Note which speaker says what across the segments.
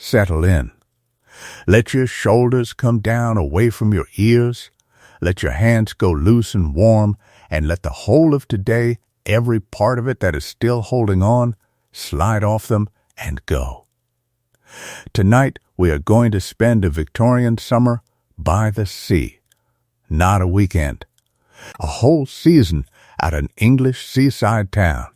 Speaker 1: settle in. Let your shoulders come down away from your ears. Let your hands go loose and warm, and let the whole of today, every part of it that is still holding on, slide off them and go. Tonight, we are going to spend a Victorian summer by the sea. Not a weekend. A whole season at an English seaside town.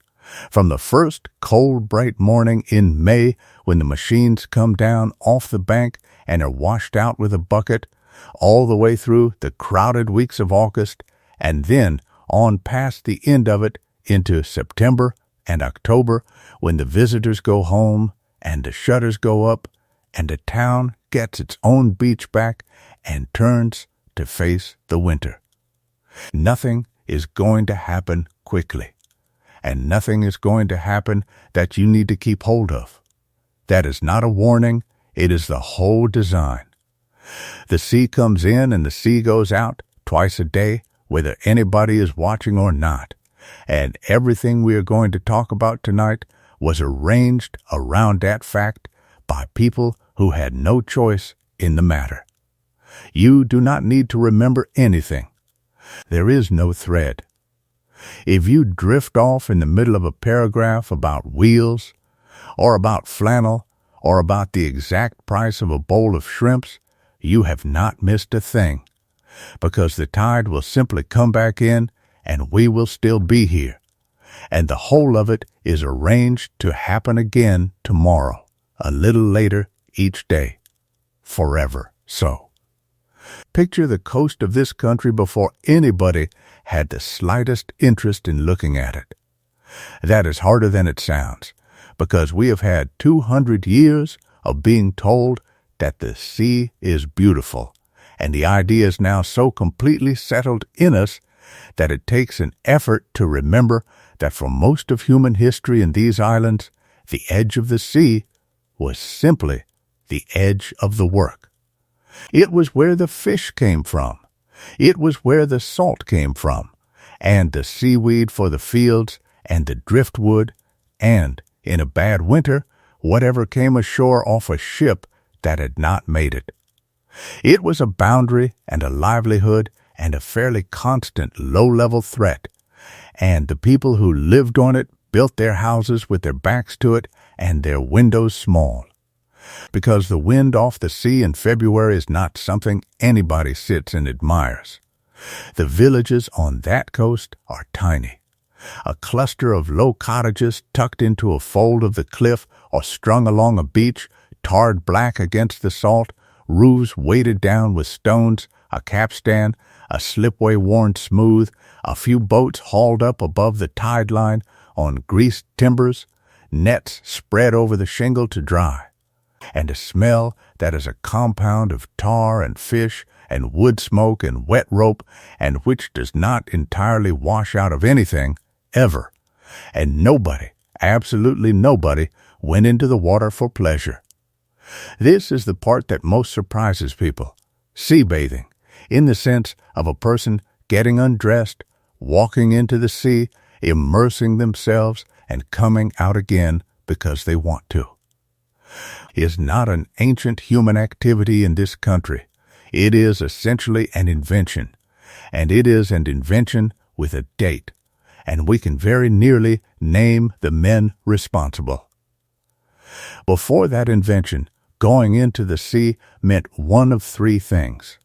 Speaker 1: From the first cold, bright morning in May when the machines come down off the bank and are washed out with a bucket, all the way through the crowded weeks of August, and then on past the end of it into September and October when the visitors go home and the shutters go up and the town gets its own beach back and turns to face the winter. Nothing is going to happen quickly, and nothing is going to happen that you need to keep hold of. That is not a warning, it is the whole design. The sea comes in and the sea goes out twice a day, whether anybody is watching or not, and everything we are going to talk about tonight was arranged around that fact by people who had no choice in the matter. You do not need to remember anything. There is no thread. If you drift off in the middle of a paragraph about wheels, or about flannel, or about the exact price of a bowl of shrimps, you have not missed a thing, because the tide will simply come back in and we will still be here, and the whole of it is arranged to happen again tomorrow, a little later each day, forever so. Picture the coast of this country before anybody had the slightest interest in looking at it. That is harder than it sounds, because we have had 200 years of being told that the sea is beautiful, and the idea is now so completely settled in us that it takes an effort to remember that for most of human history in these islands, the edge of the sea was simply the edge of the work. It was where the fish came from. It was where the salt came from, and the seaweed for the fields, and the driftwood, and, in a bad winter, whatever came ashore off a ship that had not made it. It was a boundary and a livelihood and a fairly constant low-level threat, and the people who lived on it built their houses with their backs to it and their windows small. Because the wind off the sea in February is not something anybody sits and admires. The villages on that coast are tiny. A cluster of low cottages tucked into a fold of the cliff or strung along a beach, tarred black against the salt, roofs weighted down with stones, a capstan, a slipway worn smooth, a few boats hauled up above the tide line on greased timbers, nets spread over the shingle to dry, and a smell that is a compound of tar and fish and wood smoke and wet rope, and which does not entirely wash out of anything, ever. And nobody, absolutely nobody, went into the water for pleasure. This is the part that most surprises people. Sea bathing, in the sense of a person getting undressed, walking into the sea, immersing themselves, and coming out again because they want to, is not an ancient human activity in this country. It is essentially an invention, and it is an invention with a date, and we can very nearly name the men responsible. Before that invention, going into the sea meant one of three things.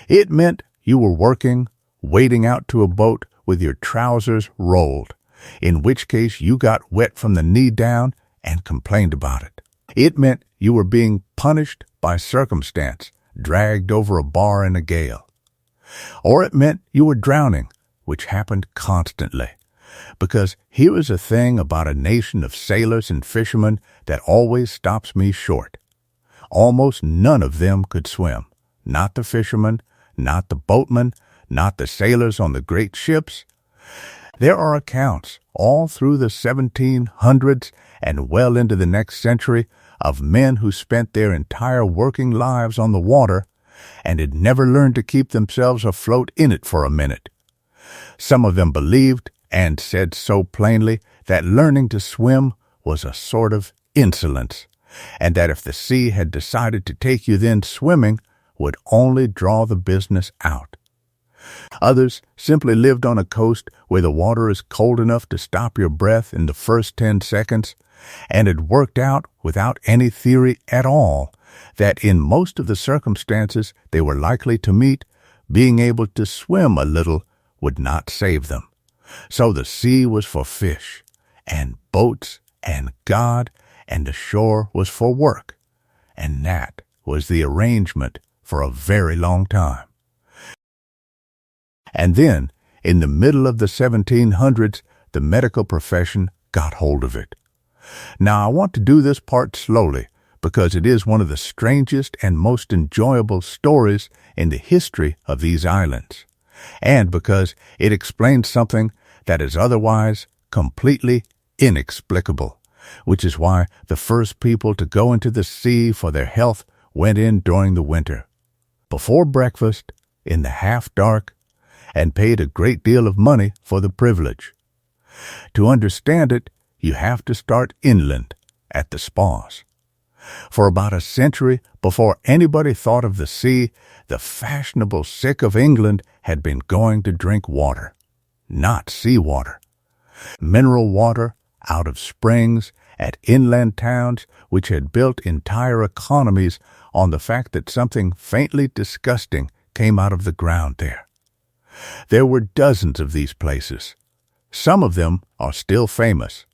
Speaker 1: It meant you were working, wading out to a boat with your trousers rolled, in which case you got wet from the knee down and complained about it. It meant you were being punished by circumstance, dragged over a bar in a gale. Or it meant you were drowning, which happened constantly. Because here is a thing about a nation of sailors and fishermen that always stops me short. Almost none of them could swim. Not the fishermen, not the boatmen, not the sailors on the great ships. There are accounts all through the 1700s and well into the next century of men who spent their entire working lives on the water and had never learned to keep themselves afloat in it for a minute. Some of them believed and said so plainly that learning to swim was a sort of insolence, and that if the sea had decided to take you then swimming, would only draw the business out. Others simply lived on a coast where the water is cold enough to stop your breath in the first 10 seconds, and had worked out without any theory at all that in most of the circumstances they were likely to meet, being able to swim a little would not save them. So the sea was for fish, and boats, and God, and the shore was for work. And that was the arrangement for a very long time. And then, in the middle of the 1700s, the medical profession got hold of it. Now, I want to do this part slowly because it is one of the strangest and most enjoyable stories in the history of these islands, and because it explains something that is otherwise completely inexplicable, which is why the first people to go into the sea for their health went in during the winter, before breakfast, in the half-dark, and paid a great deal of money for the privilege. To understand it, you have to start inland, at the spas. For about a century before anybody thought of the sea, the fashionable sick of England had been going to drink water, not seawater. Mineral water out of springs at inland towns which had built entire economies on the fact that something faintly disgusting came out of the ground there. There were dozens of these places. Some of them are still famous.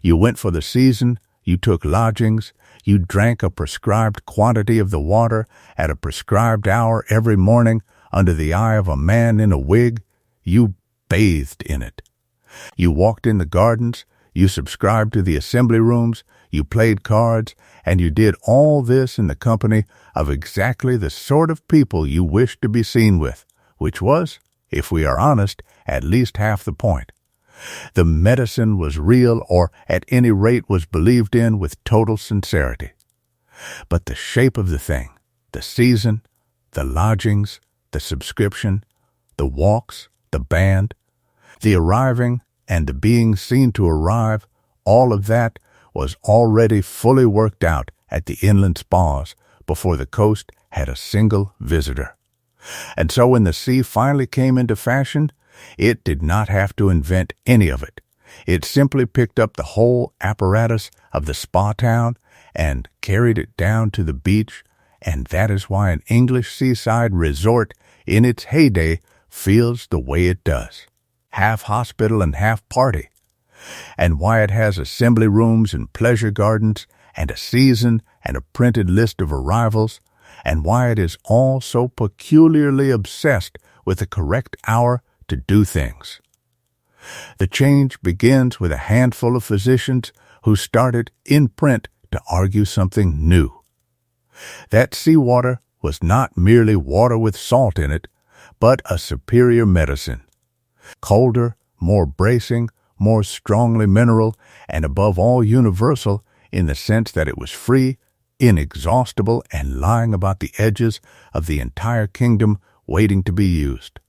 Speaker 1: You went for the season, you took lodgings, you drank a prescribed quantity of the water at a prescribed hour every morning under the eye of a man in a wig, you bathed in it. You walked in the gardens, you subscribed to the assembly rooms, you played cards, and you did all this in the company of exactly the sort of people you wished to be seen with, which was, if we are honest, at least half the point. The medicine was real, or at any rate was believed in with total sincerity. But the shape of the thing, the season, the lodgings, the subscription, the walks, the band, the arriving and the being seen to arrive, all of that was already fully worked out at the inland spas before the coast had a single visitor. And so when the sea finally came into fashion, it did not have to invent any of it. It simply picked up the whole apparatus of the spa town and carried it down to the beach, and that is why an English seaside resort in its heyday feels the way it does, half hospital and half party, and why it has assembly rooms and pleasure gardens and a season and a printed list of arrivals, and why it is all so peculiarly obsessed with the correct hour to do things. The change begins with a handful of physicians who started in print to argue something new. That seawater was not merely water with salt in it, but a superior medicine. Colder, more bracing, more strongly mineral, and above all universal in the sense that it was free, inexhaustible, and lying about the edges of the entire kingdom waiting to be used.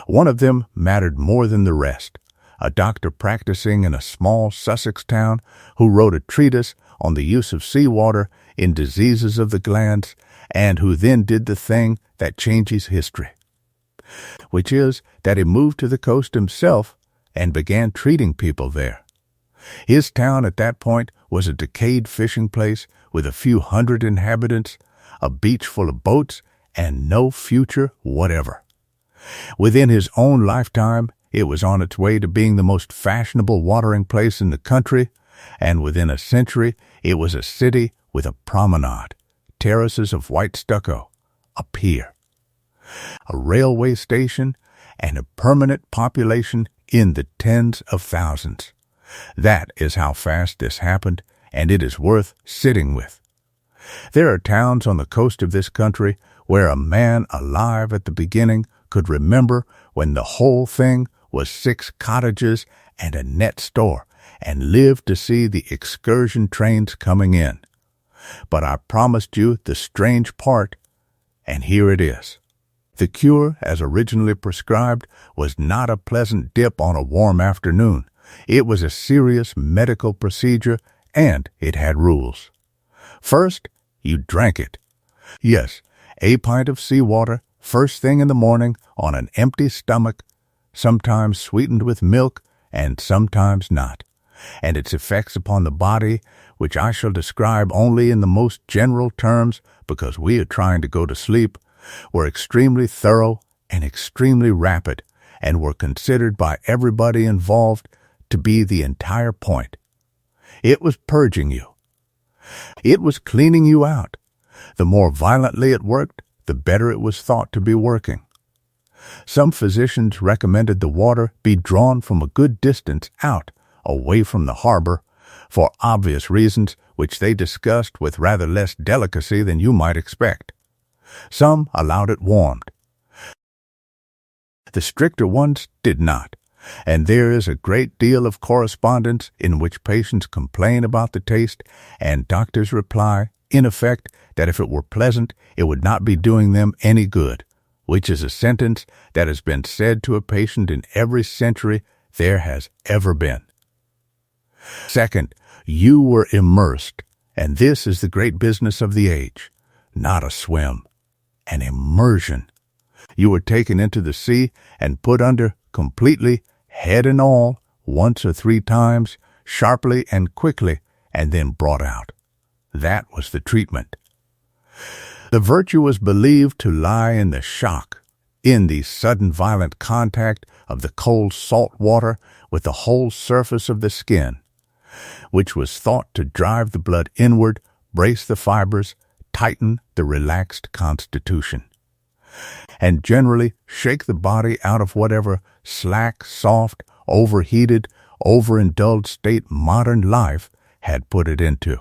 Speaker 1: One of them mattered more than the rest, a doctor practicing in a small Sussex town who wrote a treatise on the use of seawater in diseases of the glands, and who then did the thing that changes history, which is that he moved to the coast himself and began treating people there. His town at that point was a decayed fishing place with a few hundred inhabitants, a beach full of boats, and no future whatever. Within his own lifetime, it was on its way to being the most fashionable watering place in the country, and within a century, it was a city with a promenade, terraces of white stucco, a pier, a railway station, and a permanent population in the tens of thousands. That is how fast this happened, and it is worth sitting with. There are towns on the coast of this country where a man alive at the beginning could remember when the whole thing was 6 cottages and a net store, and lived to see the excursion trains coming in. But I promised you the strange part, and here it is. The cure, as originally prescribed, was not a pleasant dip on a warm afternoon. It was a serious medical procedure, and it had rules. First, you drank it. Yes, a pint of seawater, first thing in the morning, on an empty stomach, sometimes sweetened with milk and sometimes not, and its effects upon the body, which I shall describe only in the most general terms because we are trying to go to sleep, were extremely thorough and extremely rapid, and were considered by everybody involved to be the entire point. It was purging you. It was cleaning you out. The more violently it worked, the better it was thought to be working. Some physicians recommended the water be drawn from a good distance out, away from the harbor, for obvious reasons which they discussed with rather less delicacy than you might expect. Some allowed it warmed. The stricter ones did not, and there is a great deal of correspondence in which patients complain about the taste, and doctors reply, in effect, that if it were pleasant, it would not be doing them any good, which is a sentence that has been said to a patient in every century there has ever been. Second, you were immersed, and this is the great business of the age, not a swim, an immersion. You were taken into the sea and put under completely, head and all, once or 3 times, sharply and quickly, and then brought out. That was the treatment. The virtue was believed to lie in the shock, in the sudden violent contact of the cold salt water with the whole surface of the skin, which was thought to drive the blood inward, brace the fibers, tighten the relaxed constitution, and generally shake the body out of whatever slack, soft, overheated, overindulged state modern life had put it into,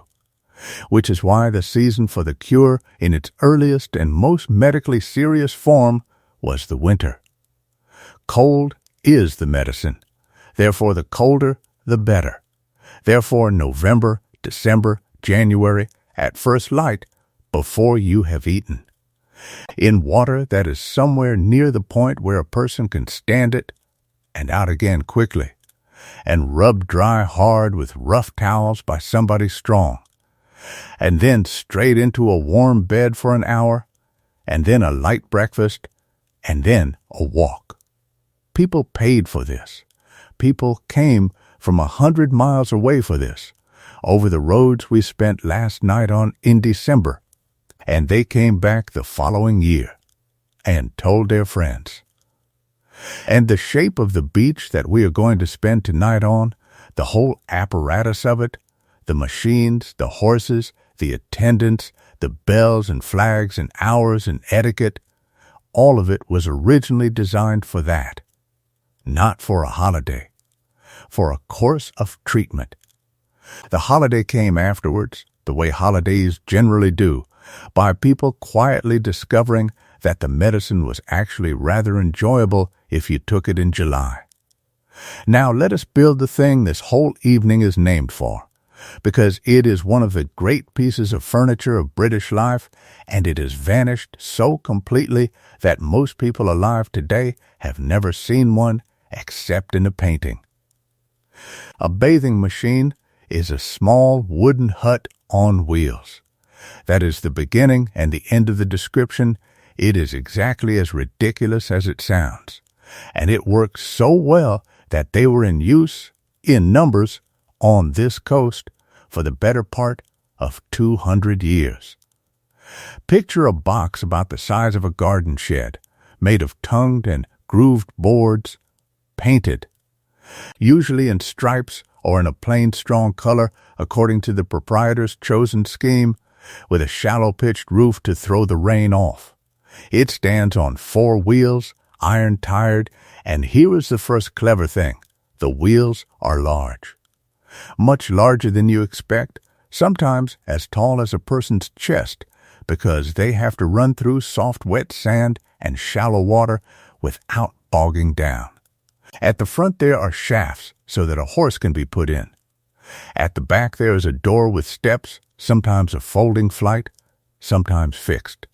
Speaker 1: which is why the season for the cure in its earliest and most medically serious form was the winter. Cold is the medicine, therefore the colder, the better. Therefore November, December, January, at first light, before you have eaten. In water that is somewhere near the point where a person can stand it, and out again quickly, and rubbed dry hard with rough towels by somebody strong, and then straight into a warm bed for an hour, and then a light breakfast, and then a walk. People paid for this. People came from 100 miles away for this, over the roads we spent last night on in December, and they came back the following year and told their friends. And the shape of the beach that we are going to spend tonight on, the whole apparatus of it, the machines, the horses, the attendants, the bells and flags and hours and etiquette, all of it was originally designed for that, not for a holiday, for a course of treatment. The holiday came afterwards, the way holidays generally do, by people quietly discovering that the medicine was actually rather enjoyable if you took it in July. Now let us build the thing this whole evening is named for, because it is one of the great pieces of furniture of British life, and it has vanished so completely that most people alive today have never seen one except in a painting. A bathing machine is a small wooden hut on wheels. That is the beginning and the end of the description. It is exactly as ridiculous as it sounds, and it works so well that they were in use, in numbers, on this coast for the better part of 200 years. Picture a box about the size of a garden shed, made of tongued and grooved boards, painted, usually in stripes or in a plain strong color according to the proprietor's chosen scheme, with a shallow-pitched roof to throw the rain off. It stands on 4 wheels, iron-tired, and here is the first clever thing. The wheels are large. Much larger than you expect, sometimes as tall as a person's chest, because they have to run through soft wet sand and shallow water without bogging down. At the front there are shafts so that a horse can be put in. At the back there is a door with steps, sometimes a folding flight, sometimes fixed.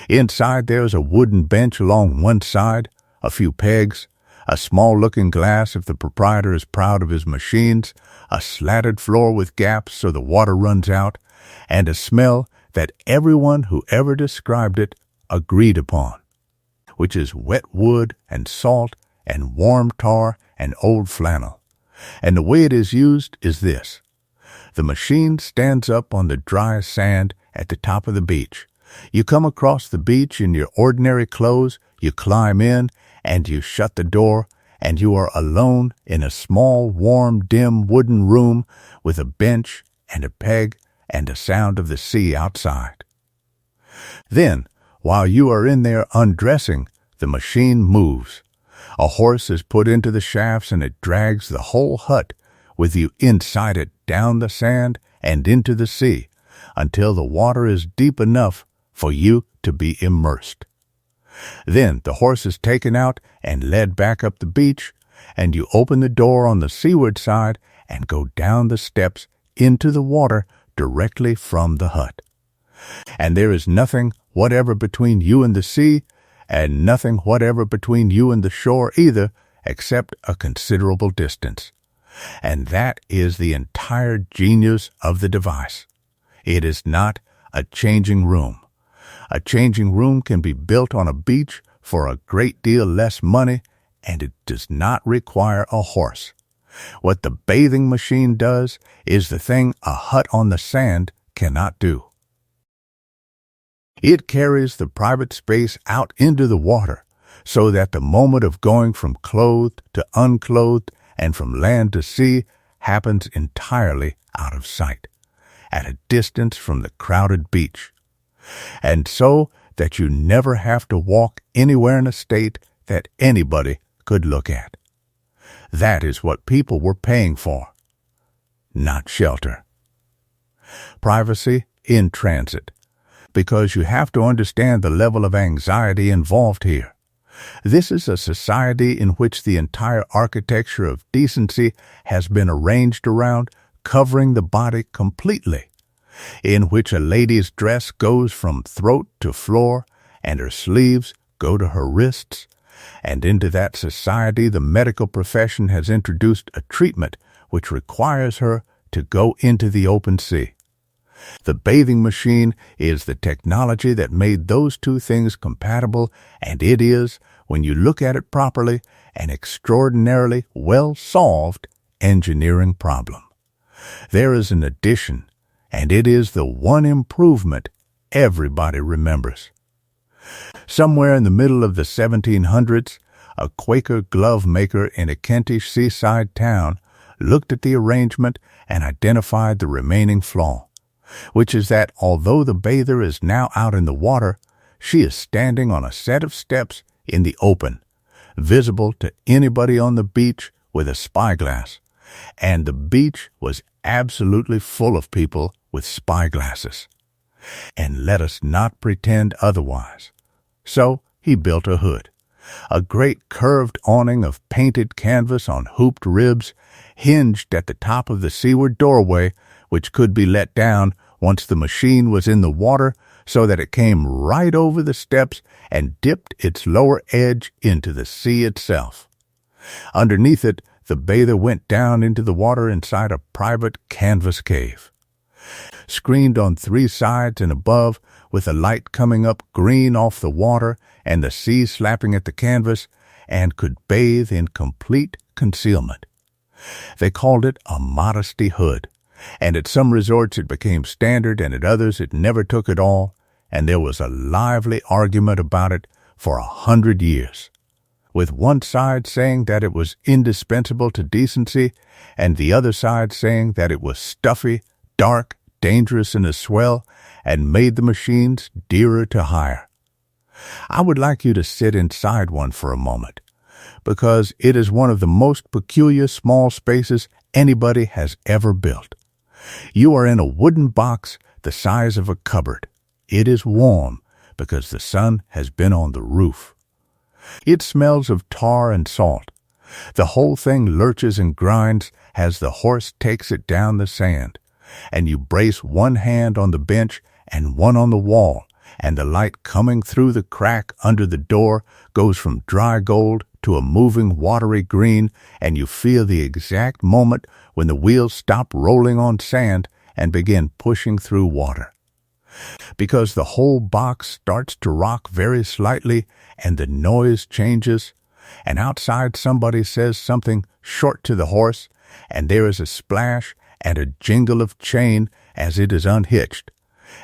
Speaker 1: Inside there is a wooden bench along one side, a few pegs, a small looking-glass if the proprietor is proud of his machines, a slatted floor with gaps so the water runs out, and a smell that everyone who ever described it agreed upon, which is wet wood and salt and warm tar and old flannel. And the way it is used is this. The machine stands up on the dry sand at the top of the beach. You come across the beach in your ordinary clothes, you climb in, and you shut the door, and you are alone in a small, warm, dim wooden room with a bench and a peg and the sound of the sea outside. Then, while you are in there undressing, the machine moves. A horse is put into the shafts and it drags the whole hut with you inside it down the sand and into the sea until the water is deep enough for you to be immersed. Then the horse is taken out and led back up the beach, and you open the door on the seaward side and go down the steps into the water directly from the hut. And there is nothing whatever between you and the sea, and nothing whatever between you and the shore either, except a considerable distance. And that is the entire genius of the device. It is not a changing room. A changing room can be built on a beach for a great deal less money, and it does not require a horse. What the bathing machine does is the thing a hut on the sand cannot do. It carries the private space out into the water so that the moment of going from clothed to unclothed and from land to sea happens entirely out of sight, at a distance from the crowded beach, and so that you never have to walk anywhere in a state that anybody could look at. That is what people were paying for, not shelter. Privacy in transit, because you have to understand the level of anxiety involved here. This is a society in which the entire architecture of decency has been arranged around covering the body completely, in which a lady's dress goes from throat to floor and her sleeves go to her wrists, and into that society the medical profession has introduced a treatment which requires her to go into the open sea. The bathing machine is the technology that made those two things compatible, and it is, when you look at it properly, an extraordinarily well-solved engineering problem. There is an addition, and it is the one improvement everybody remembers. Somewhere in the middle of the 1700s, a Quaker glove maker in a Kentish seaside town looked at the arrangement and identified the remaining flaw, which is that although the bather is now out in the water, she is standing on a set of steps in the open, visible to anybody on the beach with a spyglass, and the beach was absolutely full of people with spyglasses. And let us not pretend otherwise. So he built a hood, a great curved awning of painted canvas on hooped ribs, hinged at the top of the seaward doorway, which could be let down once the machine was in the water, so that it came right over the steps and dipped its lower edge into the sea itself. Underneath it, the bather went down into the water inside a private canvas cave, screened on 3 sides and above, with the light coming up green off the water and the sea slapping at the canvas, and could bathe in complete concealment. They called it a modesty hood, and at some resorts it became standard, and at others it never took at all, and there was a lively argument about it for 100 years, with one side saying that it was indispensable to decency, and the other side saying that it was stuffy, dark, dangerous in a swell, and made the machines dearer to hire. I would like you to sit inside one for a moment, because it is one of the most peculiar small spaces anybody has ever built. You are in a wooden box the size of a cupboard. It is warm because the sun has been on the roof. It smells of tar and salt. The whole thing lurches and grinds as the horse takes it down the sand, and you brace one hand on the bench and one on the wall, and the light coming through the crack under the door goes from dry gold to a moving watery green, and you feel the exact moment when the wheels stop rolling on sand and begin pushing through water. Because the whole box starts to rock very slightly and the noise changes, and outside somebody says something short to the horse, and there is a splash and a jingle of chain as it is unhitched.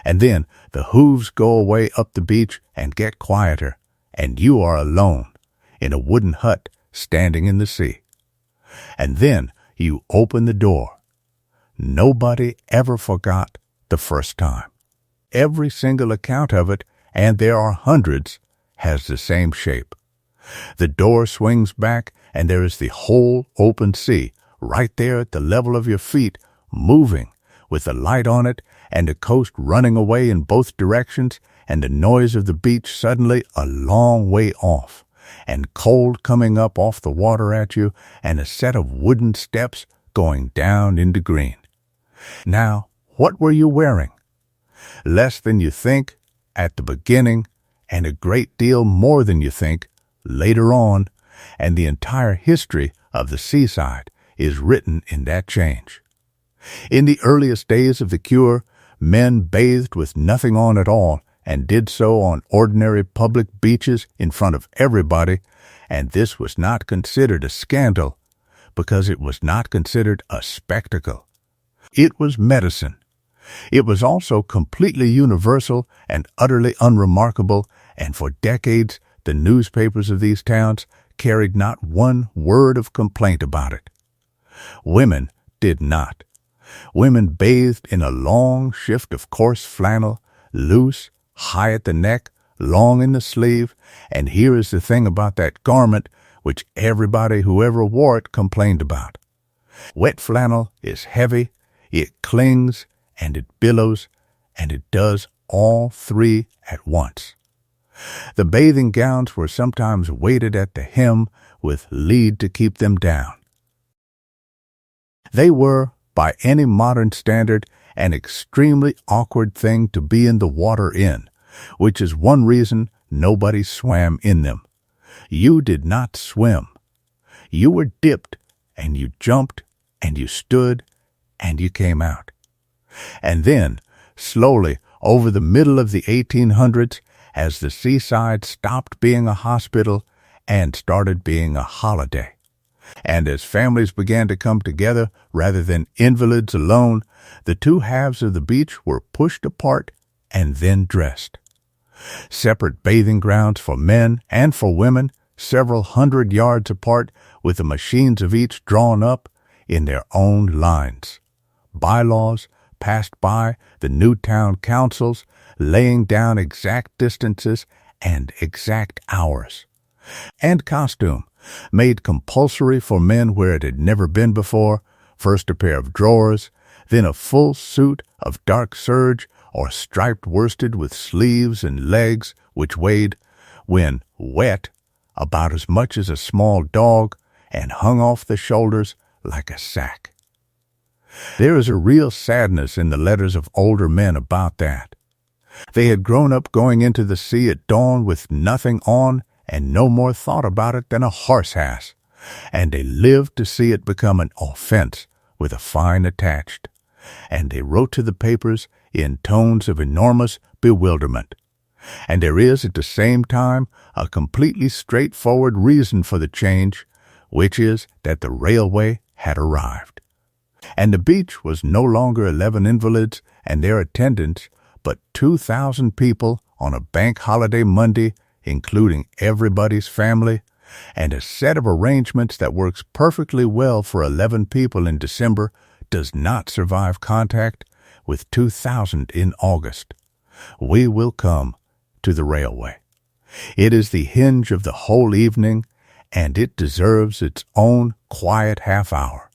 Speaker 1: And then the hooves go away up the beach and get quieter, and you are alone in a wooden hut standing in the sea. And then you open the door. Nobody ever forgot the first time. Every single account of it, and there are hundreds, has the same shape. The door swings back, and there is the whole open sea right there at the level of your feet, moving, with the light on it, and the coast running away in both directions, and the noise of the beach suddenly a long way off, and cold coming up off the water at you, and a set of wooden steps going down into green. Now, what were you wearing? Less than you think at the beginning, and a great deal more than you think later on, and the entire history of the seaside is written in that change. In the earliest days of the cure, men bathed with nothing on at all, and did so on ordinary public beaches in front of everybody, and this was not considered a scandal, because it was not considered a spectacle. It was medicine. It was also completely universal and utterly unremarkable, and for decades the newspapers of these towns carried not one word of complaint about it. Women did not. Women bathed in a long shift of coarse flannel, loose, high at the neck, long in the sleeve, and here is the thing about that garment which everybody who ever wore it complained about. Wet flannel is heavy, it clings, and it billows, and it does all three at once. The bathing gowns were sometimes weighted at the hem with lead to keep them down. They were, by any modern standard, an extremely awkward thing to be in the water in, which is one reason nobody swam in them. You did not swim. You were dipped, and you jumped, and you stood, and you came out. And then, slowly, over the middle of the 1800s, as the seaside stopped being a hospital and started being a holiday, and as families began to come together rather than invalids alone, the two halves of the beach were pushed apart and then dressed. Separate bathing grounds for men and for women, several 100 yards apart, with the machines of each drawn up in their own lines. Bylaws passed by the new town councils, laying down exact distances and exact hours. And costume, made compulsory for men where it had never been before, first a pair of drawers, then a full suit of dark serge or striped worsted with sleeves and legs, which weighed, when wet, about as much as a small dog, and hung off the shoulders like a sack. There is a real sadness in the letters of older men about that. They had grown up going into the sea at dawn with nothing on and no more thought about it than a horse ass, and they lived to see it become an offense with a fine attached, and they wrote to the papers in tones of enormous bewilderment. And there is at the same time a completely straightforward reason for the change, which is that the railway had arrived. And the beach was no longer 11 invalids and their attendants, but 2,000 people on a bank holiday Monday, including everybody's family, and a set of arrangements that works perfectly well for 11 people in December does not survive contact with 2,000 in August. We will come to the railway. It is the hinge of the whole evening, and it deserves its own quiet half hour.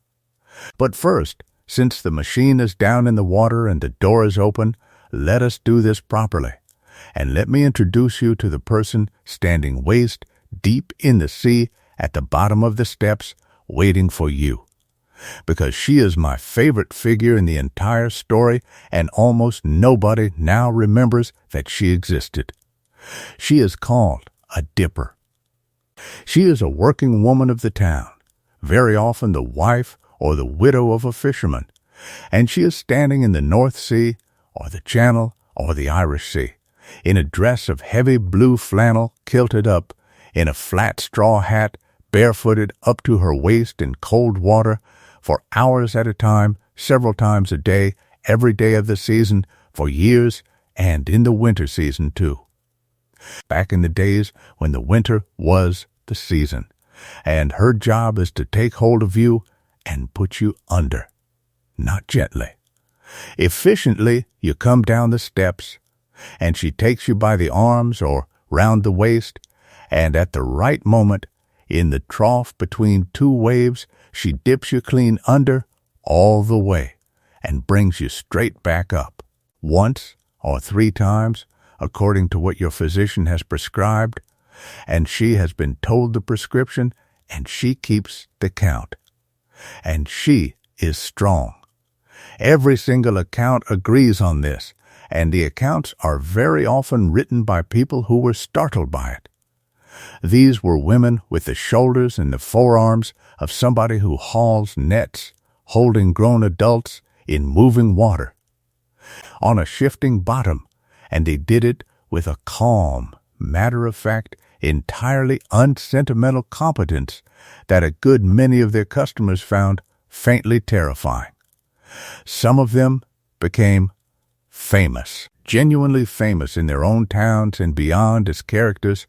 Speaker 1: But first, since the machine is down in the water and the door is open, let us do this properly, and let me introduce you to the person standing waist deep in the sea at the bottom of the steps, waiting for you. Because she is my favorite figure in the entire story, and almost nobody now remembers that she existed. She is called a dipper. She is a working woman of the town, very often the wife or the widow of a fisherman, And she is standing in the North Sea, or the Channel, or the Irish Sea, in a dress of heavy blue flannel kilted up, in a flat straw hat, barefooted up to her waist in cold water, for hours at a time, several times a day, every day of the season, for years, and in the winter season too. Back in the days when the winter was the season, and her job is to take hold of you and put you under. Not gently. Efficiently, you come down the steps, and she takes you by the arms or round the waist, and at the right moment, in the trough between two waves, she dips you clean under all the way and brings you straight back up, once or 3 times, according to what your physician has prescribed, and she has been told the prescription, and she keeps the count. And she is strong. Every single account agrees on this, and the accounts are very often written by people who were startled by it. These were women with the shoulders and the forearms of somebody who hauls nets, holding grown adults in moving water, on a shifting bottom, and they did it with a calm, matter-of-fact, entirely unsentimental competence that a good many of their customers found faintly terrifying. Some of them became famous, genuinely famous in their own towns and beyond as characters,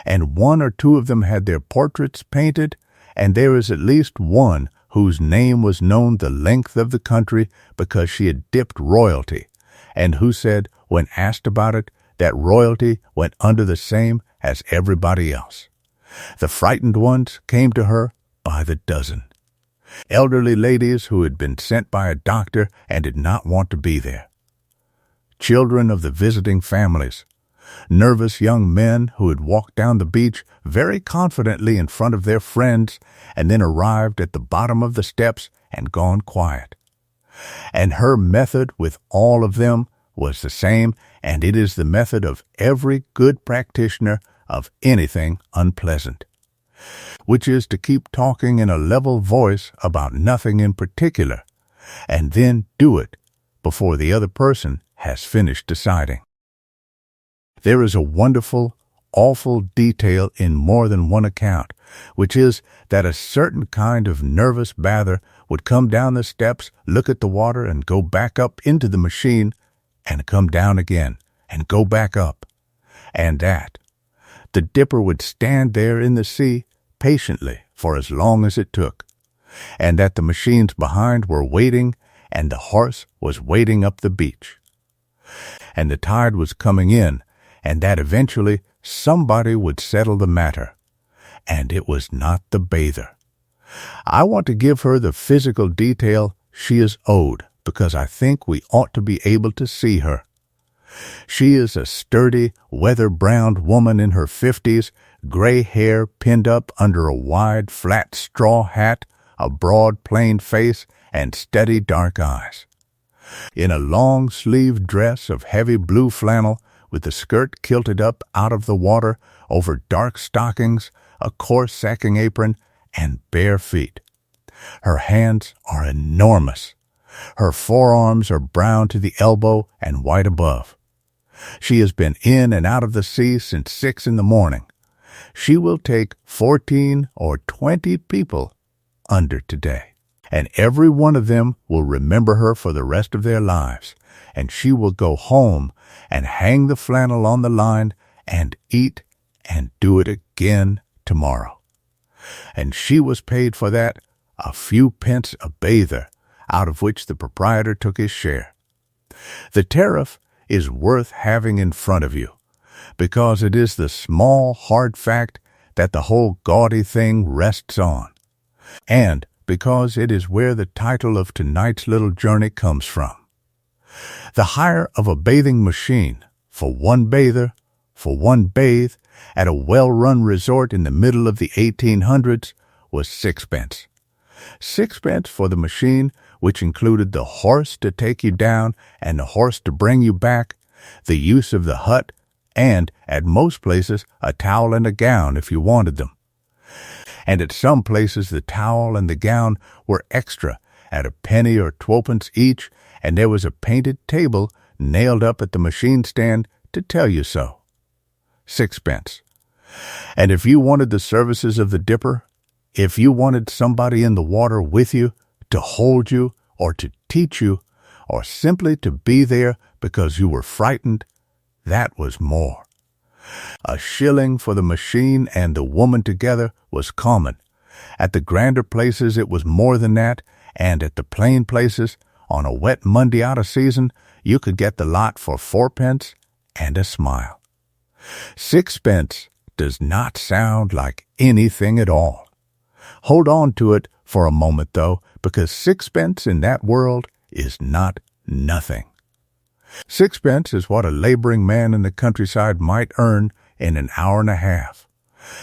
Speaker 1: and 1 or 2 of them had their portraits painted, and there is at least one whose name was known the length of the country because she had dipped royalty, and who said, when asked about it, that royalty went under the same as everybody else. The frightened ones came to her by the dozen. Elderly ladies who had been sent by a doctor and did not want to be there. Children of the visiting families. Nervous young men who had walked down the beach very confidently in front of their friends and then arrived at the bottom of the steps and gone quiet. And her method with all of them was the same, and it is the method of every good practitioner of anything unpleasant, which is to keep talking in a level voice about nothing in particular, and then do it before the other person has finished deciding. There is a wonderful, awful detail in more than one account, which is that a certain kind of nervous bather would come down the steps, look at the water, and go back up into the machine, and come down again, and go back up. And that the dipper would stand there in the sea patiently for as long as it took, and that the machines behind were waiting, and the horse was waiting up the beach. And the tide was coming in, and that eventually somebody would settle the matter, and it was not the bather. I want to give her the physical detail she is owed, because I think we ought to be able to see her. She is a sturdy, weather-browned woman in her 50s, gray hair pinned up under a wide, flat straw hat, a broad, plain face, and steady dark eyes. In a long-sleeved dress of heavy blue flannel, with the skirt kilted up out of the water over dark stockings, a coarse sacking apron, and bare feet. Her hands are enormous. Her forearms are brown to the elbow and white above. She has been in and out of the sea since 6 in the morning. She will take 14 or 20 people under today, and every one of them will remember her for the rest of their lives, and she will go home and hang the flannel on the line and eat and do it again tomorrow. And she was paid for that a few pence a bather, out of which the proprietor took his share. The tariff is worth having in front of you, because it is the small, hard fact that the whole gaudy thing rests on, and because it is where the title of tonight's little journey comes from. The hire of a bathing machine for one bather, for one bathe, at a well-run resort in the middle of the 1800s was 6 pence. 6 pence for the machine, which included the horse to take you down and the horse to bring you back, the use of the hut, and, at most places, a towel and a gown if you wanted them. And at some places the towel and the gown were extra, at a penny or twopence each, and there was a painted table nailed up at the machine stand to tell you so. Sixpence. And if you wanted the services of the dipper, if you wanted somebody in the water with you, to hold you, or to teach you, or simply to be there because you were frightened, that was more. A shilling for the machine and the woman together was common. At the grander places it was more than that, and at the plain places, on a wet Monday out of season, you could get the lot for 4 pence and a smile. 6 pence does not sound like anything at all. Hold on to it for a moment, though, because 6 pence in that world is not nothing. 6 pence is what a laboring man in the countryside might earn in an hour and a half.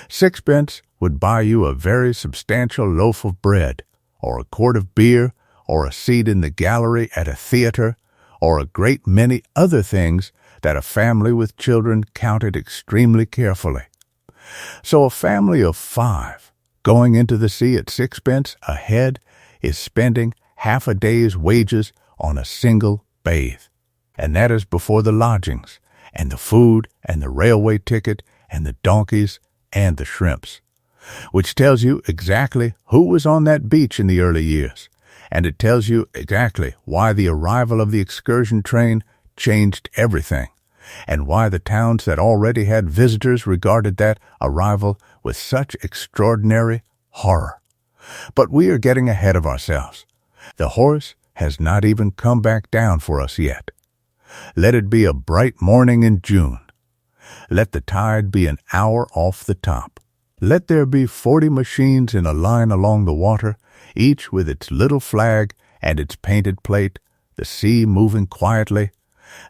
Speaker 1: 6 pence would buy you a very substantial loaf of bread, or a quart of beer, or a seat in the gallery at a theater, or a great many other things that a family with children counted extremely carefully. So a family of 5 going into the sea at 6 pence a head is spending half a day's wages on a single bathe. And that is before the lodgings, and the food, and the railway ticket, and the donkeys, and the shrimps. Which tells you exactly who was on that beach in the early years, and it tells you exactly why the arrival of the excursion train changed everything, and why the towns that already had visitors regarded that arrival with such extraordinary horror. But we are getting ahead of ourselves. The horse has not even come back down for us yet. Let it be a bright morning in June. Let the tide be an hour off the top. Let there be 40 machines in a line along the water, each with its little flag and its painted plate, the sea moving quietly,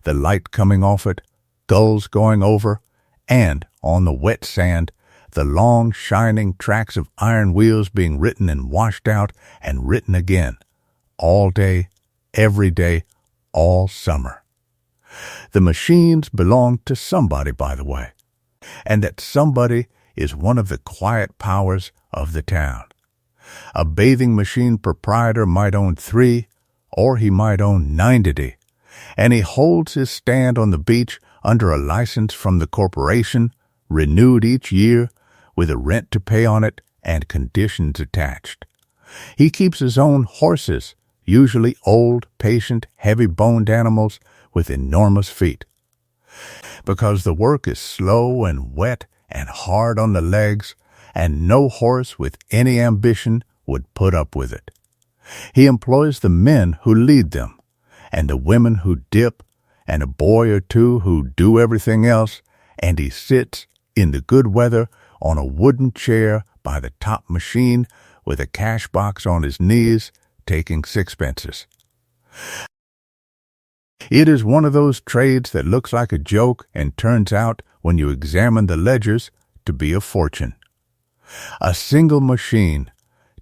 Speaker 1: the light coming off it, gulls going over, and, on the wet sand, the long shining tracks of iron wheels being written and washed out and written again, all day, every day, all summer. The machines belong to somebody, by the way, and that somebody is one of the quiet powers of the town. A bathing machine proprietor might own 3, or he might own 90, and he holds his stand on the beach under a license from the corporation, renewed each year, with a rent to pay on it and conditions attached. He keeps his own horses, usually old, patient, heavy-boned animals with enormous feet. Because the work is slow and wet and hard on the legs, and no horse with any ambition would put up with it. He employs the men who lead them, and the women who dip, and a boy or 2 who do everything else, and he sits, in the good weather, on a wooden chair by the top machine with a cash box on his knees, taking 6 pences. It is one of those trades that looks like a joke and turns out, when you examine the ledgers, to be a fortune. A single machine,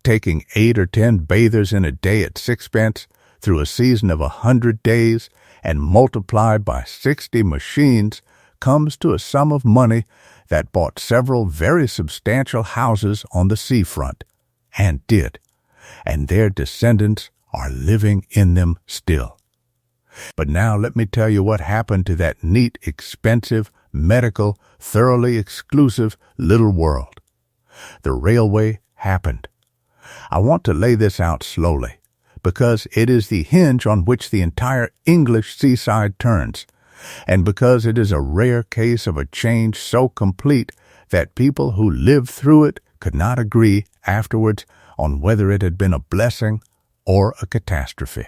Speaker 1: taking 8 or 10 bathers in a day at 6 pence through a season of 100 days and multiplied by 60 machines, comes to a sum of money that bought several very substantial houses on the seafront, and did, and their descendants are living in them still. But now let me tell you what happened to that neat, expensive, medical, thoroughly exclusive little world. The railway happened. I want to lay this out slowly, because it is the hinge on which the entire English seaside turns, and because it is a rare case of a change so complete that people who lived through it could not agree afterwards on whether it had been a blessing or a catastrophe.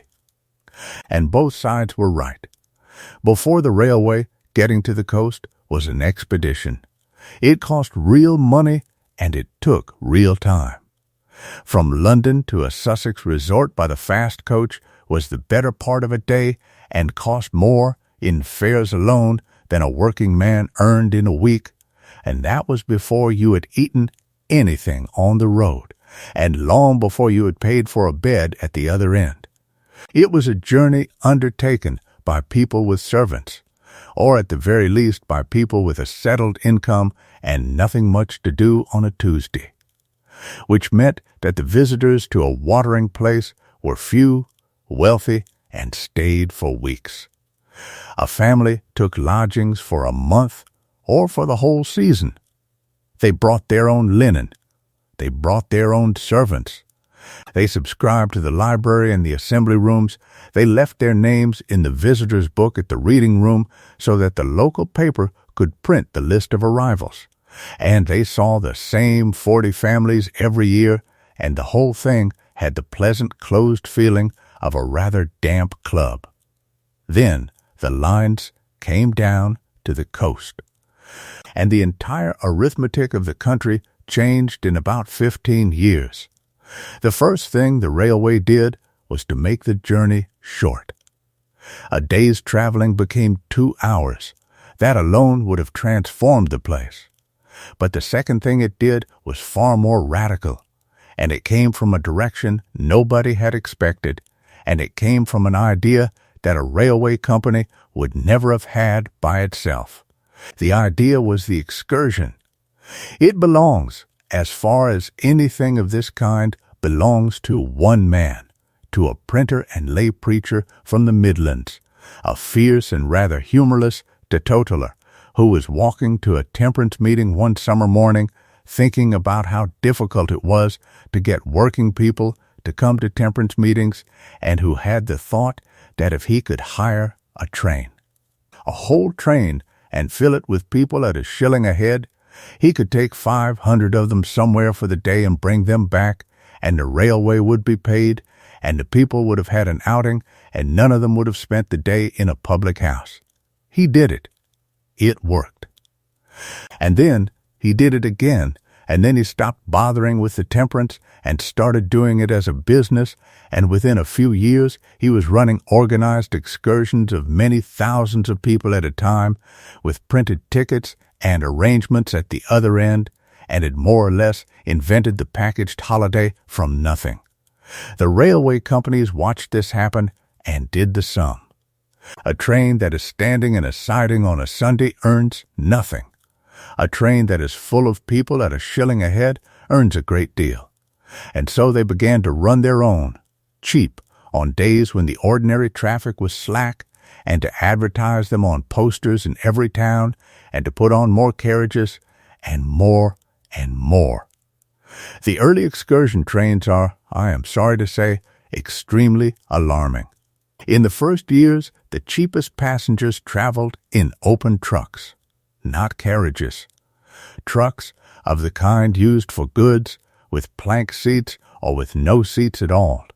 Speaker 1: And both sides were right. Before the railway, getting to the coast was an expedition. It cost real money, and it took real time. From London to a Sussex resort by the fast coach was the better part of a day, and cost more in fares alone than a working man earned in a week, and that was before you had eaten anything on the road, and long before you had paid for a bed at the other end. It was a journey undertaken by people with servants, or at the very least by people with a settled income and nothing much to do on a Tuesday, which meant that the visitors to a watering place were few, wealthy, and stayed for weeks. A family took lodgings for a month or for the whole season. They brought their own linen. They brought their own servants. They subscribed to the library and the assembly rooms. They left their names in the visitor's book at the reading room so that the local paper could print the list of arrivals. And they saw the same 40 families every year, and the whole thing had the pleasant closed feeling of a rather damp club. Then the lines came down to the coast, and the entire arithmetic of the country changed in about 15 years. The first thing the railway did was to make the journey short. A day's traveling became 2 hours. That alone would have transformed the place. But the second thing it did was far more radical, and it came from a direction nobody had expected, and it came from an idea that a railway company would never have had by itself. The idea was the excursion. It belongs, as far as anything of this kind belongs, to one man, to a printer and lay preacher from the Midlands, a fierce and rather humorless teetotaler who was walking to a temperance meeting one summer morning, thinking about how difficult it was to get working people to come to temperance meetings, and who had the thought that if he could hire a train, a whole train, and fill it with people at $1 a head, he could take 500 of them somewhere for the day and bring them back, and the railway would be paid, and the people would have had an outing, and none of them would have spent the day in a public house. He did it. It worked. And then he did it again, and then he stopped bothering with the temperance and started doing it as a business, and within a few years he was running organized excursions of many thousands of people at a time, with printed tickets and arrangements at the other end, and had more or less invented the packaged holiday from nothing. The railway companies watched this happen and did the sum. A train that is standing in a siding on a Sunday earns nothing. A train that is full of people at $1 a head earns a great deal. And so they began to run their own, cheap, on days when the ordinary traffic was slack, and to advertise them on posters in every town, and to put on more carriages, and more and more. The early excursion trains are, I am sorry to say, extremely alarming. In the first years, the cheapest passengers traveled in open trucks, not carriages. Trucks of the kind used for goods, with plank seats or with no seats at all,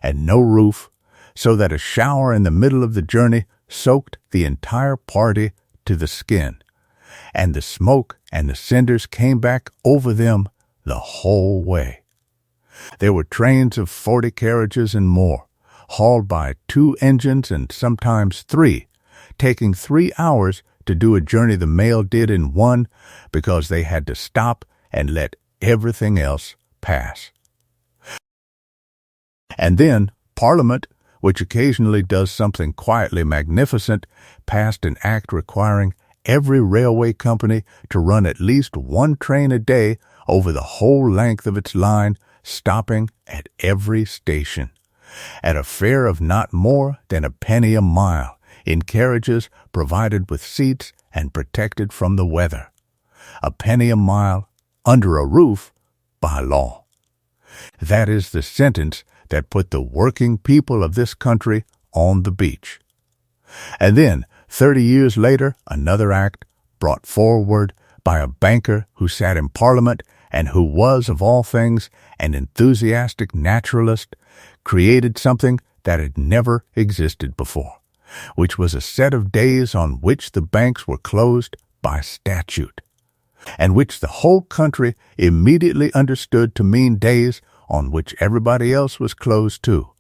Speaker 1: and no roof, so that a shower in the middle of the journey soaked the entire party to the skin, and the smoke and the cinders came back over them the whole way. There were trains of 40 carriages and more, hauled by 2 engines and sometimes 3, taking 3 hours to do a journey the mail did in 1 because they had to stop and let everything else pass. And then Parliament, which occasionally does something quietly magnificent, passed an act requiring every railway company to run at least 1 train a day over the whole length of its line, stopping at every station, at a fare of not more than a penny a mile, in carriages provided with seats and protected from the weather. A penny a mile, under a roof, by law. That is the sentence that put the working people of this country on the beach. And then, 30 years later, another act, brought forward by a banker who sat in Parliament and who was, of all things, an enthusiastic naturalist, created something that had never existed before, which was a set of days on which the banks were closed by statute, and which the whole country immediately understood to mean days on which everybody else was closed too.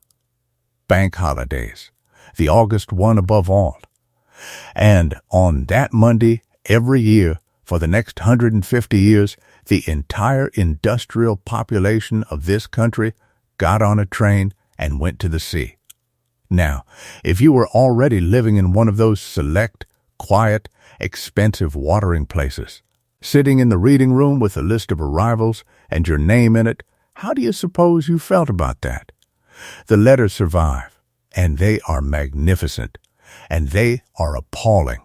Speaker 1: Bank holidays, the August one above all. And on that Monday every year, for the next 150 years, the entire industrial population of this country got on a train and went to the sea. Now, if you were already living in one of those select, quiet, expensive watering places, sitting in the reading room with a list of arrivals and your name in it, how do you suppose you felt about that? The letters survive, and they are magnificent, and they are appalling.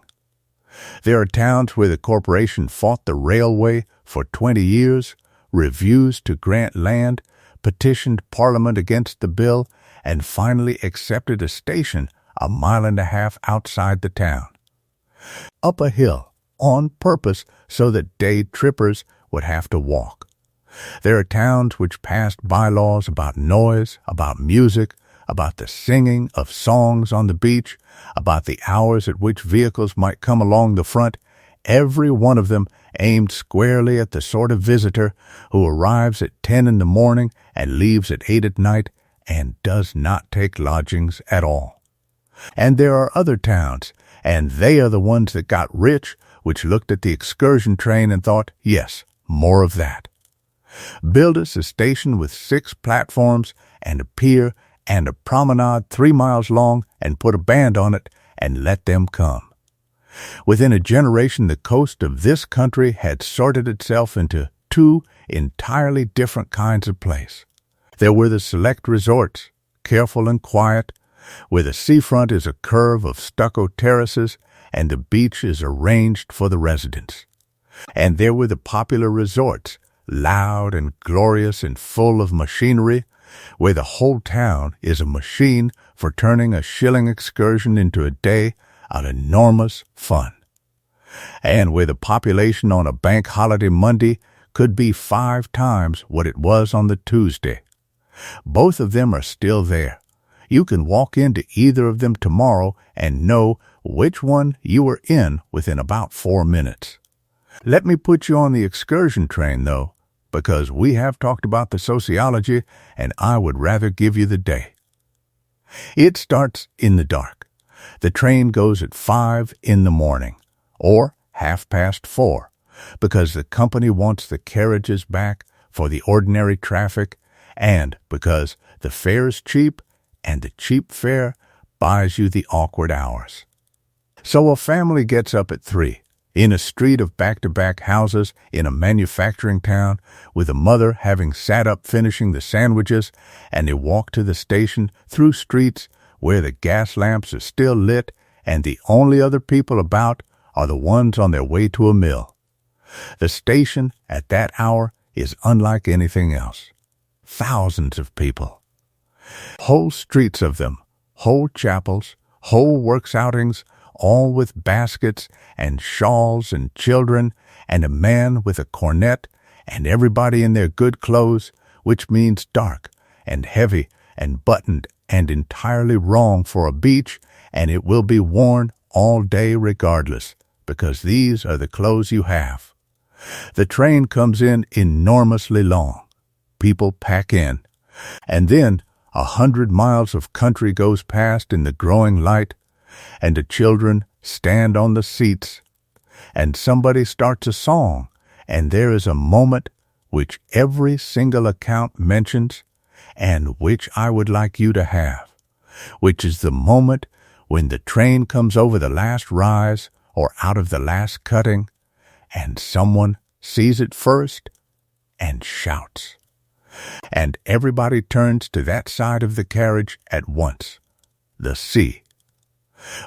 Speaker 1: There are towns where the corporation fought the railway for 20 years, refused to grant land, petitioned Parliament against the bill, and finally accepted a station a mile and a half outside the town. Up a hill, on purpose so that day trippers would have to walk. There are towns which passed bylaws about noise, about music, about the singing of songs on the beach, about the hours at which vehicles might come along the front, every one of them aimed squarely at the sort of visitor who arrives at 10 in the morning and leaves at 8 at night and does not take lodgings at all. And there are other towns, and they are the ones that got rich, which looked at the excursion train and thought, yes, more of that. Build us a station with 6 platforms and a pier and a promenade 3 miles long and put a band on it and let them come. Within a generation, the coast of this country had sorted itself into 2 entirely different kinds of place. There were the select resorts, careful and quiet, where the seafront is a curve of stucco terraces and the beach is arranged for the residents. And there were the popular resorts, loud and glorious and full of machinery, where the whole town is a machine for turning a shilling excursion into a day of enormous fun. And where the population on a bank holiday Monday could be 5 times what it was on the Tuesday. Both of them are still there. You can walk into either of them tomorrow and know which one you were in within about 4 minutes. Let me put you on the excursion train, though, because we have talked about the sociology, and I would rather give you the day. It starts in the dark. The train goes at 5 in the morning, or 4:30, because the company wants the carriages back for the ordinary traffic, and because the fare's cheap, and the cheap fare buys you the awkward hours. So a family gets up at 3, in a street of back-to-back houses in a manufacturing town, with a mother having sat up finishing the sandwiches, and they walk to the station through streets where the gas lamps are still lit, and the only other people about are the ones on their way to a mill. The station at that hour is unlike anything else. Thousands of people. Whole streets of them, whole chapels, whole works outings, all with baskets and shawls and children, and a man with a cornet, and everybody in their good clothes, which means dark and heavy and buttoned and entirely wrong for a beach, and it will be worn all day regardless, because these are the clothes you have. The train comes in enormously long. People pack in, and then 100 miles of country goes past in the growing light, and the children stand on the seats, and somebody starts a song, and there is a moment which every single account mentions, and which I would like you to have, which is the moment when the train comes over the last rise or out of the last cutting, and someone sees it first and shouts. And everybody turns to that side of the carriage at once, the sea.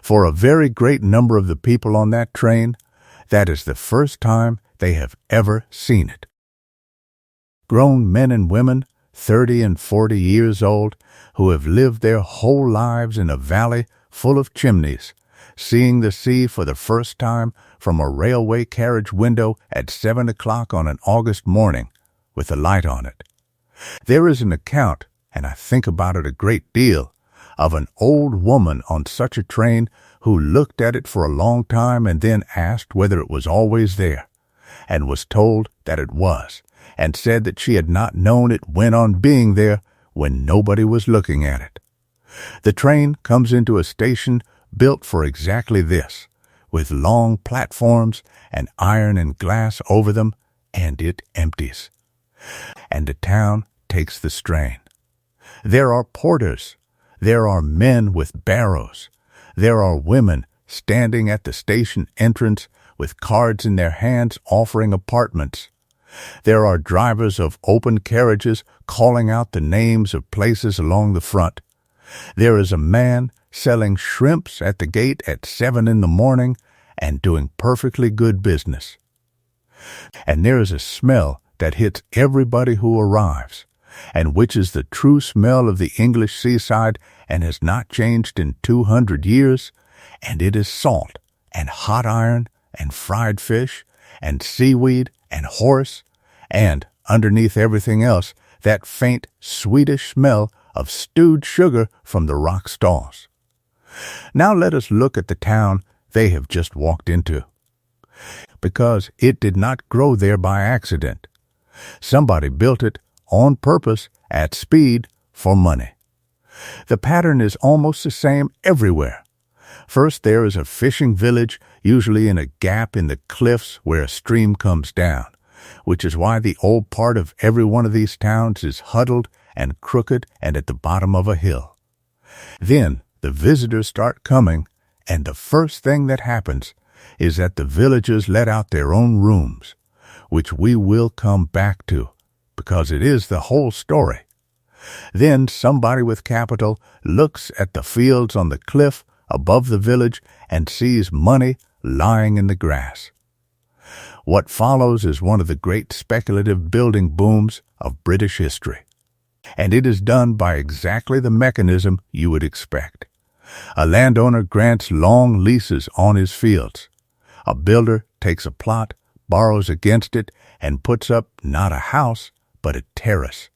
Speaker 1: For a very great number of the people on that train, that is the first time they have ever seen it. Grown men and women, 30 and 40 years old, who have lived their whole lives in a valley full of chimneys, seeing the sea for the first time from a railway carriage window at 7 o'clock on an August morning, with a light on it. There is an account, and I think about it a great deal, of an old woman on such a train who looked at it for a long time and then asked whether it was always there, and was told that it was, and said that she had not known it went on being there when nobody was looking at it. The train comes into a station built for exactly this, with long platforms and iron and glass over them, and it empties. And the town takes the strain. There are porters. There are men with barrows. There are women standing at the station entrance with cards in their hands offering apartments. There are drivers of open carriages calling out the names of places along the front. There is a man selling shrimps at the gate at 7 in the morning and doing perfectly good business. And there is a smell that hits everybody who arrives, and which is the true smell of the English seaside and has not changed in 200 years, and it is salt and hot iron and fried fish and seaweed and horse, and, underneath everything else, that faint, sweetish smell of stewed sugar from the rock stalls. Now let us look at the town they have just walked into, because it did not grow there by accident. Somebody built it on purpose at speed for money. The pattern is almost the same everywhere. First, there is a fishing village, usually in a gap in the cliffs where a stream comes down, which is why the old part of every one of these towns is huddled and crooked and at the bottom of a hill. Then the visitors start coming, and the first thing that happens is that the villagers let out their own rooms, which we will come back to, because it is the whole story. Then somebody with capital looks at the fields on the cliff above the village and sees money lying in the grass. What follows is one of the great speculative building booms of British history, and it is done by exactly the mechanism you would expect. A landowner grants long leases on his fields. A builder takes a plot, borrows against it, and puts up not a house, but a terrace,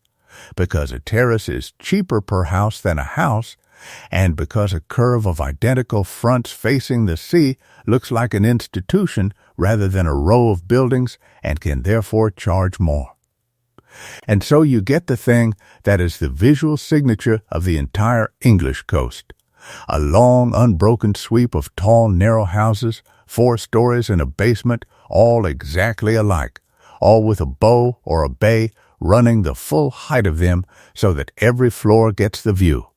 Speaker 1: because a terrace is cheaper per house than a house, and because a curve of identical fronts facing the sea looks like an institution rather than a row of buildings and can therefore charge more. And so you get the thing that is the visual signature of the entire English coast. A long, unbroken sweep of tall, narrow houses, 4 stories and a basement, all exactly alike, all with a bow or a bay running the full height of them so that every floor gets the view,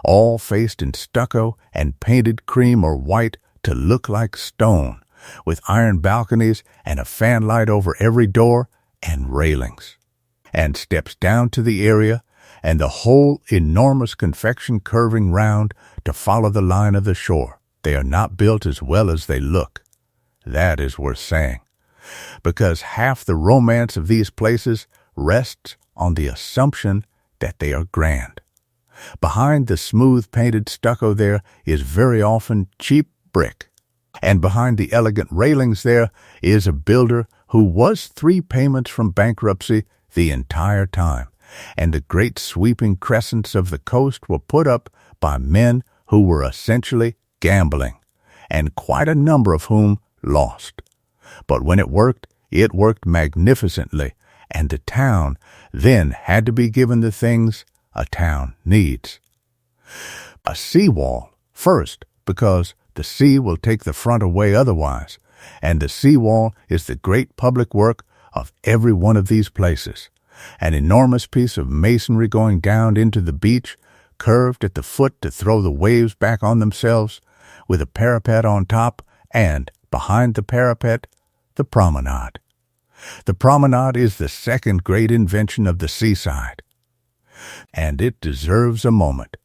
Speaker 1: all faced in stucco and painted cream or white to look like stone, with iron balconies and a fanlight over every door and railings, and steps down to the area, and the whole enormous confection curving round to follow the line of the shore. They are not built as well as they look. That is worth saying, because half the romance of these places rests on the assumption that they are grand. Behind the smooth painted stucco there is very often cheap brick, and behind the elegant railings there is a builder who was 3 payments from bankruptcy the entire time, and the great sweeping crescents of the coast were put up by men who were essentially gambling, and quite a number of whom lost. But when it worked magnificently, and the town then had to be given the things a town needs. A seawall, first, because the sea will take the front away otherwise, and the seawall is the great public work of every one of these places. An enormous piece of masonry going down into the beach, curved at the foot to throw the waves back on themselves, with a parapet on top, and, behind the parapet, the promenade. The promenade is the second great invention of the seaside, and it deserves a moment.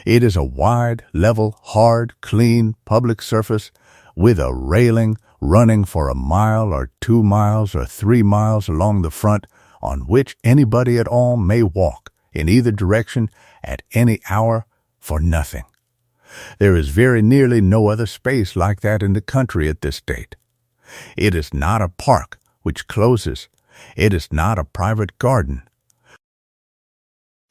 Speaker 1: It is a wide, level, hard, clean public surface with a railing running for a mile or 2 miles or 3 miles along the front, on which anybody at all may walk in either direction at any hour for nothing. There is very nearly no other space like that in the country at this date. It is not a park which closes. It is not a private garden.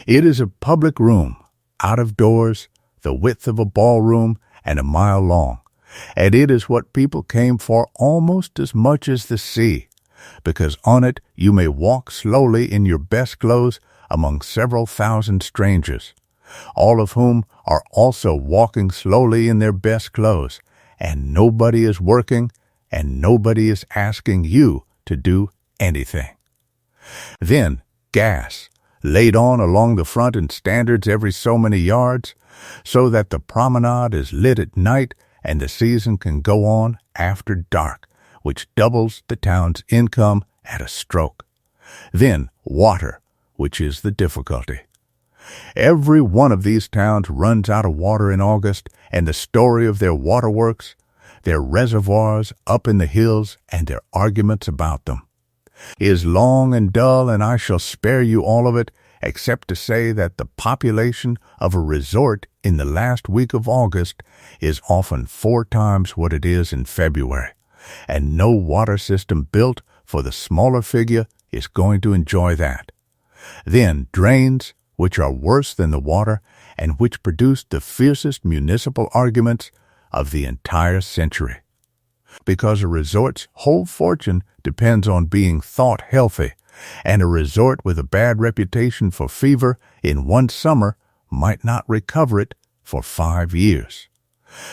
Speaker 1: It is a public room, out of doors, the width of a ballroom and a mile long, and it is what people came for almost as much as the sea, because on it you may walk slowly in your best clothes among several thousand strangers, all of whom are also walking slowly in their best clothes, and nobody is working, and nobody is asking you to do anything. Then gas, laid on along the front in standards every so many yards, so that the promenade is lit at night and the season can go on after dark, which doubles the town's income at a stroke. Then water, which is the difficulty. Every one of these towns runs out of water in August, and the story of their waterworks, their reservoirs up in the hills, and their arguments about them is long and dull, and I shall spare you all of it, except to say that the population of a resort in the last week of August is often 4 times what it is in February, and no water system built for the smaller figure is going to enjoy that. Then drains, which are worse than the water, and which produced the fiercest municipal arguments of the entire century. Because a resort's whole fortune depends on being thought healthy, and a resort with a bad reputation for fever in one summer might not recover it for 5 years.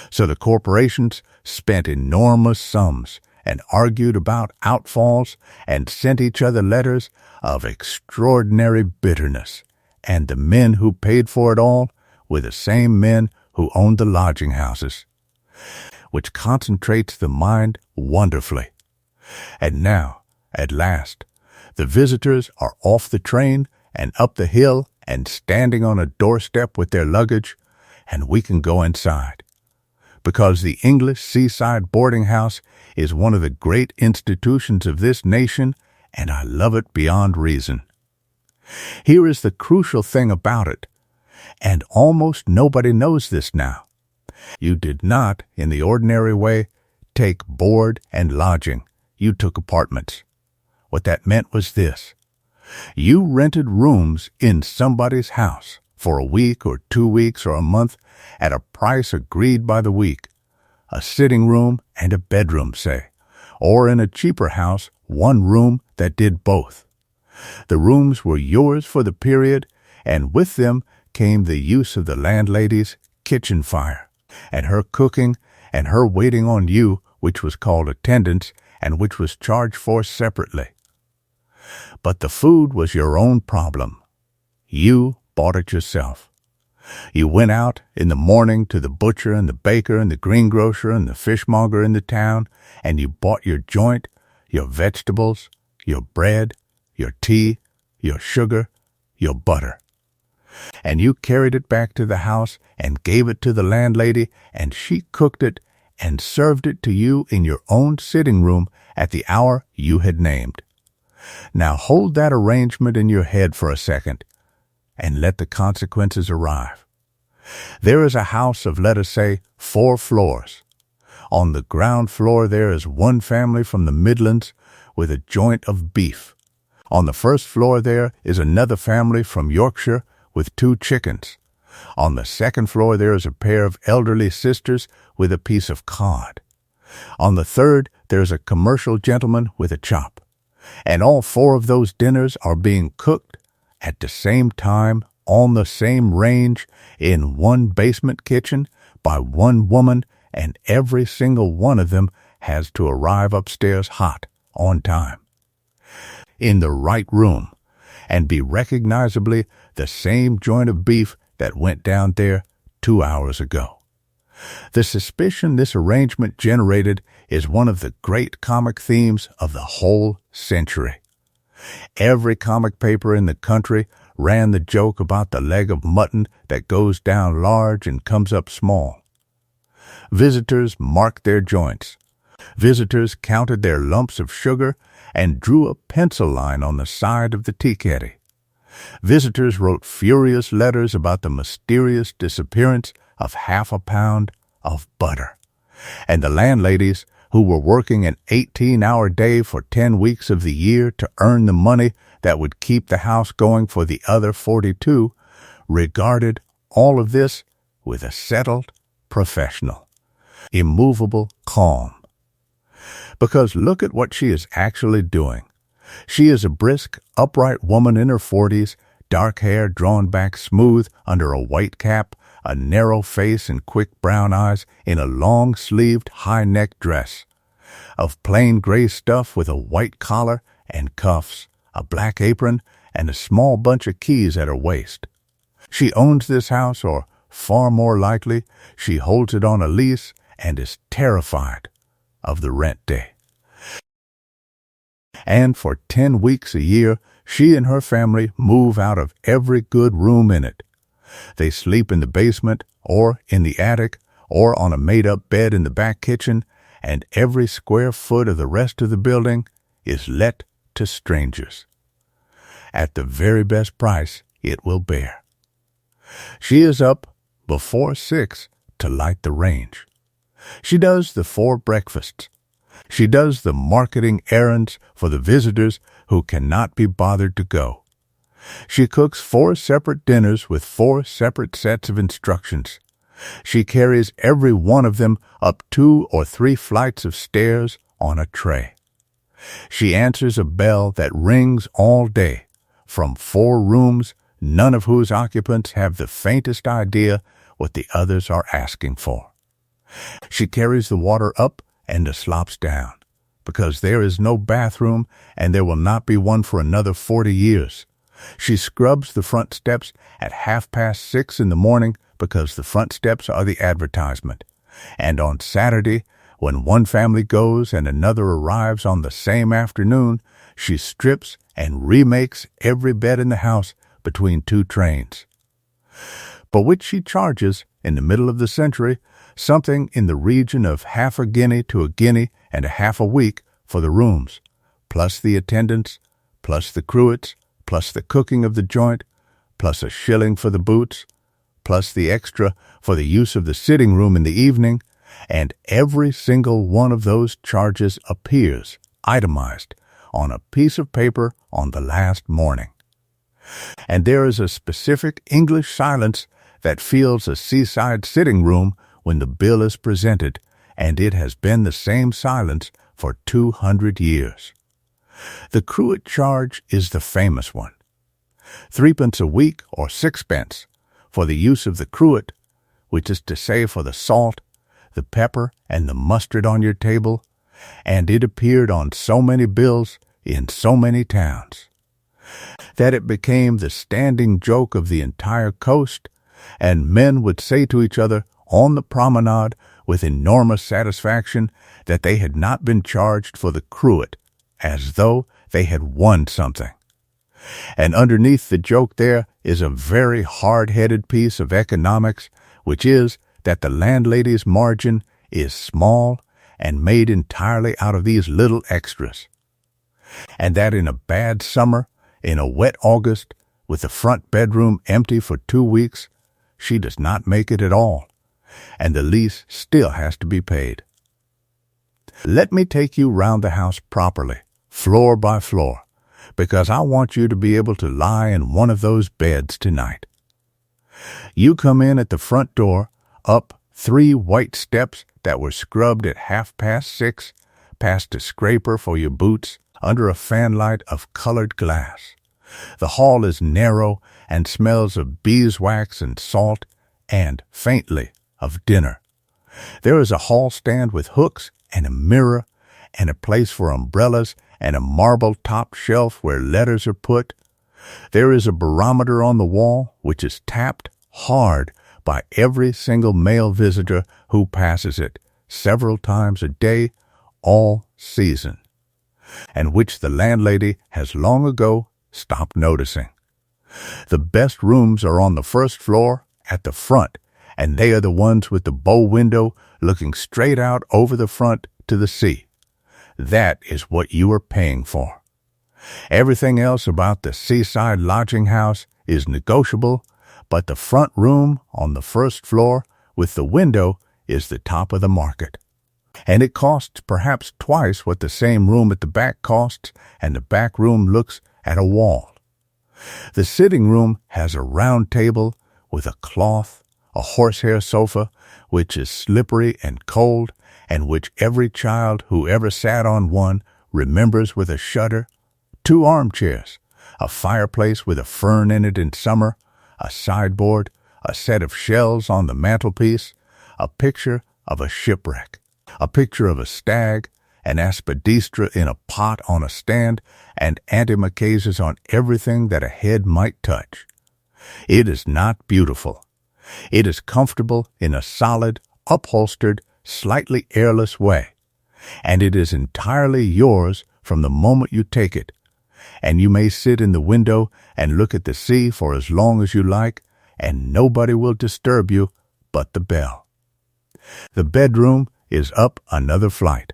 Speaker 1: So the corporations spent enormous sums and argued about outfalls and sent each other letters of extraordinary bitterness, and the men who paid for it all were the same men who owned the lodging houses, which concentrates the mind wonderfully. And now, at last, the visitors are off the train and up the hill and standing on a doorstep with their luggage, and we can go inside. Because the English seaside boarding house is one of the great institutions of this nation, and I love it beyond reason. Here is the crucial thing about it, and almost nobody knows this now. You did not, in the ordinary way, take board and lodging. You took apartments. What that meant was this. You rented rooms in somebody's house for a week or 2 weeks or a month at a price agreed by the week. A sitting room and a bedroom, say. Or in a cheaper house, one room that did both. The rooms were yours for the period, and with them came the use of the landlady's kitchen fire, and her cooking, and her waiting on you, which was called attendance, and which was charged for separately. But the food was your own problem. You bought it yourself. You went out in the morning to the butcher and the baker and the greengrocer and the fishmonger in the town, and you bought your joint, your vegetables, your bread, your tea, your sugar, your butter. And you carried it back to the house and gave it to the landlady, and she cooked it and served it to you in your own sitting room at the hour you had named. Now hold that arrangement in your head for a second, and let the consequences arrive. There is a house of, let us say, 4 floors. On the ground floor there is one family from the Midlands with a joint of beef. On the first floor there is another family from Yorkshire with 2 chickens. On the second floor there is a pair of elderly sisters with a piece of cod. On the third there is a commercial gentleman with a chop. And all 4 of those dinners are being cooked at the same time on the same range in one basement kitchen by one woman, and every single one of them has to arrive upstairs hot on time, in the right room, and be recognizably the same joint of beef that went down there 2 hours ago. The suspicion this arrangement generated is one of the great comic themes of the whole century. Every comic paper in the country ran the joke about the leg of mutton that goes down large and comes up small. Visitors marked their joints. Visitors counted their lumps of sugar and drew a pencil line on the side of the tea caddy. Visitors wrote furious letters about the mysterious disappearance of half a pound of butter. And the landladies, who were working an 18-hour day for 10 weeks of the year to earn the money that would keep the house going for the other 42, regarded all of this with a settled, professional, immovable calm. Because look at what she is actually doing. She is a brisk, upright woman in her 40s, dark hair drawn back smooth under a white cap, a narrow face and quick brown eyes, in a long-sleeved, high-necked dress of plain gray stuff with a white collar and cuffs, a black apron, and a small bunch of keys at her waist. She owns this house, or far more likely, she holds it on a lease and is terrified of the rent day. And for 10 weeks a year, she and her family move out of every good room in it. They sleep in the basement or in the attic or on a made-up bed in the back kitchen, and every square foot of the rest of the building is let to strangers at the very best price it will bear. She is up before 6 to light the range. She does the 4 breakfasts. She does the marketing errands for the visitors who cannot be bothered to go. She cooks 4 separate dinners with 4 separate sets of instructions. She carries every one of them up 2 or 3 flights of stairs on a tray. She answers a bell that rings all day from 4 rooms, none of whose occupants have the faintest idea what the others are asking for. She carries the water up and the slops down, because there is no bathroom and there will not be one for another 40 years. She scrubs the front steps at 6:30 in the morning because the front steps are the advertisement. And on Saturday, when one family goes and another arrives on the same afternoon, she strips and remakes every bed in the house between 2 trains. For which she charges, in the middle of the century, something in the region of half a guinea to a guinea and a half a week for the rooms, plus the attendants, plus the cruets, plus the cooking of the joint, plus a shilling for the boots, plus the extra for the use of the sitting room in the evening, and every single one of those charges appears, itemized, on a piece of paper on the last morning. And there is a specific English silence that fills a seaside sitting room when the bill is presented, and it has been the same silence for 200 years. The cruet charge is the famous one. 3 a week or 6 for the use of the cruet, which is to say for the salt, the pepper, and the mustard on your table, and it appeared on so many bills in so many towns that it became the standing joke of the entire coast, and men would say to each other on the promenade with enormous satisfaction that they had not been charged for the cruet, as though they had won something. And underneath the joke there is a very hard-headed piece of economics, which is that the landlady's margin is small and made entirely out of these little extras, and that in a bad summer, in a wet August, with the front bedroom empty for 2 weeks, she does not make it at all, and the lease still has to be paid. Let me take you round the house properly, floor by floor, because I want you to be able to lie in one of those beds tonight. You come in at the front door, up 3 white steps that were scrubbed at 6:30, past a scraper for your boots, under a fanlight of colored glass. The hall is narrow and smells of beeswax and salt, and, faintly, of dinner. There is a hall stand with hooks and a mirror, and a place for umbrellas, and a marble top shelf where letters are put. There is a barometer on the wall, which is tapped hard by every single male visitor who passes it, several times a day, all season, and which the landlady has long ago stopped noticing. The best rooms are on the first floor, at the front, and they are the ones with the bow window looking straight out over the front to the sea. That is what you are paying for. Everything else about the seaside lodging house is negotiable, but the front room on the first floor with the window is the top of the market. And it costs perhaps twice what the same room at the back costs, and the back room looks at a wall. The sitting room has a round table with a cloth, a horsehair sofa, which is slippery and cold, and which every child who ever sat on one remembers with a shudder, 2 armchairs, a fireplace with a fern in it in summer, a sideboard, a set of shells on the mantelpiece, a picture of a shipwreck, a picture of a stag, an aspidistra in a pot on a stand, and antimacassars on everything that a head might touch. It is not beautiful. It is comfortable in a solid, upholstered, slightly airless way, and it is entirely yours from the moment you take it, and you may sit in the window and look at the sea for as long as you like, and nobody will disturb you but the bell. The bedroom is up another flight.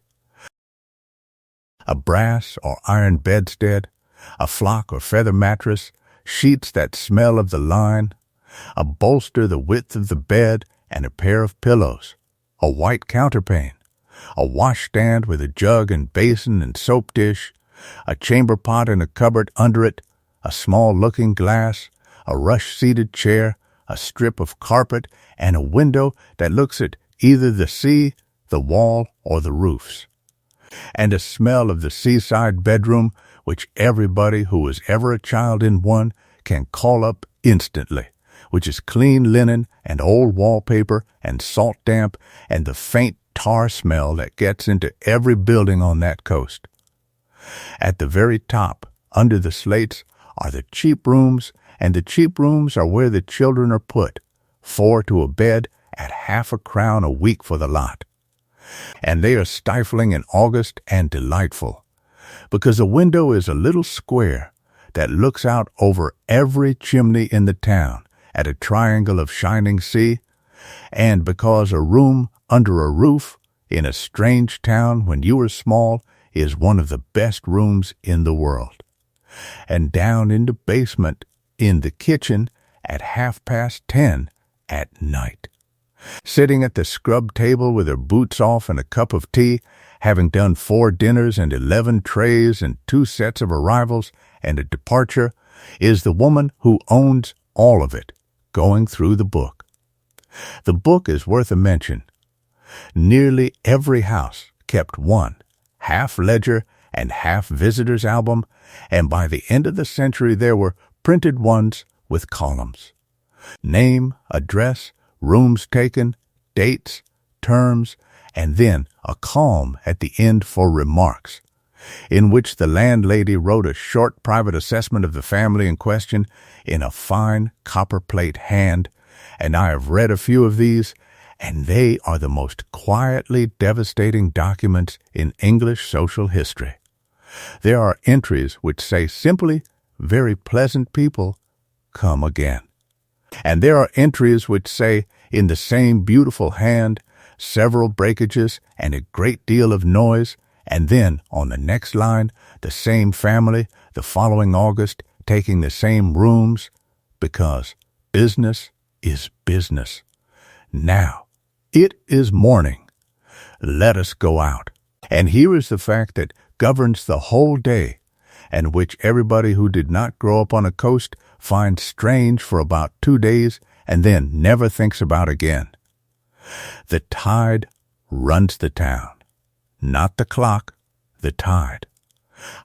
Speaker 1: A brass or iron bedstead, a flock or feather mattress, sheets that smell of the line, a bolster the width of the bed, and a pair of pillows, a white counterpane, a washstand with a jug and basin and soap dish, a chamber pot and a cupboard under it, a small looking-glass, a rush-seated chair, a strip of carpet, and a window that looks at either the sea, the wall, or the roofs. And a smell of the seaside bedroom, which everybody who was ever a child in one can call up instantly, which is clean linen and old wallpaper and salt damp and the faint tar smell that gets into every building on that coast. At the very top, under the slates, are the cheap rooms, and the cheap rooms are where the children are put, 4 to a bed at £0.50 a week for the lot. And they are stifling in August and delightful, because a window is a little square that looks out over every chimney in the town at a triangle of shining sea, and because a room under a roof in a strange town when you were small is one of the best rooms in the world. And down in the basement, in the kitchen, at 10:30 at night. Sitting at the scrub table with her boots off and a cup of tea, having done 4 dinners and 11 trays and 2 sets of arrivals and a departure, is the woman who owns all of it, going through the book. The book is worth a mention. Nearly every house kept one, half ledger and half visitor's album, and by the end of the century there were printed ones with columns. Name, address, rooms taken, dates, terms, and then a column at the end for remarks, in which the landlady wrote a short private assessment of the family in question in a fine copperplate hand, and I have read a few of these, and they are the most quietly devastating documents in English social history. There are entries which say simply, "Very pleasant people, come again." And there are entries which say, in the same beautiful hand, several breakages and a great deal of noise, and then, on the next line, the same family, the following August, taking the same rooms, because business is business. Now, it is morning. Let us go out. And here is the fact that governs the whole day, and which everybody who did not grow up on a coast finds strange for about 2 days and then never thinks about again. The tide runs the town. Not the clock, the tide.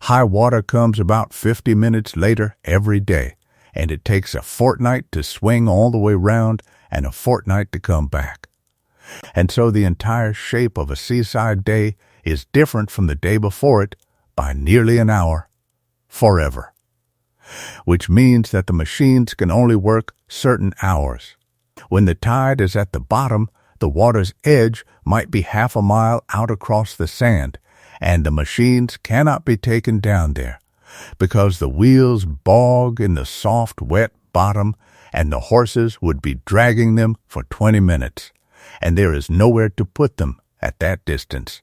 Speaker 1: High water comes about 50 minutes later every day, and it takes a fortnight to swing all the way round and a fortnight to come back. And so the entire shape of a seaside day is different from the day before it by nearly an hour, forever. Which means that the machines can only work certain hours. When the tide is at the bottom, the water's edge might be half a mile out across the sand, and the machines cannot be taken down there, because the wheels bog in the soft, wet bottom, and the horses would be dragging them for 20 minutes, and there is nowhere to put them at that distance.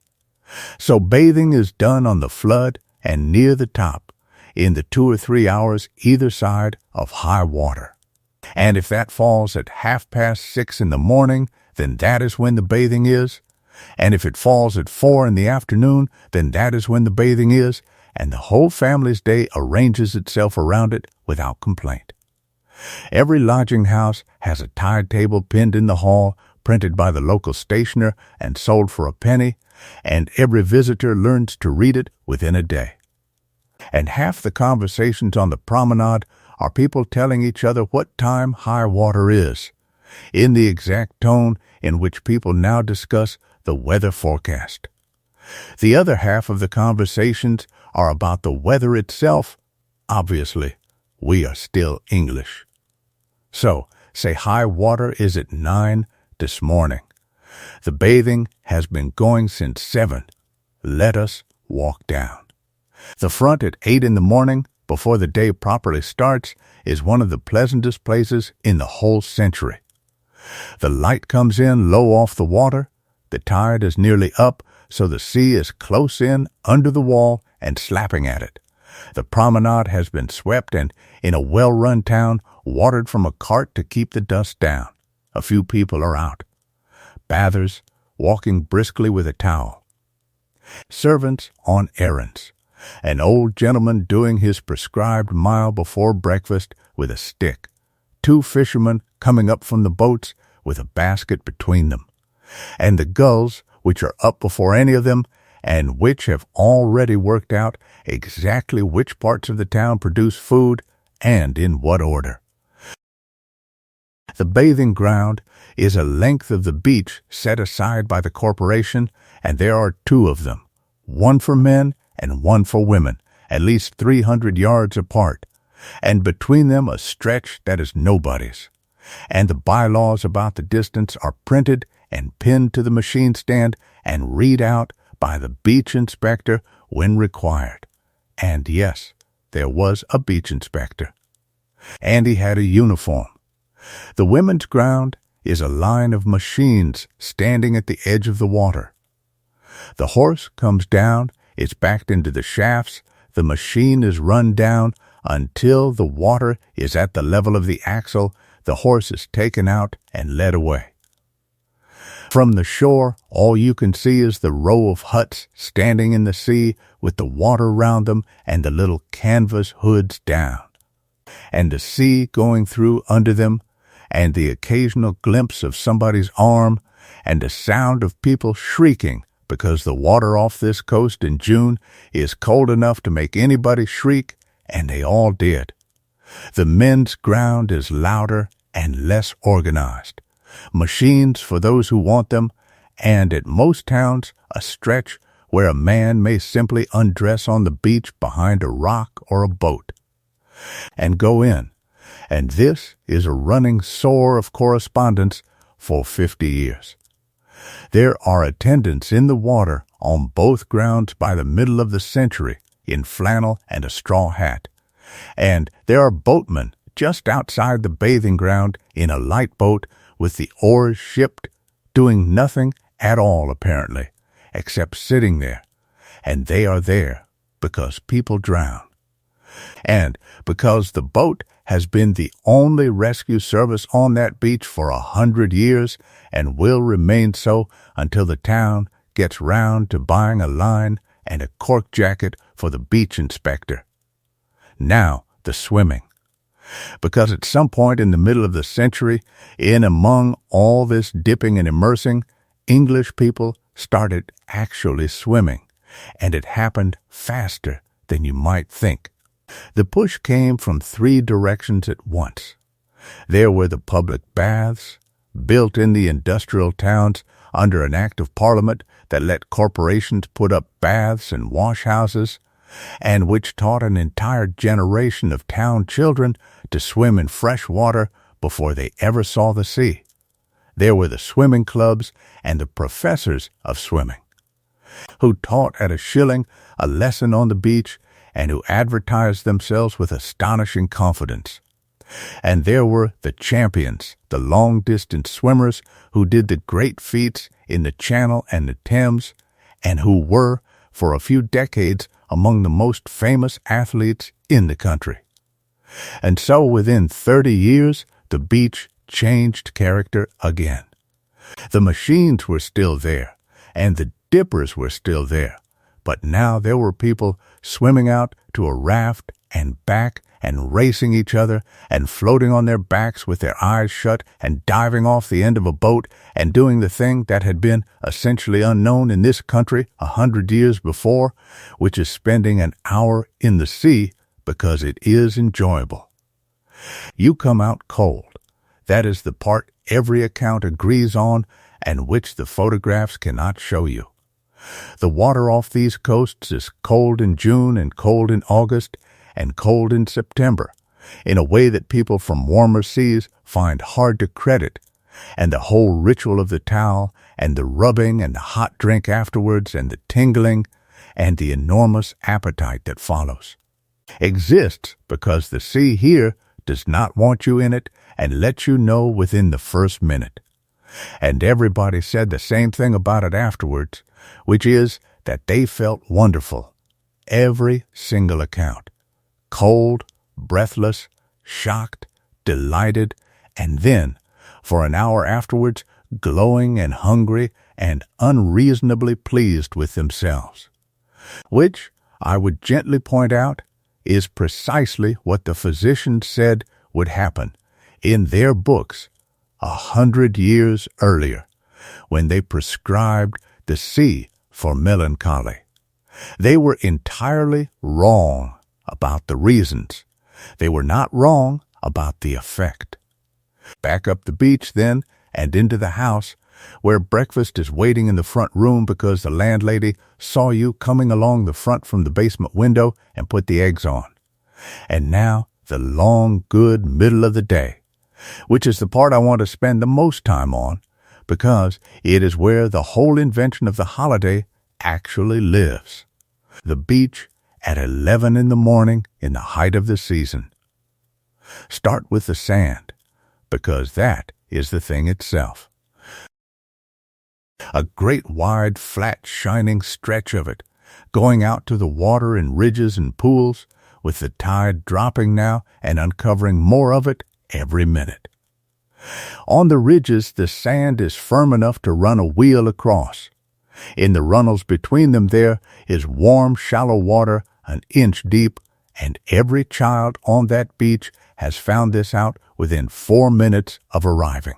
Speaker 1: So bathing is done on the flood and near the top, in the 2 or 3 hours either side of high water. And if that falls at 6:30 in the morning, then that is when the bathing is. And if it falls at 4 in the afternoon, then that is when the bathing is, and the whole family's day arranges itself around it without complaint. Every lodging house has a tide table pinned in the hall, printed by the local stationer and sold for a penny, and every visitor learns to read it within a day. And half the conversations on the promenade are people telling each other what time high water is, in the exact tone in which people now discuss the weather forecast. The other half of the conversations are about the weather itself. Obviously, we are still English. So, say high water is at 9 this morning. The bathing has been going since 7. Let us walk down. The front at 8 in the morning, before the day properly starts, is one of the pleasantest places in the whole century. The light comes in low off the water, the tide is nearly up, so the sea is close in under the wall and slapping at it. The promenade has been swept and, in a well-run town, watered from a cart to keep the dust down. A few people are out. Bathers, walking briskly with a towel. Servants on errands. An old gentleman doing his prescribed mile before breakfast with a stick. 2 fishermen coming up from the boats with a basket between them. And the gulls, which are up before any of them, and which have already worked out exactly which parts of the town produce food and in what order. The bathing ground is a length of the beach set aside by the corporation, and there are 2 of them, one for men and one for women, at least 300 yards apart, and between them a stretch that is nobody's. And the bylaws about the distance are printed and pinned to the machine stand and read out by the beach inspector when required. And yes, there was a beach inspector. And he had a uniform. The women's ground is a line of machines standing at the edge of the water. The horse comes down, it's backed into the shafts, the machine is run down until the water is at the level of the axle, the horse is taken out and led away. From the shore, all you can see is the row of huts standing in the sea with the water round them and the little canvas hoods down, and the sea going through under them, and the occasional glimpse of somebody's arm, and the sound of people shrieking because the water off this coast in June is cold enough to make anybody shriek, and they all did. The men's ground is louder and less organized. Machines for those who want them, and at most towns a stretch where a man may simply undress on the beach behind a rock or a boat and go in. And this is a running sore of correspondence for 50 years. There are attendants in the water on both grounds by the middle of the century in flannel and a straw hat, and there are boatmen just outside the bathing ground in a light boat with the oars shipped, doing nothing at all apparently, except sitting there, and they are there because people drown. And because the boat has been the only rescue service on that beach for 100 years and will remain so until the town gets round to buying a line and a cork jacket for the beach inspector. Now the swimming. Because at some point in the middle of the century, in among all this dipping and immersing, English people started actually swimming, and it happened faster than you might think. The push came from 3 directions at once. There were the public baths, built in the industrial towns under an act of Parliament that let corporations put up baths and wash houses, and which taught an entire generation of town children to swim in fresh water before they ever saw the sea. There were the swimming clubs and the professors of swimming, who taught at a shilling a lesson on the beach and who advertised themselves with astonishing confidence. And there were the champions, the long-distance swimmers who did the great feats in the Channel and the Thames, and who were, for a few decades, among the most famous athletes in the country. And so within 30 years, the beach changed character again. The machines were still there, and the dippers were still there, but now there were people swimming out to a raft and back and racing each other and floating on their backs with their eyes shut and diving off the end of a boat and doing the thing that had been essentially unknown in this country 100 years before, which is spending an hour in the sea because it is enjoyable. You come out cold. That is the part every account agrees on and which the photographs cannot show you. The water off these coasts is cold in June and cold in August and cold in September, in a way that people from warmer seas find hard to credit, and the whole ritual of the towel and the rubbing and the hot drink afterwards and the tingling and the enormous appetite that follows. Exists because the sea here does not want you in it and lets you know within the first minute. And everybody said the same thing about it afterwards, which is that they felt wonderful. Every single account. Cold, breathless, shocked, delighted, and then, for an hour afterwards, glowing and hungry and unreasonably pleased with themselves. Which, I would gently point out, is precisely what the physicians said would happen in their books 100 years earlier, when they prescribed the sea for melancholy. They were entirely wrong about the reasons. They were not wrong about the effect. Back up the beach then and into the house, where breakfast is waiting in the front room because the landlady saw you coming along the front from the basement window and put the eggs on. And now the long, good middle of the day, which is the part I want to spend the most time on, because it is where the whole invention of the holiday actually lives. The beach at 11 in the morning in the height of the season. Start with the sand, because that is the thing itself. A great wide, flat, shining stretch of it, going out to the water in ridges and pools, with the tide dropping now and uncovering more of it every minute. On the ridges the sand is firm enough to run a wheel across. In the runnels between them there is warm, shallow water an inch deep, and every child on that beach has found this out within 4 minutes of arriving.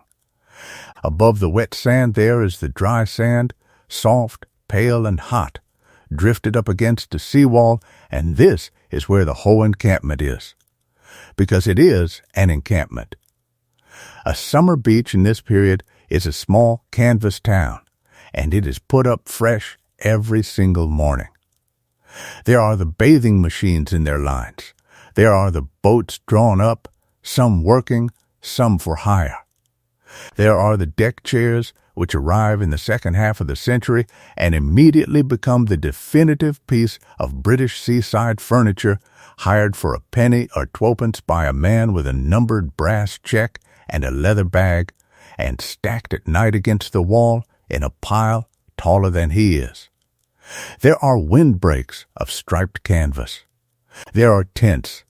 Speaker 1: Above the wet sand there is the dry sand, soft, pale, and hot, drifted up against the seawall, and this is where the whole encampment is. Because it is an encampment. A summer beach in this period is a small canvas town, and it is put up fresh every single morning. There are the bathing machines in their lines. There are the boats drawn up, some working, some for hire. There are the deck chairs, which arrive in the second half of the century and immediately become the definitive piece of British seaside furniture, hired for a penny or twopence by a man with a numbered brass check and a leather bag, and stacked at night against the wall in a pile taller than he is. There are windbreaks of striped canvas. There are tents,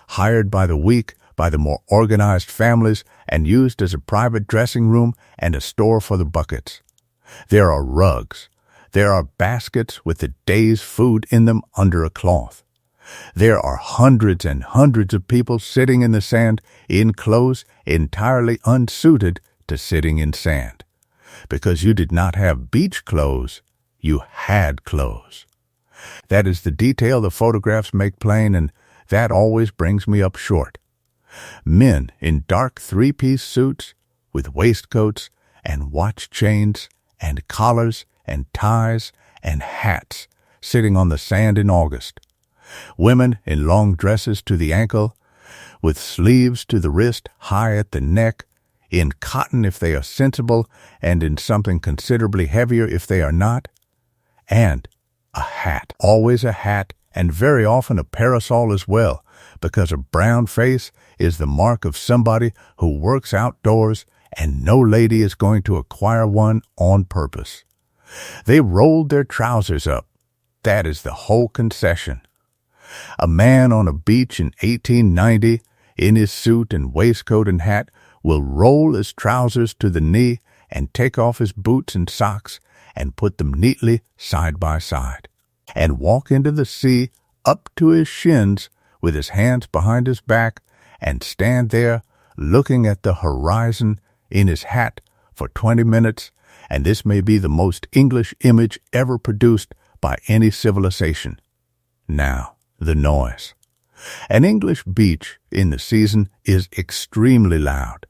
Speaker 1: hired by the week by the more organized families and used as a private dressing room and a store for the buckets. There are rugs. There are baskets with the day's food in them under a cloth. There are hundreds and hundreds of people sitting in the sand in clothes entirely unsuited to sitting in sand. Because you did not have beach clothes, you had clothes. That is the detail the photographs make plain, and that always brings me up short. Men in dark three-piece suits with waistcoats and watch chains and collars and ties and hats sitting on the sand in August. Women in long dresses to the ankle, with sleeves to the wrist high at the neck, in cotton if they are sensible, and in something considerably heavier if they are not, and a hat, always a hat, and very often a parasol as well, because a brown face is the mark of somebody who works outdoors, and no lady is going to acquire one on purpose. They rolled their trousers up. That is the whole concession. A man on a beach in 1890, in his suit and waistcoat and hat, will roll his trousers to the knee and take off his boots and socks and put them neatly side by side, and walk into the sea up to his shins with his hands behind his back and stand there looking at the horizon in his hat for 20 minutes, and this may be the most English image ever produced by any civilization. Now, the noise. An English beach in the season is extremely loud,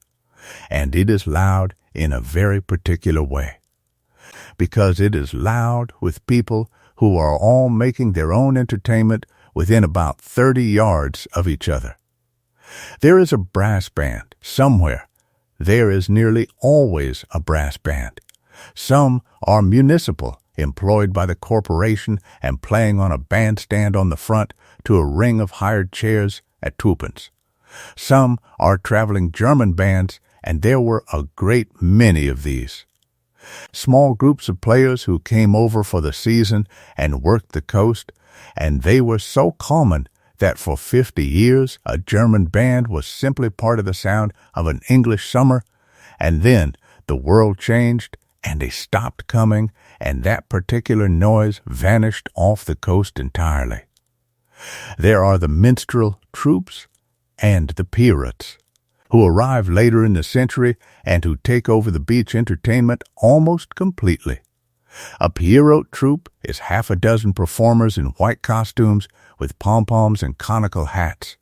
Speaker 1: and it is loud in a very particular way, because it is loud with people who are all making their own entertainment within about 30 yards of each other. There is a brass band somewhere. There is nearly always a brass band. Some are municipal employed by the corporation and playing on a bandstand on the front to a ring of hired chairs at twopence. Some are traveling German bands, and there were a great many of these. Small groups of players who came over for the season and worked the coast, and they were so common that for 50 years a German band was simply part of the sound of an English summer, and then the world changed and they stopped coming, and that particular noise vanished off the coast entirely. There are the minstrel troops and the Pierrots, who arrive later in the century and who take over the beach entertainment almost completely. A Pierrot troupe is half a dozen performers in white costumes with pom-poms and conical hats,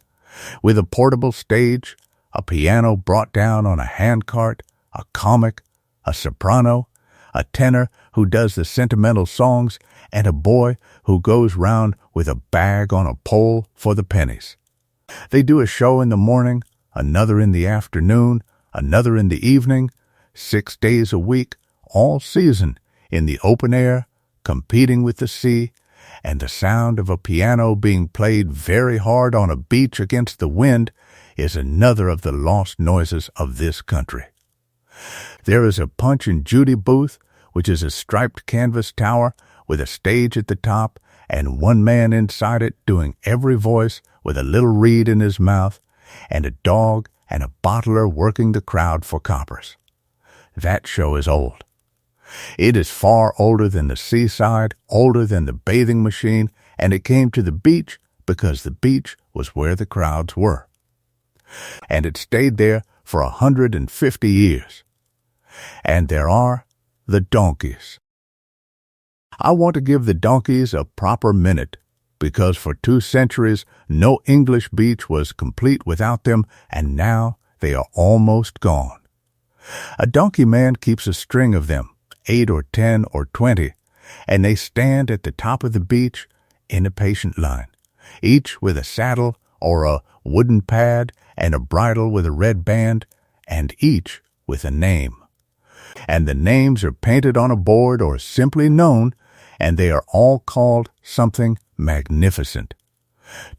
Speaker 1: with a portable stage, a piano brought down on a handcart, a comic, a soprano, a tenor who does the sentimental songs, and a boy who goes round with a bag on a pole for the pennies. They do a show in the morning, another in the afternoon, another in the evening, 6 days a week, all season, in the open air, competing with the sea, and the sound of a piano being played very hard on a beach against the wind is another of the lost noises of this country. There is a Punch and Judy booth, which is a striped canvas tower with a stage at the top and one man inside it doing every voice with a little reed in his mouth, and a dog and a bottler working the crowd for coppers. That show is old. It is far older than the seaside, older than the bathing machine, and it came to the beach because the beach was where the crowds were. And it stayed there for 150 years. And there are the donkeys. I want to give the donkeys a proper minute, because for 2 centuries no English beach was complete without them, and now they are almost gone. A donkey man keeps a string of them, 8 or 10 or 20, and they stand at the top of the beach in a patient line, each with a saddle or a wooden pad and a bridle with a red band, and each with a name. And the names are painted on a board or simply known, and they are all called something magnificent.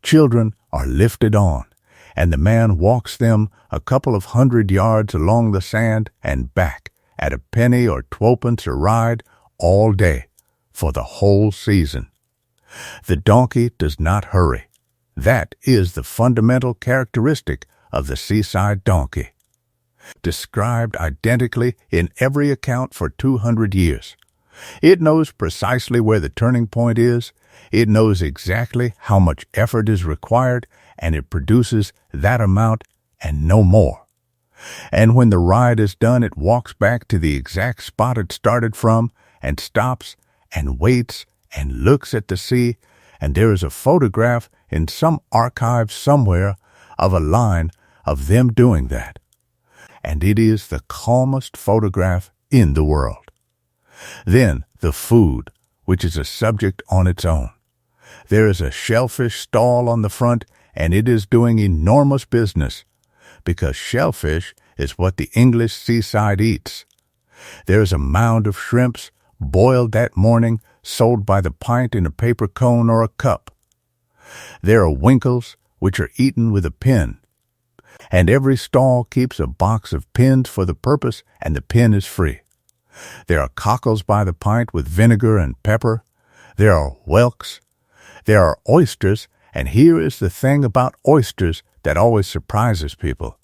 Speaker 1: Children are lifted on, and the man walks them a couple of 100 yards along the sand and back at a penny or 12pence a ride all day for the whole season. The donkey does not hurry. That is the fundamental characteristic of the seaside donkey, described identically in every account for 200 years. It knows precisely where the turning point is, it knows exactly how much effort is required, and it produces that amount and no more. And when the ride is done, it walks back to the exact spot it started from and stops and waits and looks at the sea, and there is a photograph in some archive somewhere of a line of them doing that. And it is the calmest photograph in the world. Then the food, which is a subject on its own. There is a shellfish stall on the front, and it is doing enormous business, because shellfish is what the English seaside eats. There is a mound of shrimps, boiled that morning, sold by the pint in a paper cone or a cup. There are winkles, which are eaten with a pin, and every stall keeps a box of pins for the purpose, and the pin is free. There are cockles by the pint with vinegar and pepper. There are whelks. There are oysters, and here is the thing about oysters that always surprises people,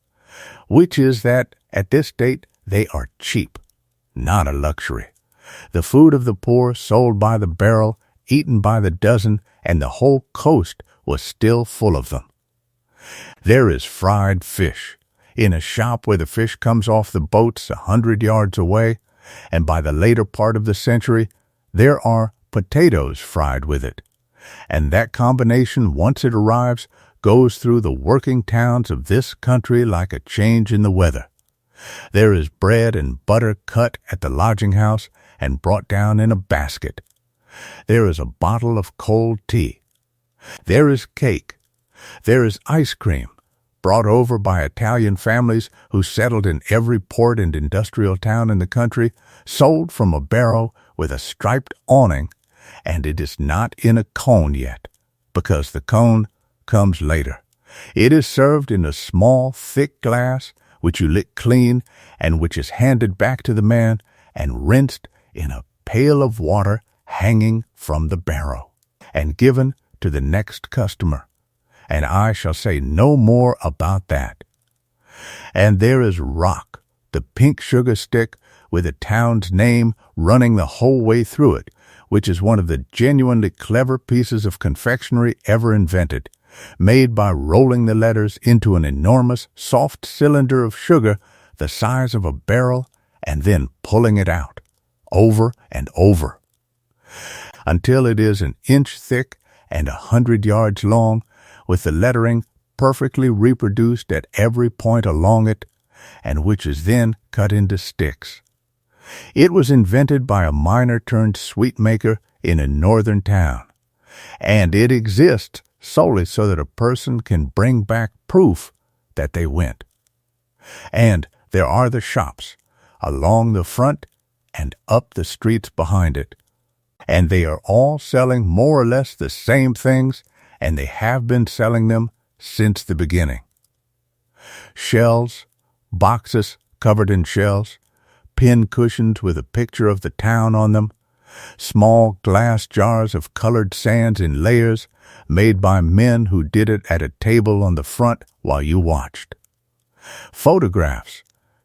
Speaker 1: which is that at this date they are cheap, not a luxury. The food of the poor sold by the barrel, eaten by the dozen, and the whole coast was still full of them. There is fried fish, in a shop where the fish comes off the boats 100 yards away, and by the later part of the century, there are potatoes fried with it. And that combination, once it arrives, goes through the working towns of this country like a change in the weather. There is bread and butter cut at the lodging house and brought down in a basket. There is a bottle of cold tea. There is cake. There is ice cream, brought over by Italian families who settled in every port and industrial town in the country, sold from a barrow with a striped awning, and it is not in a cone yet, because the cone comes later. It is served in a small, thick glass, which you lick clean, and which is handed back to the man and rinsed in a pail of water hanging from the barrel, and given to the next customer. And I shall say no more about that. And there is Rock, the pink sugar stick with the town's name running the whole way through it, which is one of the genuinely clever pieces of confectionery ever invented, made by rolling the letters into an enormous soft cylinder of sugar the size of a barrel and then pulling it out, over and over, until it is an inch thick and 100 yards long, with the lettering perfectly reproduced at every point along it, and which is then cut into sticks. It was invented by a miner-turned-sweet maker in a northern town, and it exists solely so that a person can bring back proof that they went. And there are the shops, along the front and up the streets behind it, and they are all selling more or less the same things, and they have been selling them since the beginning. Shells, boxes covered in shells, pin cushions with a picture of the town on them, small glass jars of colored sands in layers made by men who did it at a table on the front while you watched. Photographs,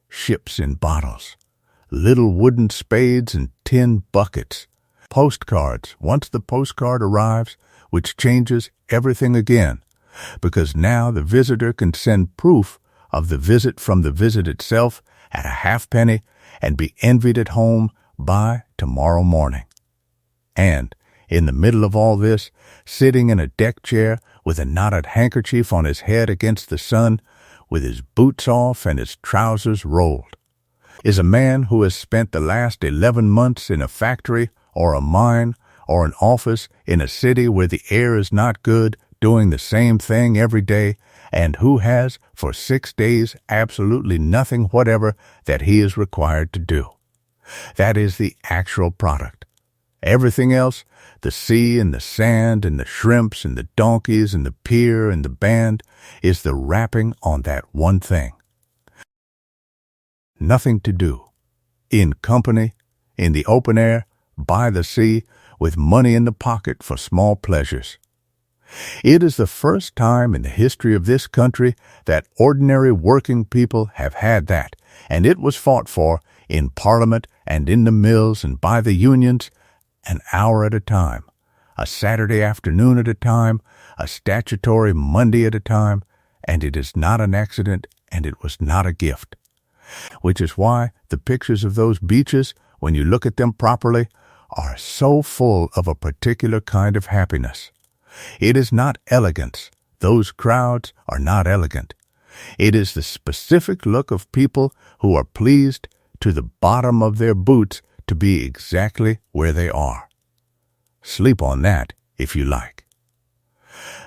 Speaker 1: ships in bottles, little wooden spades and tin buckets, postcards once the postcard arrives, which changes everything again, because now the visitor can send proof of the visit from the visit itself at a halfpenny and be envied at home by tomorrow morning. And in the middle of all this, sitting in a deck chair with a knotted handkerchief on his head against the sun, with his boots off and his trousers rolled, is a man who has spent the last 11 months in a factory or a mine or an office in a city where the air is not good, doing the same thing every day, and who has for 6 days absolutely nothing whatever that he is required to do. That is the actual product. Everything else, the sea and the sand and the shrimps and the donkeys and the pier and the band, is the wrapping on that one thing. Nothing to do. In company, in the open air, by the sea, with money in the pocket for small pleasures. It is the first time in the history of this country that ordinary working people have had that, and it was fought for in Parliament and in the mills and by the unions, an hour at a time, a Saturday afternoon at a time, a statutory Monday at a time, and it is not an accident, and it was not a gift. Which is why the pictures of those beaches, when you look at them properly, are so full of a particular kind of happiness. It is not elegance. Those crowds are not elegant. It is the specific look of people who are pleased to the bottom of their boots to be exactly where they are. Sleep on that if you like.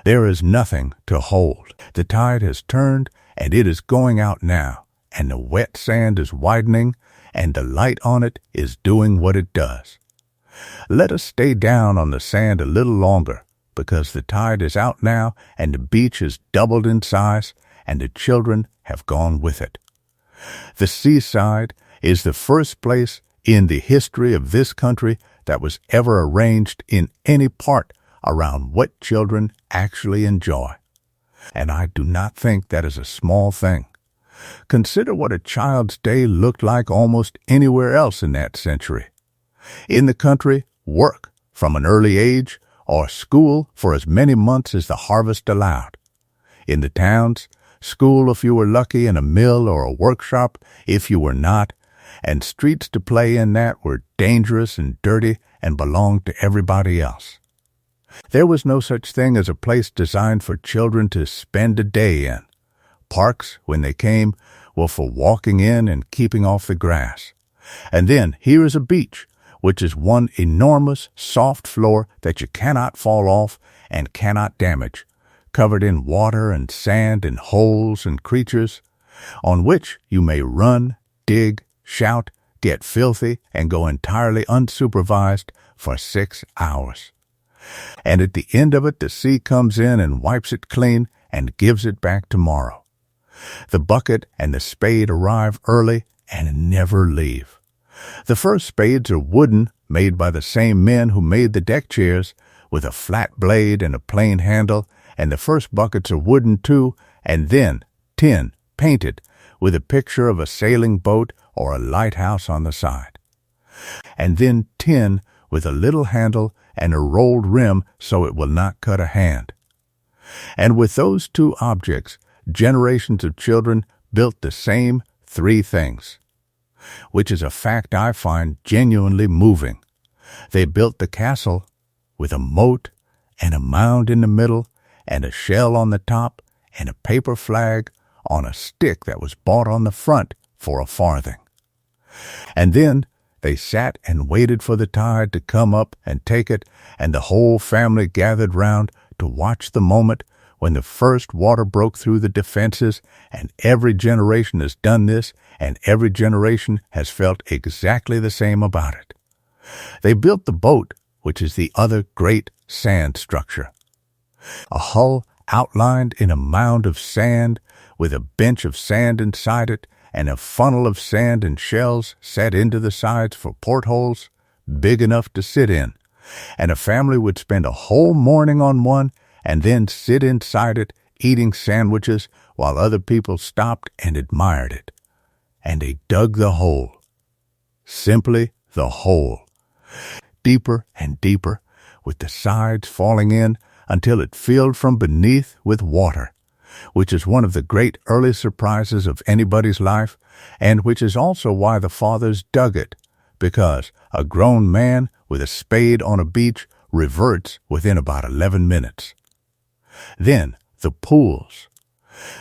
Speaker 1: There is nothing to hold. The tide has turned, and it is going out now, and the wet sand is widening, and the light on it is doing what it does. Let us stay down on the sand a little longer, because the tide is out now, and the beach is doubled in size, and the children have gone with it. The seaside is the first place in the history of this country that was ever arranged in any part around what children actually enjoy. And I do not think that is a small thing. Consider what a child's day looked like almost anywhere else in that century. In the country, work from an early age, or school for as many months as the harvest allowed. In the towns, school if you were lucky, and a mill or a workshop if you were not, and streets to play in that were dangerous and dirty and belonged to everybody else. There was no such thing as a place designed for children to spend a day in. Parks, when they came, were for walking in and keeping off the grass. And then here is a beach, which is one enormous soft floor that you cannot fall off and cannot damage, covered in water and sand and holes and creatures, on which you may run, dig, shout, get filthy, and go entirely unsupervised for 6 hours. And at the end of it, the sea comes in and wipes it clean and gives it back tomorrow. The bucket and the spade arrive early and never leave. The first spades are wooden, made by the same men who made the deck chairs, with a flat blade and a plain handle, and the first buckets are wooden too, and then tin, painted, with a picture of a sailing boat or a lighthouse on the side. And then tin with a little handle and a rolled rim so it will not cut a hand. And with those two objects, generations of children built the same 3 things, which is a fact I find genuinely moving. They built the castle with a moat and a mound in the middle and a shell on the top and a paper flag on a stick that was bought on the front for a farthing. And then they sat and waited for the tide to come up and take it, and the whole family gathered round to watch the moment when the first water broke through the defenses, and every generation has done this, and every generation has felt exactly the same about it. They built the boat, which is the other great sand structure. A hull outlined in a mound of sand with a bench of sand inside it and a funnel of sand and shells set into the sides for portholes big enough to sit in, and a family would spend a whole morning on one and then sit inside it eating sandwiches while other people stopped and admired it. And they dug the hole. Simply the hole. Deeper and deeper, with the sides falling in until it filled from beneath with water, which is one of the great early surprises of anybody's life, and which is also why the fathers dug it, because a grown man with a spade on a beach reverts within about 11 minutes. Then the pools.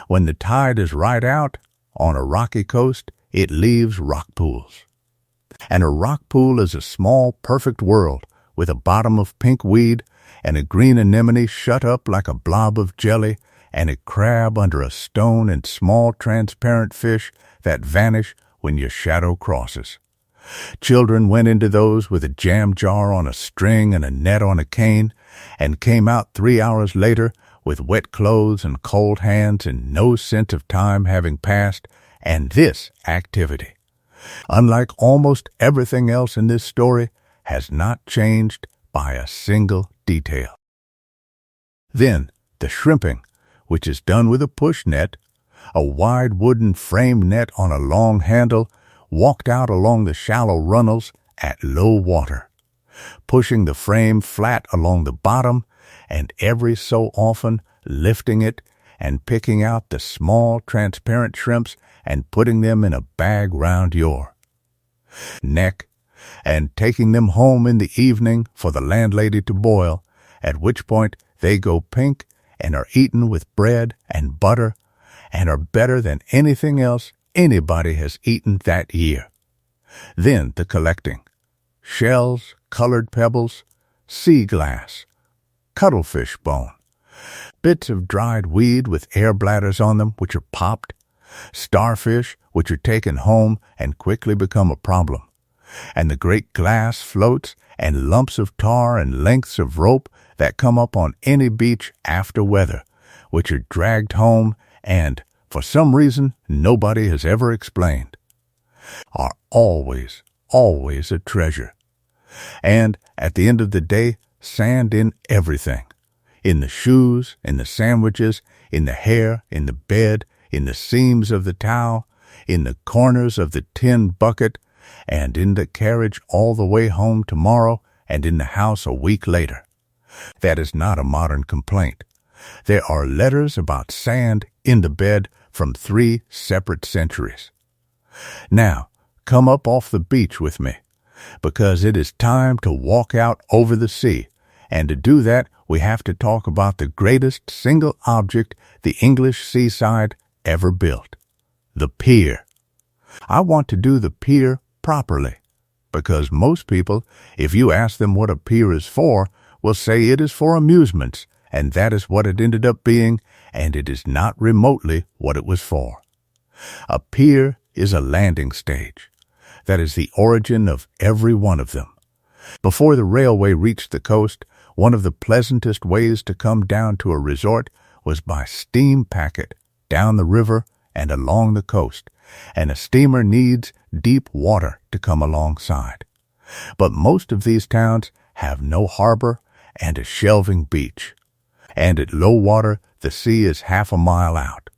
Speaker 1: When the tide is right out, on a rocky coast, it leaves rock pools. And a rock pool is a small, perfect world with a bottom of pink weed and a green anemone shut up like a blob of jelly and a crab under a stone and small transparent fish that vanish when your shadow crosses. Children went into those with a jam jar on a string and a net on a cane and came out 3 hours later with wet clothes and cold hands and no sense of time having passed, and this activity, unlike almost everything else in this story, has not changed by a single detail. Then the shrimping, which is done with a push net, a wide wooden frame net on a long handle, walked out along the shallow runnels at low water, pushing the frame flat along the bottom and every so often lifting it and picking out the small transparent shrimps and putting them in a bag round your neck and taking them home in the evening for the landlady to boil, at which point they go pink and are eaten with bread and butter and are better than anything else anybody has eaten that year. Then the collecting. Shells, colored pebbles, sea glass, cuttlefish bone, bits of dried weed with air bladders on them which are popped, starfish which are taken home and quickly become a problem, and the great glass floats and lumps of tar and lengths of rope that come up on any beach after weather, which are dragged home and, for some reason nobody has ever explained, are always a treasure. And at the end of the day, sand in everything. In the shoes, in the sandwiches, in the hair, in the bed, in the seams of the towel, in the corners of the tin bucket, and in the carriage all the way home tomorrow, and in the house a week later. That is not a modern complaint. There are letters about sand in the bed from 3 separate centuries. Now, come up off the beach with me, because it is time to walk out over the sea, and to do that we have to talk about the greatest single object the English seaside ever built, the pier. I want to do the pier properly, because most people, if you ask them what a pier is for, will say it is for amusements, and that is what it ended up being, and it is not remotely what it was for. A pier is a landing stage. That is the origin of every one of them. Before the railway reached the coast, one of the pleasantest ways to come down to a resort was by steam packet down the river and along the coast, and a steamer needs deep water to come alongside. But most of these towns have no harbor and a shelving beach, and at low water the sea is half a mile out.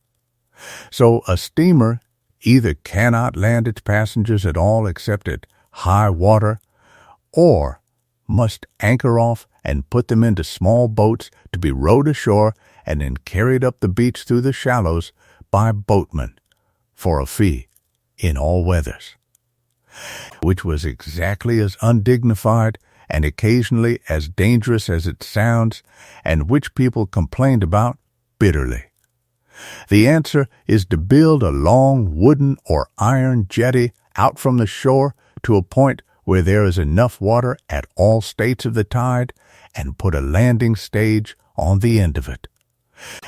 Speaker 1: So a steamer either cannot land its passengers at all except at high water, or must anchor off and put them into small boats to be rowed ashore and then carried up the beach through the shallows by boatmen for a fee in all weathers, which was exactly as undignified and occasionally as dangerous as it sounds, and which people complained about bitterly. The answer is to build a long wooden or iron jetty out from the shore to a point where there is enough water at all states of the tide, and put a landing stage on the end of it.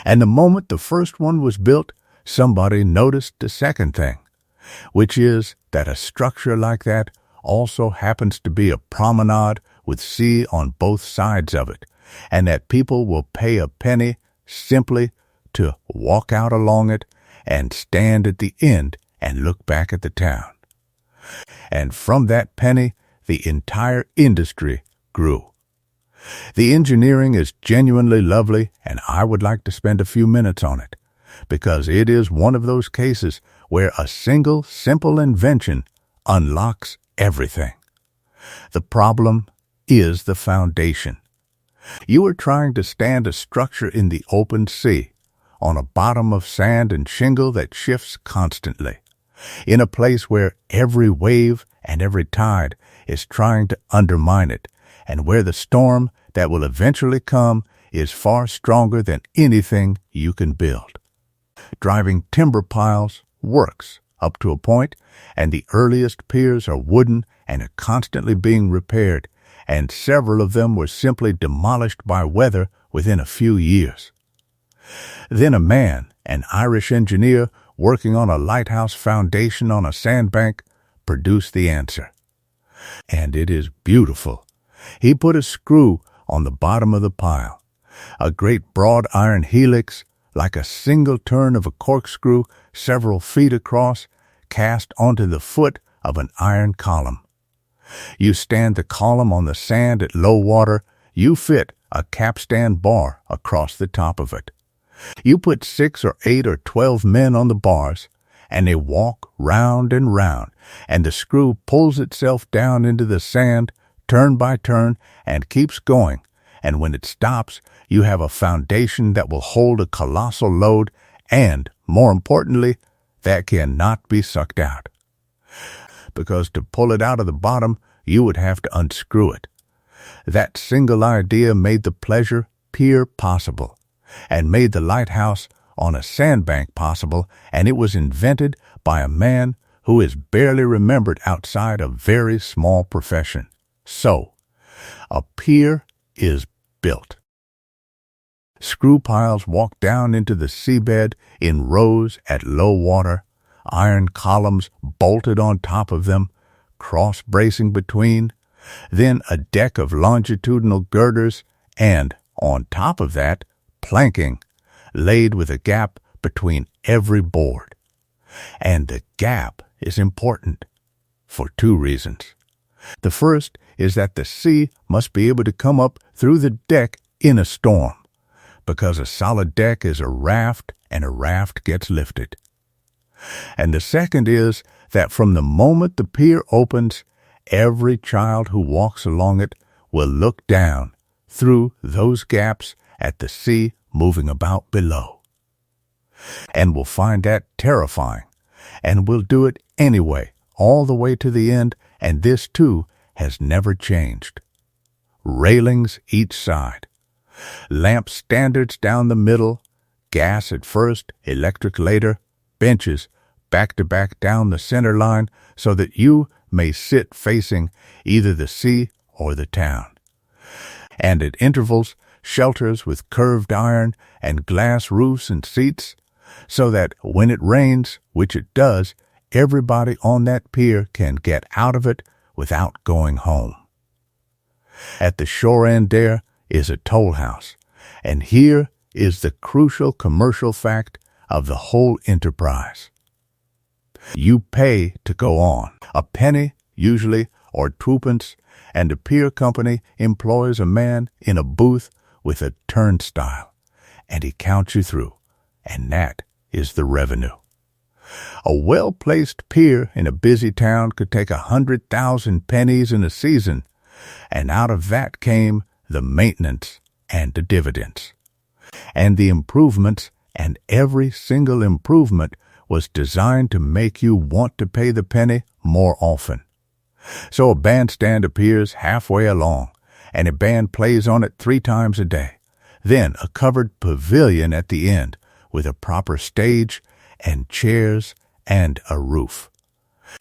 Speaker 1: And the moment the first one was built, somebody noticed the second thing, which is that a structure like that also happens to be a promenade with sea on both sides of it, and that people will pay a penny simply to walk out along it and stand at the end and look back at the town. And from that penny, the entire industry grew. The engineering is genuinely lovely, and I would like to spend a few minutes on it, because it is one of those cases where a single simple invention unlocks everything. The problem is the foundation. You are trying to stand a structure in the open sea, on a bottom of sand and shingle that shifts constantly, in a place where every wave and every tide is trying to undermine it, and where the storm that will eventually come is far stronger than anything you can build. Driving timber piles works up to a point, and the earliest piers are wooden and are constantly being repaired, and several of them were simply demolished by weather within a few years. Then a man, an Irish engineer working on a lighthouse foundation on a sandbank, produced the answer. And it is beautiful. He put a screw on the bottom of the pile, a great broad iron helix, like a single turn of a corkscrew several feet across, cast onto the foot of an iron column. You stand the column on the sand at low water, you fit a capstan bar across the top of it. You put 6 or 8 or 12 men on the bars, and they walk round and round, and the screw pulls itself down into the sand, turn by turn, and keeps going, and when it stops, you have a foundation that will hold a colossal load, and, more importantly, that cannot be sucked out. Because to pull it out of the bottom, you would have to unscrew it. That single idea made the pleasure pier possible, and made the lighthouse on a sandbank possible, and it was invented by a man who is barely remembered outside a very small profession. So, a pier is built. Screw piles walk down into the seabed in rows at low water, iron columns bolted on top of them, cross-bracing between, then a deck of longitudinal girders, and, on top of that, planking, laid with a gap between every board. And the gap is important for 2 reasons. The first is that the sea must be able to come up through the deck in a storm, because a solid deck is a raft, and a raft gets lifted. And the second is that from the moment the pier opens, every child who walks along it will look down through those gaps at the sea moving about below, and will find that terrifying, and will do it anyway, all the way to the end, and this too has never changed. Railings each side, lamp standards down the middle, gas at first, electric later, benches back to back down the center line so that you may sit facing either the sea or the town. And at intervals, shelters with curved iron and glass roofs and seats, so that when it rains, which it does, everybody on that pier can get out of it without going home. At the shore end there is a toll house, and here is the crucial commercial fact of the whole enterprise. You pay to go on, a penny usually, or twopence, and the pier company employs a man in a booth with a turnstile, and he counts you through, and that is the revenue. A well-placed pier in a busy town could take 100,000 pennies in a season, and out of that came the maintenance and the dividends. And the improvements, and every single improvement was designed to make you want to pay the penny more often. So a bandstand appears halfway along, and a band plays on it 3 times a day. Then a covered pavilion at the end with a proper stage and chairs and a roof.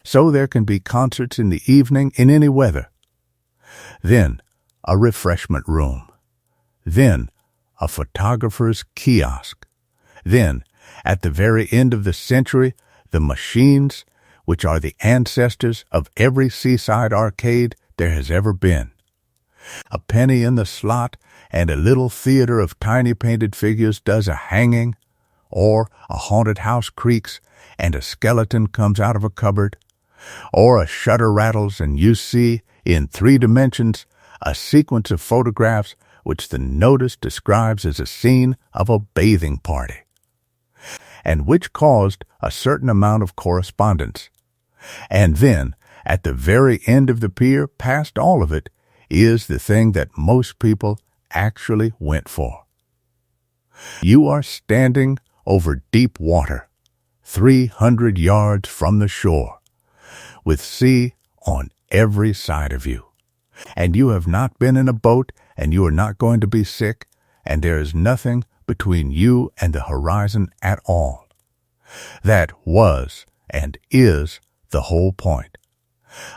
Speaker 1: So there can be concerts in the evening in any weather. Then a refreshment room. Then a photographer's kiosk. Then, at the very end of the century, the machines, which are the ancestors of every seaside arcade there has ever been. A penny in the slot, and a little theater of tiny painted figures does a hanging, or a haunted house creaks and a skeleton comes out of a cupboard, or a shutter rattles and you see, in 3 dimensions, a sequence of photographs which the notice describes as a scene of a bathing party, and which caused a certain amount of correspondence. And then, at the very end of the pier, past all of it, is the thing that most people actually went for. You are standing over deep water, 300 yards from the shore, with sea on every side of you. And you have not been in a boat, and you are not going to be sick, and there is nothing between you and the horizon at all. That was and is the whole point.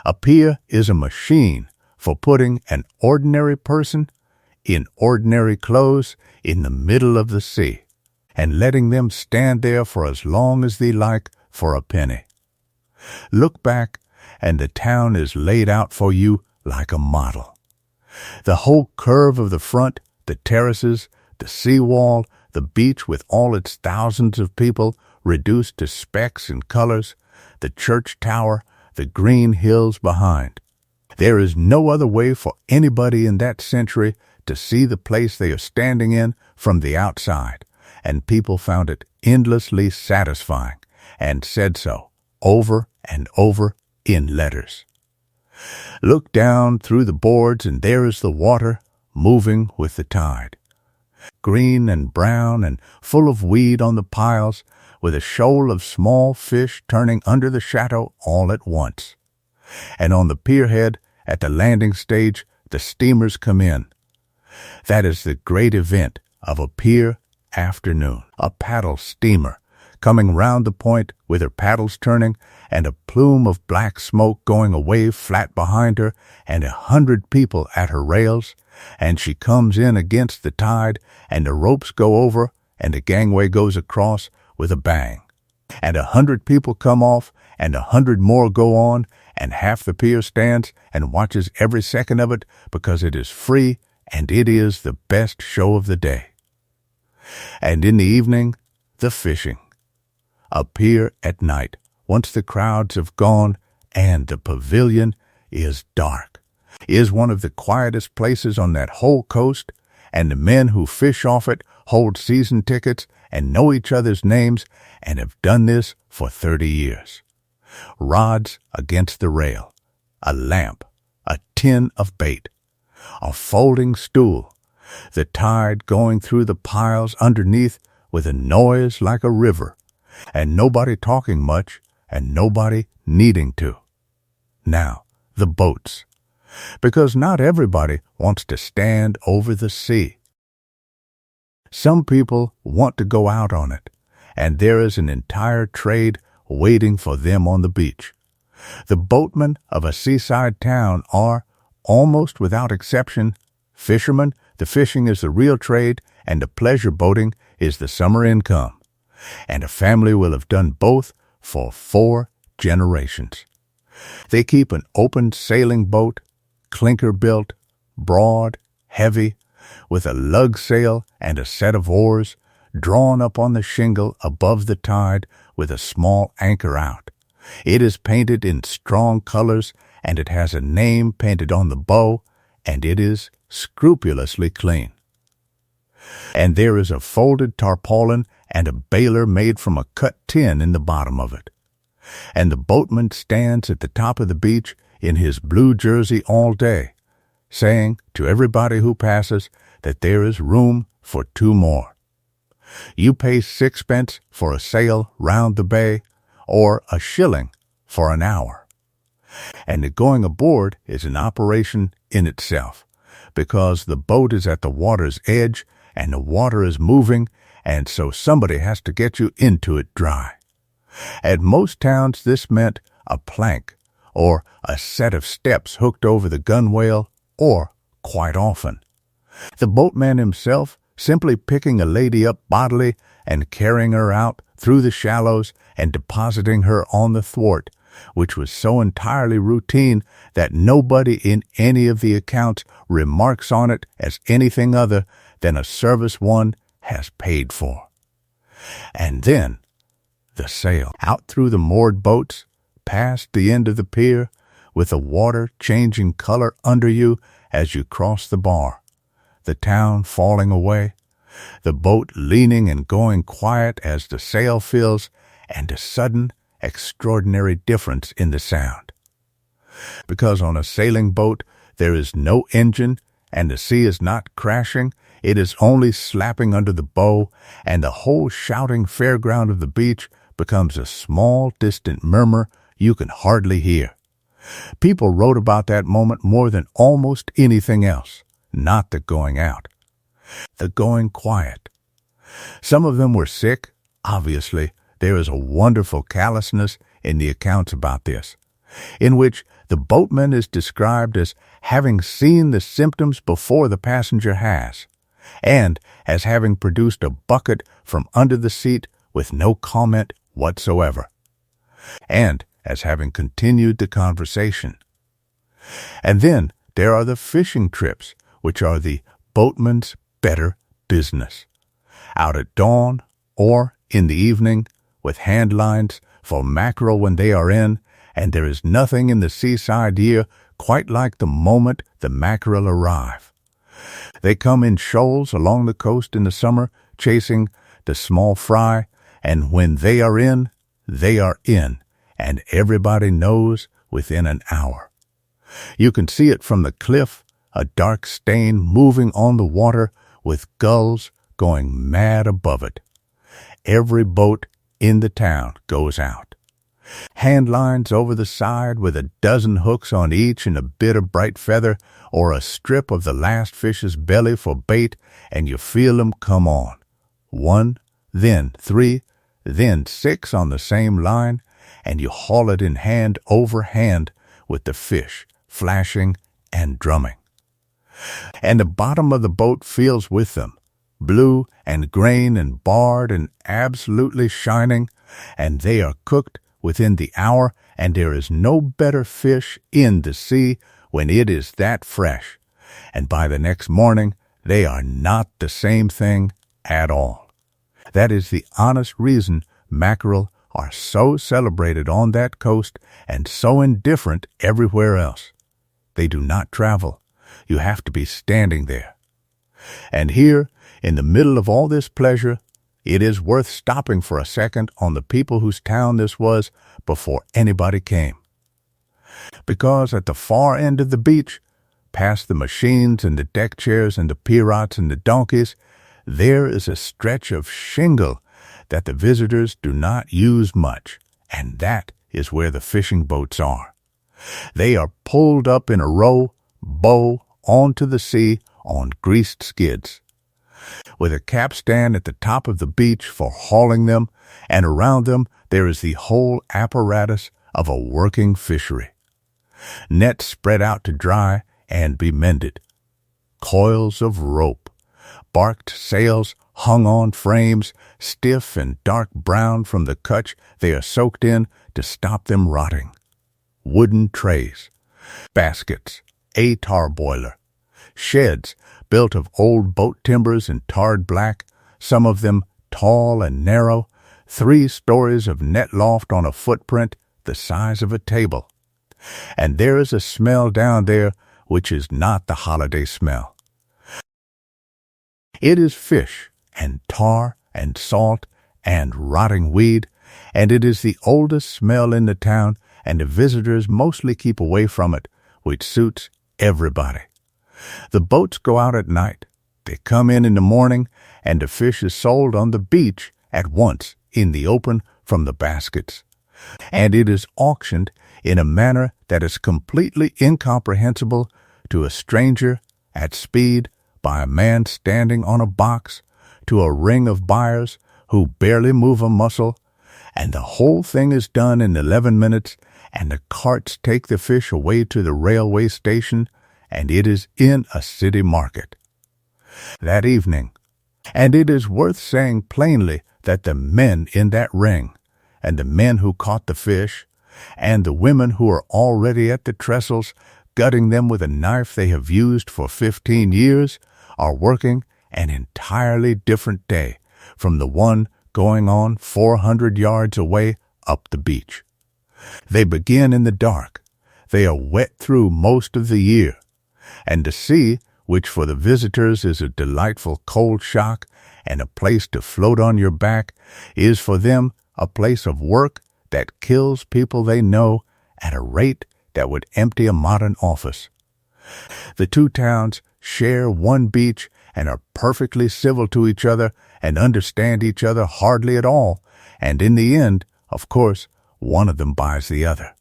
Speaker 1: A pier is a machine for putting an ordinary person in ordinary clothes in the middle of the sea, and letting them stand there for as long as they like for a penny. Look back, and the town is laid out for you like a model. The whole curve of the front, the terraces, the seawall, the beach with all its thousands of people reduced to specks and colors, the church tower, the green hills behind. There is no other way for anybody in that century to see the place they are standing in from the outside, and people found it endlessly satisfying, and said so over and over in letters. Look down through the boards, and there is the water moving with the tide, green and brown and full of weed on the piles, with a shoal of small fish turning under the shadow all at once. And on the pierhead, at the landing stage, the steamers come in. That is the great event of a pier afternoon, a paddle steamer coming round the point with her paddles turning, and a plume of black smoke going away flat behind her, and 100 people at her rails, and she comes in against the tide, and the ropes go over, and the gangway goes across with a bang, and 100 people come off, and 100 more go on, and half the pier stands and watches every second of it, because it is free, and it is the best show of the day. And in the evening, the fishing. A pier at night, once the crowds have gone and the pavilion is dark, is one of the quietest places on that whole coast, and the men who fish off it hold season tickets and know each other's names and have done this for 30 years. Rods against the rail, a lamp, a tin of bait, a folding stool, the tide going through the piles underneath with a noise like a river, and nobody talking much, and nobody needing to. Now, the boats, because not everybody wants to stand over the sea. Some people want to go out on it, and there is an entire trade waiting for them on the beach. The boatmen of a seaside town are, almost without exception, fishermen. The fishing is the real trade, and the pleasure boating is the summer income. And a family will have done both for 4 generations. They keep an open sailing boat, clinker-built, broad, heavy, with a lug sail and a set of oars, drawn up on the shingle above the tide with a small anchor out. It is painted in strong colors, and it has a name painted on the bow, and it is scrupulously clean. And there is a folded tarpaulin and a bailer made from a cut tin in the bottom of it. And the boatman stands at the top of the beach in his blue jersey all day, saying to everybody who passes that there is room for 2 more. You pay 6 pence for a sail round the bay, or a shilling for an hour. And the going aboard is an operation in itself, because the boat is at the water's edge, and the water is moving, and so somebody has to get you into it dry. At most towns this meant a plank, or a set of steps hooked over the gunwale, or, quite often, the boatman himself simply picking a lady up bodily and carrying her out through the shallows and depositing her on the thwart, which was so entirely routine that nobody in any of the accounts remarks on it as anything other than a service one has paid for. And then the sail out through the moored boats, past the end of the pier, with the water changing color under you as you cross the bar, the town falling away, the boat leaning and going quiet as the sail fills, and a sudden, extraordinary difference in the sound. Because on a sailing boat there is no engine, and the sea is not crashing, it is only slapping under the bow, and the whole shouting fairground of the beach becomes a small, distant murmur you can hardly hear. People wrote about that moment more than almost anything else, not the going out, the going quiet. Some of them were sick. Obviously, there is a wonderful callousness in the accounts about this, in which the boatman is described as having seen the symptoms before the passenger has, and as having produced a bucket from under the seat with no comment whatsoever, and as having continued the conversation. And then there are the fishing trips, which are the boatman's better business, out at dawn or in the evening, with hand lines for mackerel when they are in, and there is nothing in the seaside year quite like the moment the mackerel arrive. They come in shoals along the coast in the summer, chasing the small fry, and when they are in, and everybody knows within an hour. You can see it from the cliff, a dark stain moving on the water with gulls going mad above it. Every boat in the town goes out. Hand lines over the side with a dozen hooks on each and a bit of bright feather or a strip of the last fish's belly for bait, and you feel 'em come on. 1, then 3, then 6 on the same line, and you haul it in hand over hand with the fish flashing and drumming. And the bottom of the boat feels with them, blue and grain and barred and absolutely shining, and they are cooked within the hour, and there is no better fish in the sea when it is that fresh, and by the next morning they are not the same thing at all. That is the honest reason mackerel are so celebrated on that coast and so indifferent everywhere else. They do not travel. You have to be standing there. And here, in the middle of all this pleasure, it is worth stopping for a second on the people whose town this was before anybody came. Because at the far end of the beach, past the machines and the deck chairs and the pierrots and the donkeys, there is a stretch of shingle that the visitors do not use much, and that is where the fishing boats are. They are pulled up in a row, bow onto the sea on greased skids, with a capstan at the top of the beach for hauling them, and around them there is the whole apparatus of a working fishery. Nets spread out to dry and be mended, coils of rope, barked sails hung on frames, stiff and dark brown from the cutch they are soaked in to stop them rotting. Wooden trays, baskets, a tar boiler, sheds built of old boat timbers in tarred black, some of them tall and narrow, 3 stories of net loft on a footprint the size of a table. And there is a smell down there which is not the holiday smell. It is fish and tar and salt and rotting weed, and it is the oldest smell in the town, and the visitors mostly keep away from it, which suits everybody. The boats go out at night. They come in the morning, and the fish is sold on the beach at once in the open from the baskets. And it is auctioned in a manner that is completely incomprehensible to a stranger at speed by a man standing on a box to a ring of buyers who barely move a muscle, and the whole thing is done in 11 minutes, and the carts take the fish away to the railway station, and it is in a city market. That evening, and it is worth saying plainly that the men in that ring, and the men who caught the fish, and the women who are already at the trestles, gutting them with a knife they have used for 15 years, are working an entirely different day from the one going on 400 yards away up the beach. They begin in the dark. They are wet through most of the year. And the sea, which for the visitors is a delightful cold shock and a place to float on your back, is for them a place of work that kills people they know at a rate that would empty a modern office. The 2 towns share one beach and are perfectly civil to each other and understand each other hardly at all, and in the end, of course, one of them buys the other,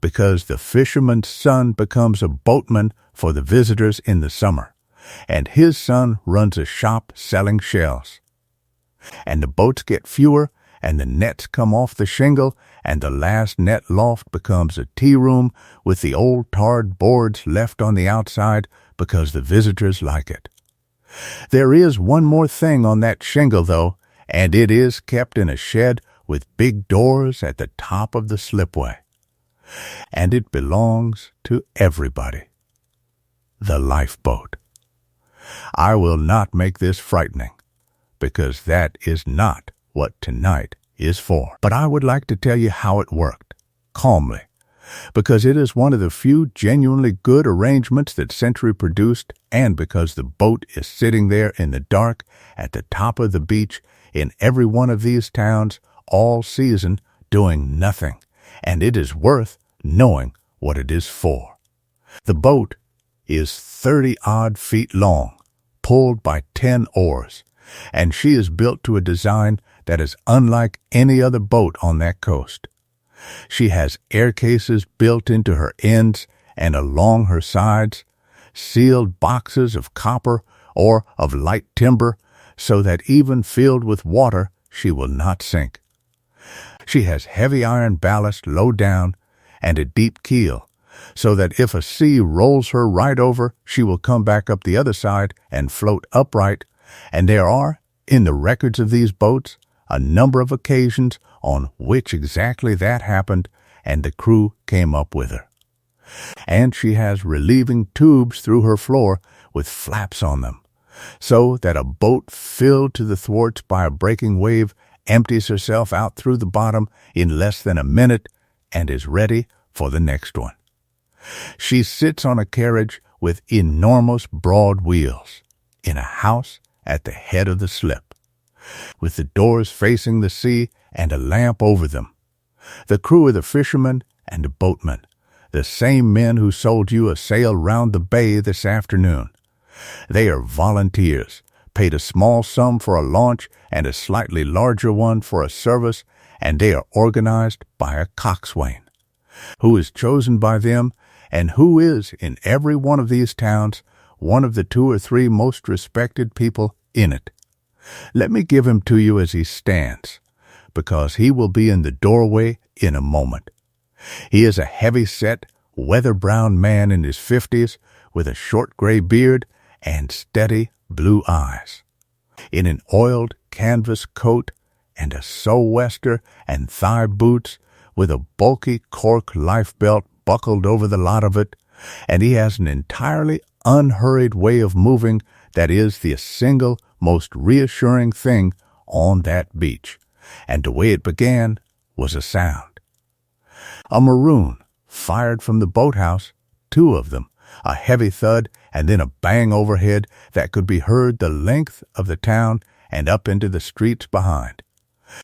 Speaker 1: because the fisherman's son becomes a boatman for the visitors in the summer, and his son runs a shop selling shells. And the boats get fewer, and the nets come off the shingle, and the last net loft becomes a tea room with the old tarred boards left on the outside because the visitors like it. There is one more thing on that shingle, though, and it is kept in a shed with big doors at the top of the slipway. And it belongs to everybody. The lifeboat. I will not make this frightening, because that is not what tonight is for. But I would like to tell you how it worked, calmly, because it is one of the few genuinely good arrangements that Century produced, and because the boat is sitting there in the dark at the top of the beach in every one of these towns all season doing nothing, and it is worth knowing what it is for. The boat is 30-odd feet long, pulled by 10 oars, and she is built to a design that is unlike any other boat on that coast. She has air cases built into her ends and along her sides, sealed boxes of copper or of light timber, so that even filled with water she will not sink. She has heavy iron ballast low down and a deep keel, so that if a sea rolls her right over, she will come back up the other side and float upright, and there are, in the records of these boats, a number of occasions on which exactly that happened, and the crew came up with her. And she has relieving tubes through her floor with flaps on them, so that a boat filled to the thwarts by a breaking wave empties herself out through the bottom in less than a minute and is ready for the next one. She sits on a carriage with enormous broad wheels in a house at the head of the slip, with the doors facing the sea and a lamp over them. The crew are the fishermen and the boatmen, the same men who sold you a sail round the bay this afternoon. They are volunteers, paid a small sum for a launch and a slightly larger one for a service, and they are organized by a coxswain, who is chosen by them and who is, in every one of these towns, one of the 2 or 3 most respected people in it. Let me give him to you as he stands, because he will be in the doorway in a moment. He is a heavy-set, weather-brown man in his 50s, with a short gray beard and steady blue eyes. in an oiled canvas coat and a sou'wester and thigh boots with a bulky cork life belt buckled over the lot of it, and he has an entirely unhurried way of moving that is the single most reassuring thing on that beach. And the way it began was a sound. A maroon fired from the boathouse, two of them, a heavy thud and then a bang overhead that could be heard the length of the town and up into the streets behind.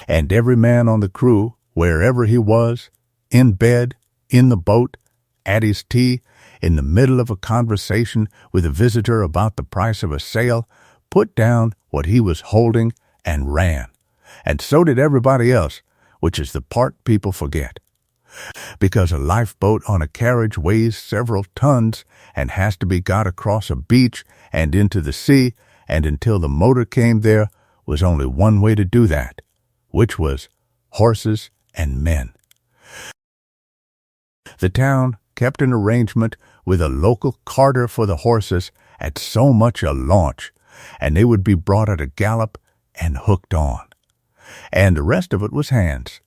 Speaker 1: And every man on the crew, wherever he was, in bed, in the boat, at his tea, in the middle of a conversation with a visitor about the price of a sail, put down what he was holding and ran. And so did everybody else, which is the part people forget. Because a lifeboat on a carriage weighs several tons and has to be got across a beach and into the sea, and until the motor came there was only one way to do that, which was horses and men. The town kept an arrangement with a local carter for the horses at so much a launch, and they would be brought at a gallop and hooked on. And the rest of it was hands.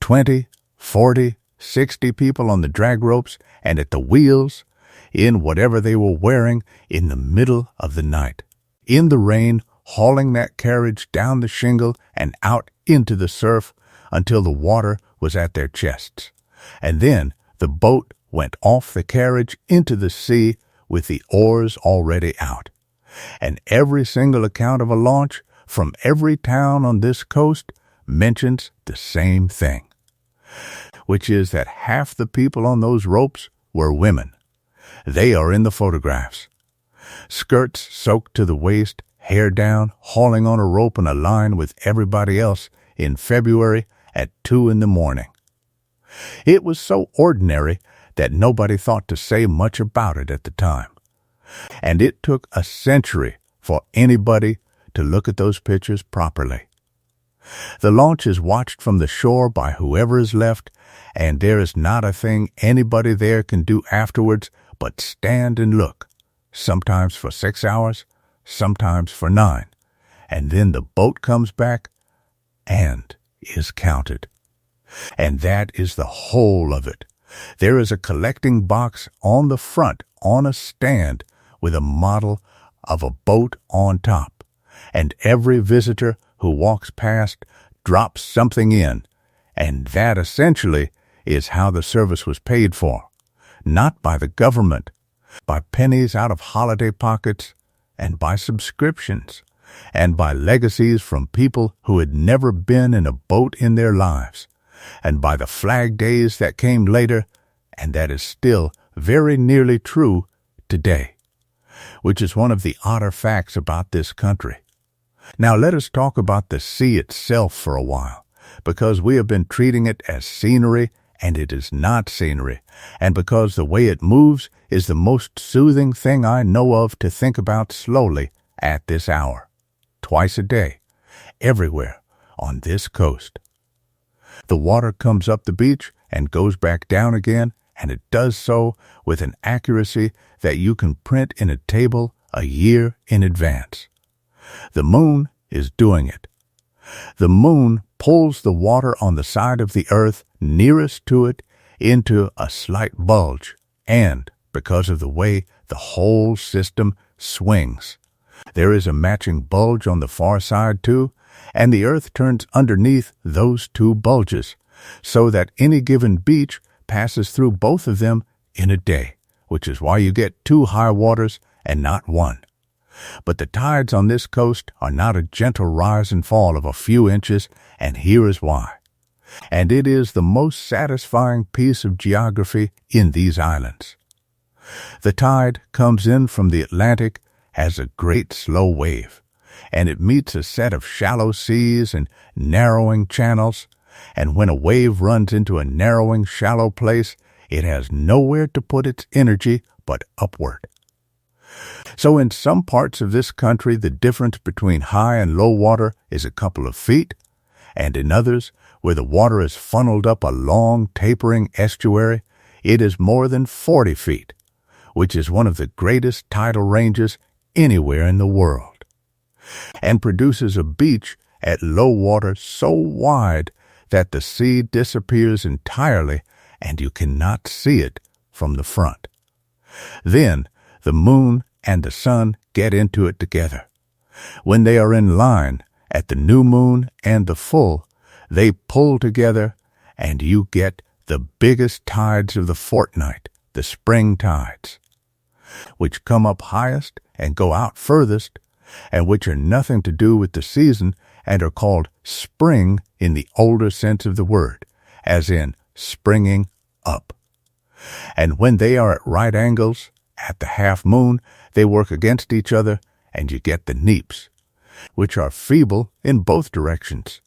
Speaker 1: 20, 40, 60 people on the drag ropes and at the wheels, in whatever they were wearing, in the middle of the night, in the rain, hauling that carriage down the shingle and out into the surf until the water was at their chests. And then the boat went off the carriage into the sea with the oars already out. And every single account of a launch from every town on this coast mentions the same thing, which is that half the people on those ropes were women. They are in the photographs. Skirts soaked to the waist, hair down, hauling on a rope and a line with everybody else in February at 2 a.m. It was so ordinary that nobody thought to say much about it at the time. And it took a century for anybody to look at those pictures properly. The launch is watched from the shore by whoever is left, and there is not a thing anybody there can do afterwards but stand and look, sometimes for 6 hours, sometimes for 9, and then the boat comes back and is counted. And that is the whole of it. There is a collecting box on the front on a stand with a model of a boat on top, and every visitor who walks past drops something in, and that essentially is how the service was paid for, not by the government, by pennies out of holiday pockets, and by subscriptions, and by legacies from people who had never been in a boat in their lives, and by the flag days that came later, and that is still very nearly true today, which is one of the odder facts about this country. Now let us talk about the sea itself for a while, because we have been treating it as scenery, and it is not scenery, and because the way it moves is the most soothing thing I know of to think about slowly at this hour, twice a day, everywhere on this coast. The water comes up the beach and goes back down again, and it does so with an accuracy that you can print in a table a year in advance. The moon is doing it. The moon pulls the water on the side of the earth nearest to it into a slight bulge, and because of the way the whole system swings, there is a matching bulge on the far side too, and the earth turns underneath those two bulges, so that any given beach passes through both of them in a day, which is why you get 2 high waters and not 1. But the tides on this coast are not a gentle rise and fall of a few inches, and here is why. And it is the most satisfying piece of geography in these islands. The tide comes in from the Atlantic as a great slow wave, and it meets a set of shallow seas and narrowing channels, and when a wave runs into a narrowing shallow place, it has nowhere to put its energy but upward. So in some parts of this country, the difference between high and low water is a couple of feet, and in others, where the water is funneled up a long, tapering estuary, it is more than 40 feet, which is one of the greatest tidal ranges anywhere in the world. and produces a beach at low water so wide that the sea disappears entirely and you cannot see it from the front. Then the moon and the sun get into it together. When they are in line at the new moon and the full, they pull together and you get the biggest tides of the fortnight, the spring tides, which come up highest and go out furthest, and which are nothing to do with the season and are called spring in the older sense of the word, as in springing up. And when they are at right angles, at the half moon, they work against each other, and you get the neaps, which are feeble in both directions.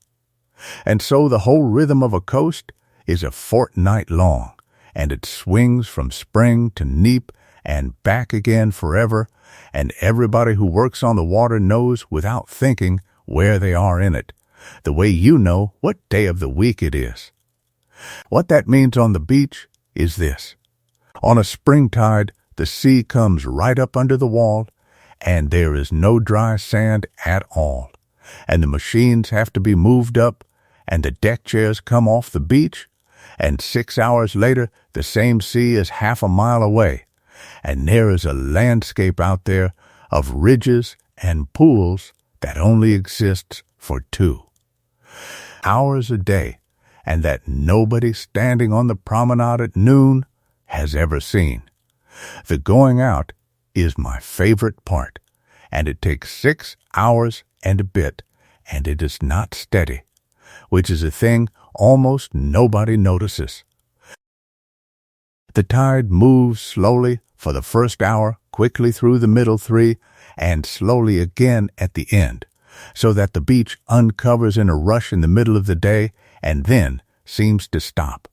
Speaker 1: And so the whole rhythm of a coast is a fortnight long, and it swings from spring to neap and back again forever, and everybody who works on the water knows without thinking where they are in it, the way you know what day of the week it is. What that means on the beach is this. On a spring tide, the sea comes right up under the wall, and there is no dry sand at all, and the machines have to be moved up, and the deck chairs come off the beach, and 6 hours later the same sea is half a mile away, and there is a landscape out there of ridges and pools that only exists for 2 hours a day, and that nobody standing on the promenade at noon has ever seen. The going out is my favorite part, and it takes 6 hours and a bit, and it is not steady, which is a thing almost nobody notices. The tide moves slowly for the first hour, quickly through the middle 3, and slowly again at the end, so that the beach uncovers in a rush in the middle of the day and then seems to stop.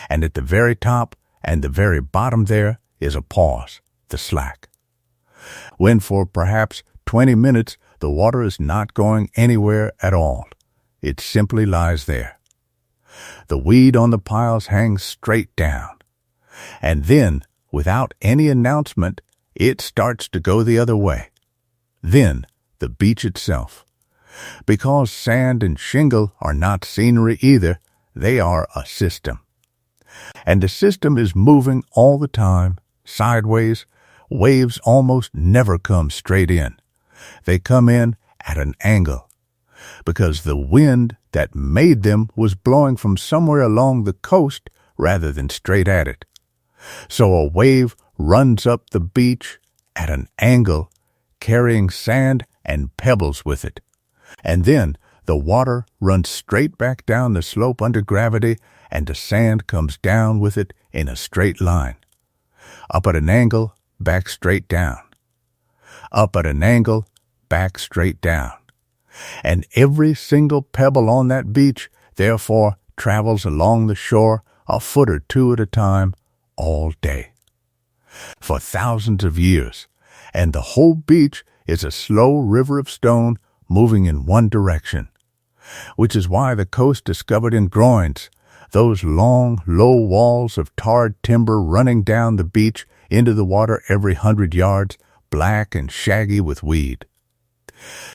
Speaker 1: And at the very top and the very bottom there is a pause, the slack, when for perhaps 20 minutes the water is not going anywhere at all. It simply lies there. The weed on the piles hangs straight down, and then, without any announcement, it starts to go the other way. Then the beach itself. Because sand and shingle are not scenery either, they are a system. And the system is moving all the time, sideways. Waves almost never come straight in. They come in at an angle, because the wind that made them was blowing from somewhere along the coast rather than straight at it. So a wave runs up the beach at an angle, carrying sand and pebbles with it. And then the water runs straight back down the slope under gravity, and the sand comes down with it in a straight line. Up at an angle, back straight down. Up at an angle, back straight down. And every single pebble on that beach, therefore, travels along the shore a foot or 2 at a time all day, for thousands of years, and the whole beach is a slow river of stone moving in one direction, which is why the coast discovered in groins, those long, low walls of tarred timber running down the beach into the water every 100 yards, black and shaggy with weed,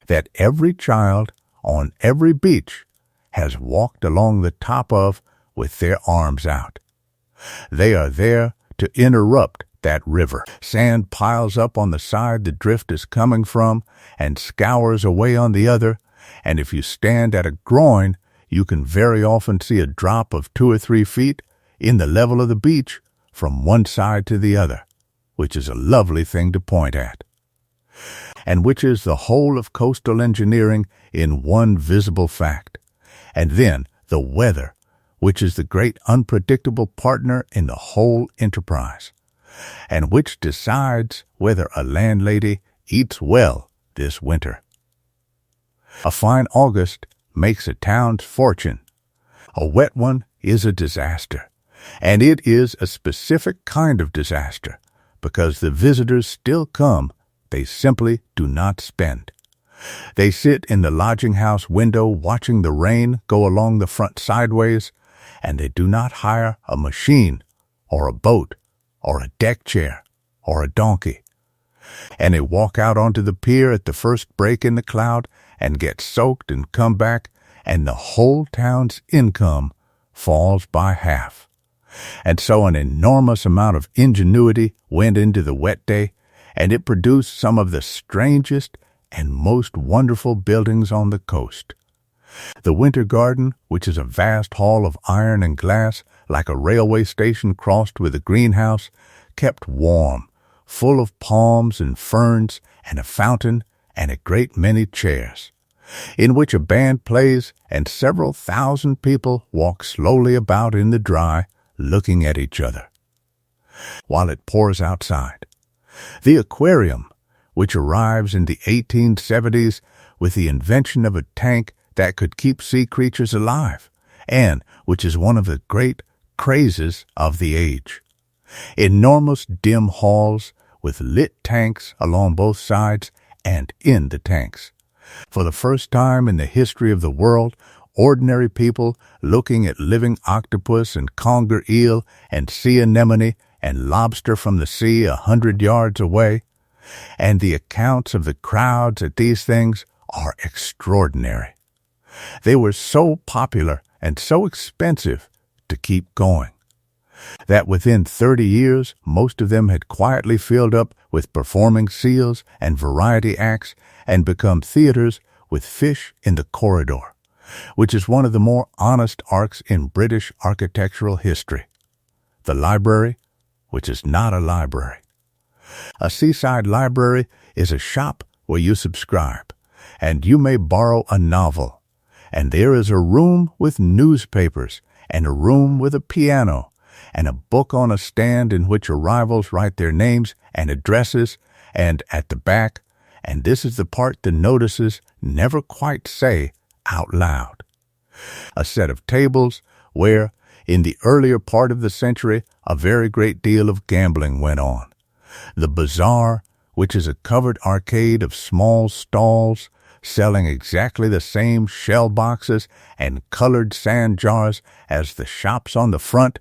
Speaker 1: that every child on every beach has walked along the top of with their arms out. They are there to interrupt that river. Sand piles up on the side the drift is coming from and scours away on the other, and if you stand at a groin, you can very often see a drop of 2 or 3 feet in the level of the beach from one side to the other, which is a lovely thing to point at, and which is the whole of coastal engineering in one visible fact. And then the weather, which is the great unpredictable partner in the whole enterprise, and which decides whether a landlady eats well this winter. A fine August makes a town's fortune. A wet one is a disaster, and it is a specific kind of disaster, because the visitors still come, they simply do not spend. They sit in the lodging house window watching the rain go along the front sideways, and they do not hire a machine or a boat or a deck chair or a donkey. And they walk out onto the pier at the first break in the cloud and get soaked and come back, and the whole town's income falls by half. And so an enormous amount of ingenuity went into the wet day, and it produced some of the strangest and most wonderful buildings on the coast. The Winter Garden, which is a vast hall of iron and glass, like a railway station crossed with a greenhouse, kept warm, full of palms and ferns and a fountain and a great many chairs, in which a band plays and several thousand people walk slowly about in the dry, looking at each other, while it pours outside. The aquarium, which arrives in the 1870s with the invention of a tank that could keep sea creatures alive, and which is one of the great crazes of the age. Enormous dim halls with lit tanks along both sides and in the tanks. For the first time in the history of the world, ordinary people looking at living octopus and conger eel and sea anemone and lobster from the sea 100 yards away, and the accounts of the crowds at these things are extraordinary. They were so popular and so expensive to keep going, that within 30 years most of them had quietly filled up with performing seals and variety acts and become theaters with fish in the corridor, which is one of the more honest arcs in British architectural history. The library, which is not a library. A seaside library is a shop where you subscribe, and you may borrow a novel, and there is a room with newspapers, and a room with a piano, and a book on a stand in which arrivals write their names and addresses, and at the back, and this is the part the notices never quite say out loud, a set of tables where, in the earlier part of the century, a very great deal of gambling went on. The bazaar, which is a covered arcade of small stalls, selling exactly the same shell boxes and colored sand jars as the shops on the front,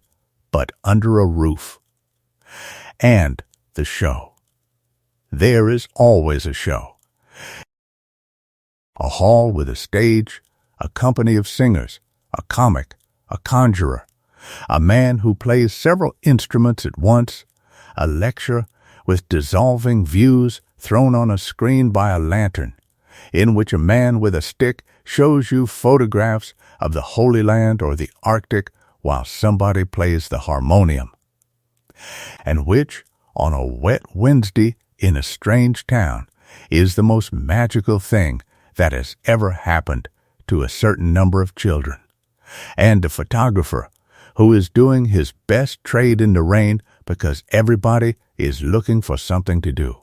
Speaker 1: but under a roof. And the show. There is always a show. A hall with a stage, a company of singers, a comic, a conjurer, a man who plays several instruments at once, a lecture with dissolving views thrown on a screen by a lantern, in which a man with a stick shows you photographs of the Holy Land or the Arctic while somebody plays the harmonium, and which, on a wet Wednesday in a strange town, is the most magical thing that has ever happened to a certain number of children, and a photographer who is doing his best trade in the rain because everybody is looking for something to do.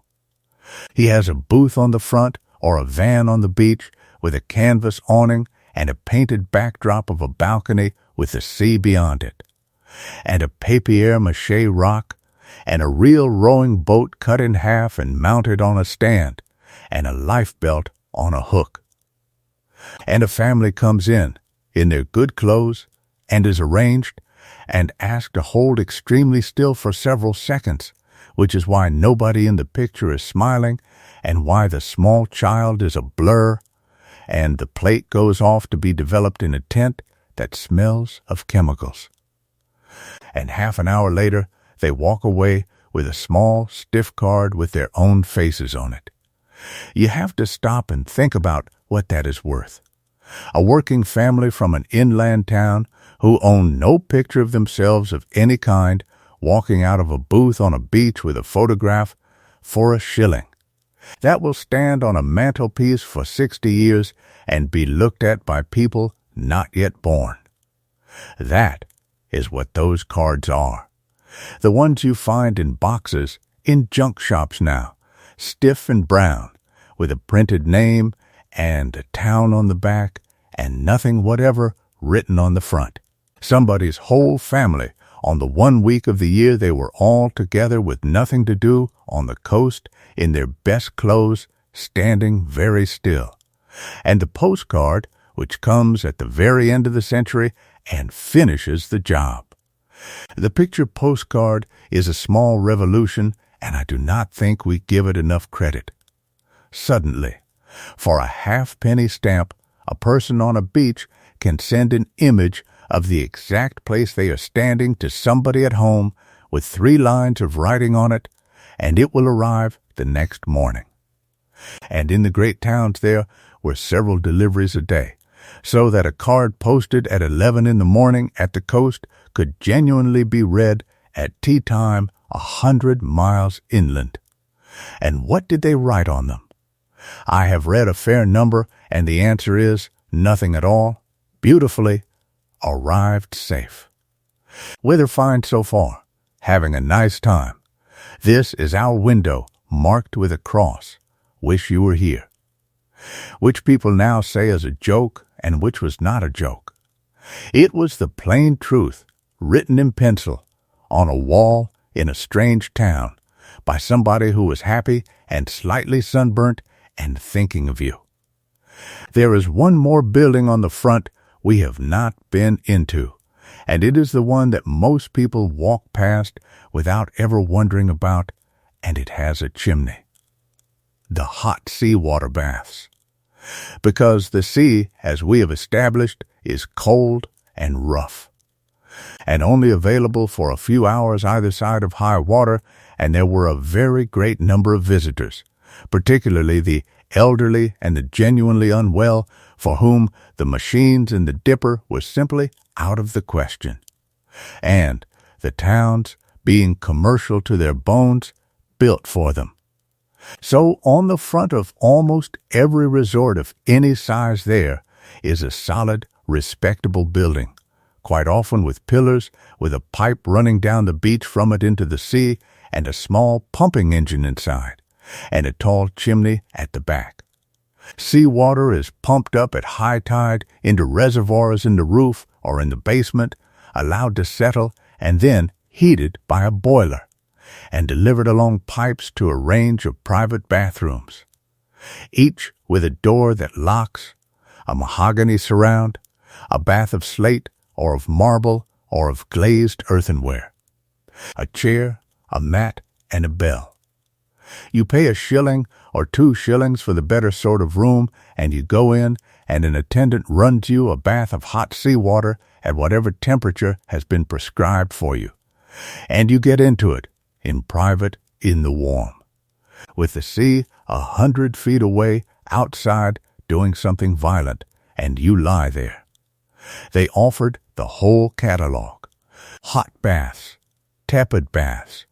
Speaker 1: He has a booth on the front or a van on the beach with a canvas awning and a painted backdrop of a balcony with the sea beyond it, and a papier-mâché rock, and a real rowing boat cut in half and mounted on a stand, and a life belt on a hook. And a family comes in their good clothes, and is arranged, and asked to hold extremely still for several seconds, which is why nobody in the picture is smiling, and why the small child is a blur, and the plate goes off to be developed in a tent that smells of chemicals. And half an hour later, they walk away with a small, stiff card with their own faces on it. You have to stop and think about what that is worth. A working family from an inland town who own no picture of themselves of any kind, walking out of a booth on a beach with a photograph for $1. That will stand on a mantelpiece for 60 years and be looked at by people not yet born. That is what those cards are. The ones you find in boxes in junk shops now, stiff and brown, with a printed name and a town on the back and nothing whatever written on the front. Somebody's whole family on the 1 week of the year they were all together with nothing to do on the coast in their best clothes, standing very still. And the postcard, which comes at the very end of the century and finishes the job. The picture postcard is a small revolution and I do not think we give it enough credit. Suddenly, for a halfpenny stamp, a person on a beach can send an image of the exact place they are standing to somebody at home with 3 lines of writing on it, and it will arrive the next morning. And in the great towns there were several deliveries a day, so that a card posted at 11 in the morning at the coast could genuinely be read at tea time 100 miles inland. And what did they write on them? I have read a fair number, and the answer is nothing at all. Beautifully, arrived safe. Weather fine so far. Having a nice time. This is our window, marked with a cross. Wish you were here. Which people now say is a joke, and which was not a joke. It was the plain truth, written in pencil, on a wall in a strange town, by somebody who was happy and slightly sunburnt and thinking of you. There is one more building on the front we have not been into, and it is the one that most people walk past without ever wondering about, and it has a chimney. The hot seawater baths. Because the sea, as we have established, is cold and rough, and only available for a few hours either side of high water, and there were a very great number of visitors, particularly the elderly and the genuinely unwell, for whom the machines and the dipper were simply out of the question. And the towns, being commercial to their bones, built for them. So on the front of almost every resort of any size there is a solid, respectable building, quite often with pillars, with a pipe running down the beach from it into the sea, and a small pumping engine inside, and a tall chimney at the back. Sea water is pumped up at high tide into reservoirs in the roof or in the basement, allowed to settle, and then heated by a boiler, and delivered along pipes to a range of private bathrooms, each with a door that locks, a mahogany surround, a bath of slate or of marble or of glazed earthenware, a chair, a mat, and a bell. You pay a shilling or 2 shillings for the better sort of room, and you go in, and an attendant runs you a bath of hot seawater at whatever temperature has been prescribed for you, and you get into it, in private, in the warm, with the sea 100 feet away, outside, doing something violent, and you lie there. They offered the whole catalogue: hot baths, tepid baths,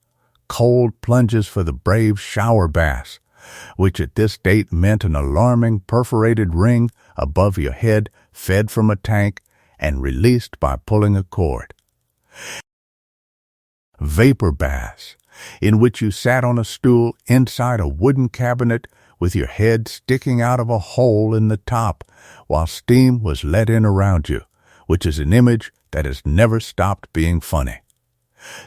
Speaker 1: cold plunges for the brave shower baths, which at this date meant an alarming perforated ring above your head, fed from a tank and released by pulling a cord. Vapor baths, in which you sat on a stool inside a wooden cabinet with your head sticking out of a hole in the top while steam was let in around you, which is an image that has never stopped being funny.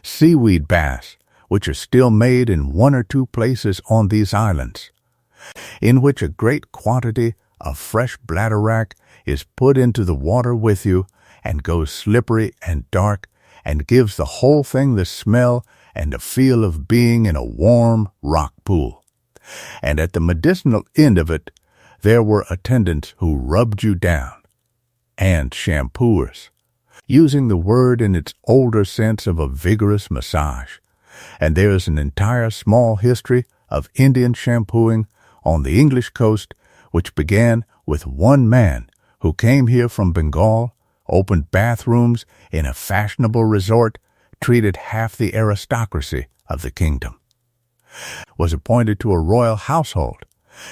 Speaker 1: Seaweed baths, which are still made in 1 or 2 places on these islands, in which a great quantity of fresh bladderwrack is put into the water with you and goes slippery and dark and gives the whole thing the smell and a feel of being in a warm rock pool. And at the medicinal end of it, there were attendants who rubbed you down, and shampooers, using the word in its older sense of a vigorous massage. And there is an entire small history of Indian shampooing on the English coast, which began with one man who came here from Bengal, opened bathrooms in a fashionable resort, treated half the aristocracy of the kingdom, was appointed to a royal household,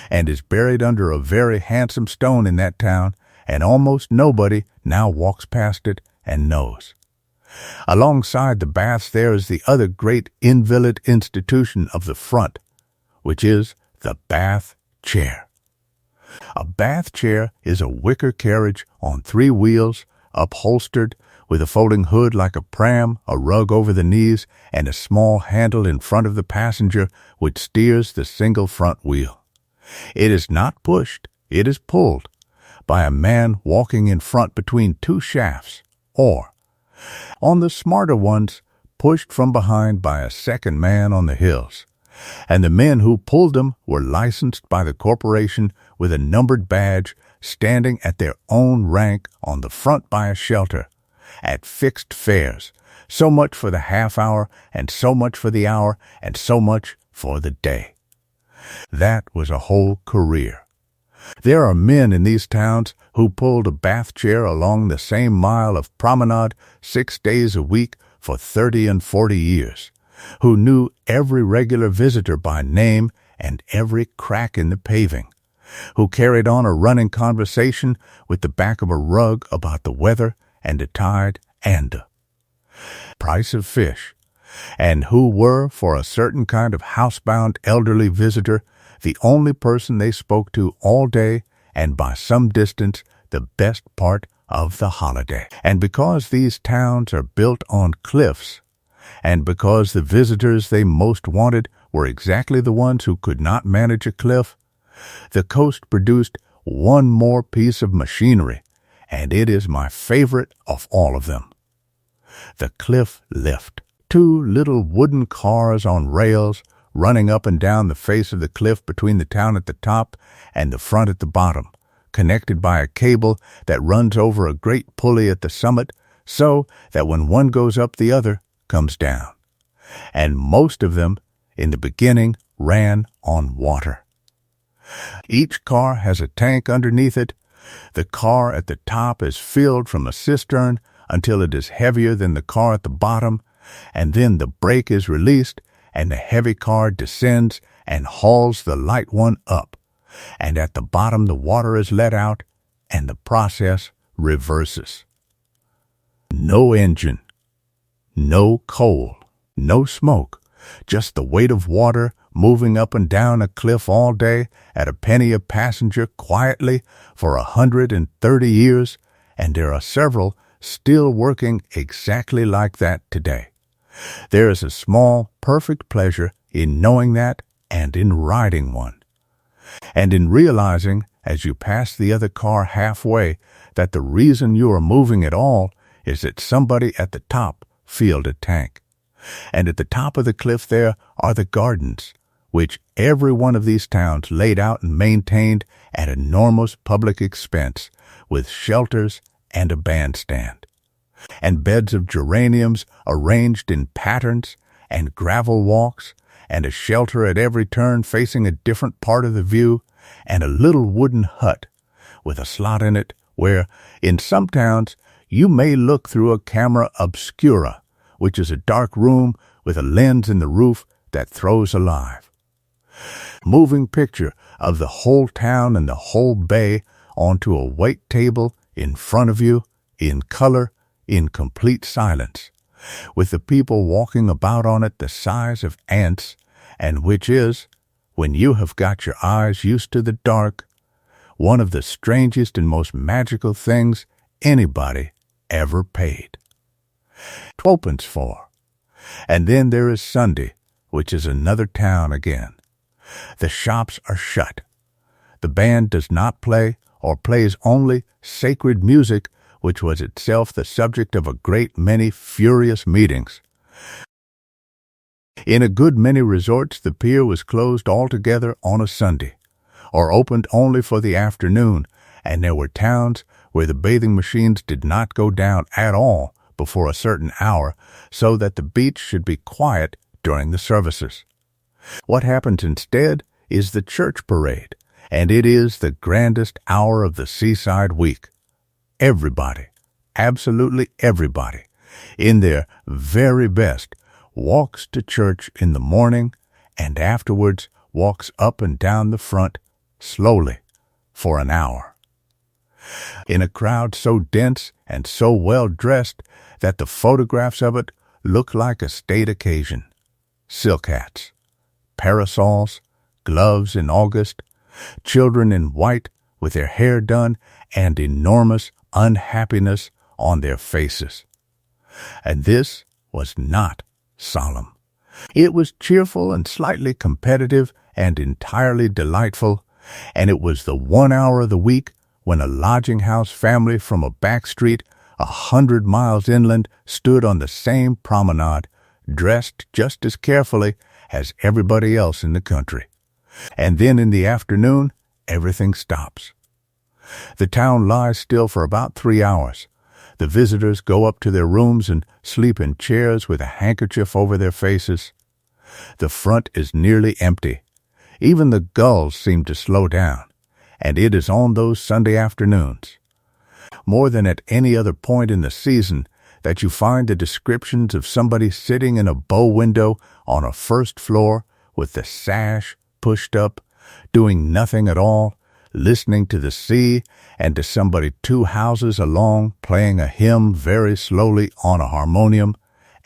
Speaker 1: and is buried under a very handsome stone in that town, and almost nobody now walks past it and knows. Alongside the baths there is the other great invalid institution of the front, which is the bath chair. A bath chair is a wicker carriage on 3 wheels, upholstered, with a folding hood like a pram, a rug over the knees, and a small handle in front of the passenger which steers the single front wheel. It is not pushed, it is pulled, by a man walking in front between 2 shafts, or, on the smarter ones, pushed from behind by a second man on the hills, And the men who pulled them were licensed by the corporation with a numbered badge, standing at their own rank on the front by a shelter, at fixed fares, so much for the half hour, and so much for the hour, and so much for the day. That was a whole career. There are men in these towns who pulled a bath chair along the same mile of promenade 6 days a week for 30 and 40 years, who knew every regular visitor by name and every crack in the paving, who carried on a running conversation with the back of a rug about the weather and the tide and the price of fish, and who were, for a certain kind of housebound elderly visitor, the only person they spoke to all day and by some distance the best part of the holiday. And because these towns are built on cliffs, and because the visitors they most wanted were exactly the ones who could not manage a cliff, the coast produced one more piece of machinery, and it is my favorite of all of them. The cliff lift. 2 little wooden cars on rails running up and down the face of the cliff between the town at the top and the front at the bottom, connected by a cable that runs over a great pulley at the summit, so that when one goes up the other comes down. And most of them, in the beginning, ran on water. Each car has a tank underneath it. The car at the top is filled from a cistern until it is heavier than the car at the bottom, and then the brake is released, and the heavy car descends and hauls the light one up, and at the bottom the water is let out, and the process reverses. No engine, no coal, no smoke, just the weight of water moving up and down a cliff all day at a penny a passenger quietly for 130 years, and there are several still working exactly like that today. There is a small, perfect pleasure in knowing that and in riding one, and in realizing as you pass the other car halfway that the reason you are moving at all is that somebody at the top filled a tank. And at the top of the cliff there are the gardens, which every one of these towns laid out and maintained at enormous public expense, with shelters and a bandstand, and beds of geraniums arranged in patterns, and gravel walks, and a shelter at every turn facing a different part of the view, and a little wooden hut with a slot in it where, in some towns, you may look through a camera obscura, which is a dark room with a lens in the roof that throws alive. Moving picture of the whole town and the whole bay onto a white table in front of you, in color, in complete silence, with the people walking about on it the size of ants, and which is, when you have got your eyes used to the dark, one of the strangest and most magical things anybody ever paid. 12pence for. And then there is Sunday, which is another town again. The shops are shut. The band does not play, or plays only sacred music, which was itself the subject of a great many furious meetings. In a good many resorts the pier was closed altogether on a Sunday, or opened only for the afternoon, and there were towns where the bathing machines did not go down at all before a certain hour, so that the beach should be quiet during the services. What happens instead is the church parade, and it is the grandest hour of the seaside week. Everybody, absolutely everybody, in their very best, walks to church in the morning and afterwards walks up and down the front slowly for an hour. In a crowd so dense and so well dressed that the photographs of it look like a state occasion. Silk hats, parasols, gloves in August, children in white with their hair done, and enormous unhappiness on their faces. And this was not solemn. It was cheerful and slightly competitive and entirely delightful, and it was the 1 hour of the week when a lodging-house family from a back street 100 miles inland stood on the same promenade, dressed just as carefully as everybody else in the country. And then in the afternoon, everything stops. The town lies still for about 3 hours. The visitors go up to their rooms and sleep in chairs with a handkerchief over their faces. The front is nearly empty. Even the gulls seem to slow down, and it is on those Sunday afternoons, more than at any other point in the season, that you find the descriptions of somebody sitting in a bow window on a first floor with the sash pushed up, doing nothing at all, listening to the sea and to somebody 2 houses along playing a hymn very slowly on a harmonium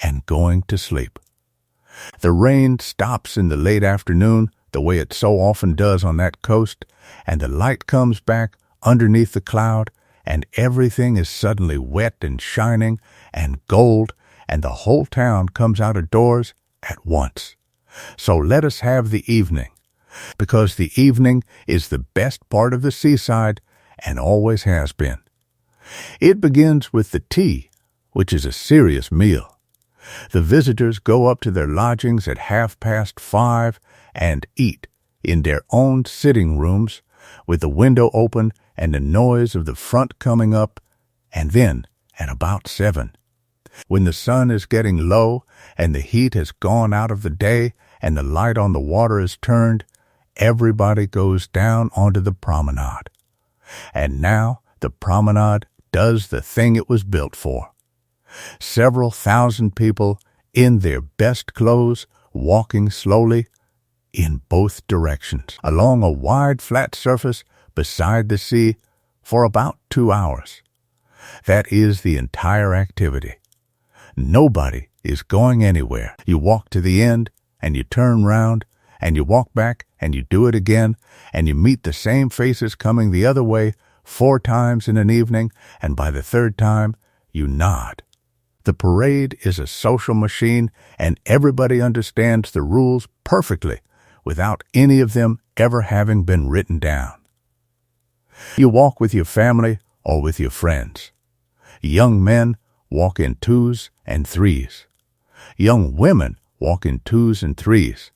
Speaker 1: and going to sleep. The rain stops in the late afternoon the way it so often does on that coast, and the light comes back underneath the cloud, and everything is suddenly wet and shining and gold, and the whole town comes out of doors at once. So let us have the evening, because the evening is the best part of the seaside and always has been. It begins with the tea, which is a serious meal. The visitors go up to their lodgings at 5:30 and eat in their own sitting rooms with the window open and the noise of the front coming up, and then at about 7, when the sun is getting low and the heat has gone out of the day and the light on the water is turned, everybody goes down onto the promenade. And now the promenade does the thing it was built for. Several thousand people in their best clothes walking slowly in both directions along a wide flat surface beside the sea for about 2 hours. That is the entire activity. Nobody is going anywhere. You walk to the end and you turn round and you walk back and you do it again, and you meet the same faces coming the other way 4 times in an evening, and by the 3rd time you nod. The parade is a social machine, and everybody understands the rules perfectly without any of them ever having been written down. You walk with your family or with your friends. Young men walk in 2s and 3s. Young women walk in 2s and 3s.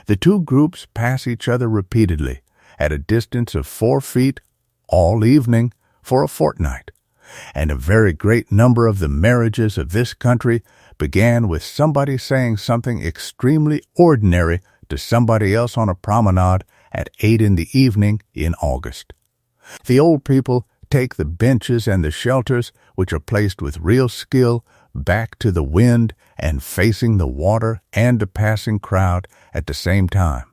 Speaker 1: The 2 groups pass each other repeatedly at a distance of 4 feet all evening for a fortnight, and a very great number of the marriages of this country began with somebody saying something extremely ordinary to somebody else on a promenade at 8 in the evening in August. The old people take the benches and the shelters, which are placed with real skill, back to the wind and facing the water and the passing crowd at the same time,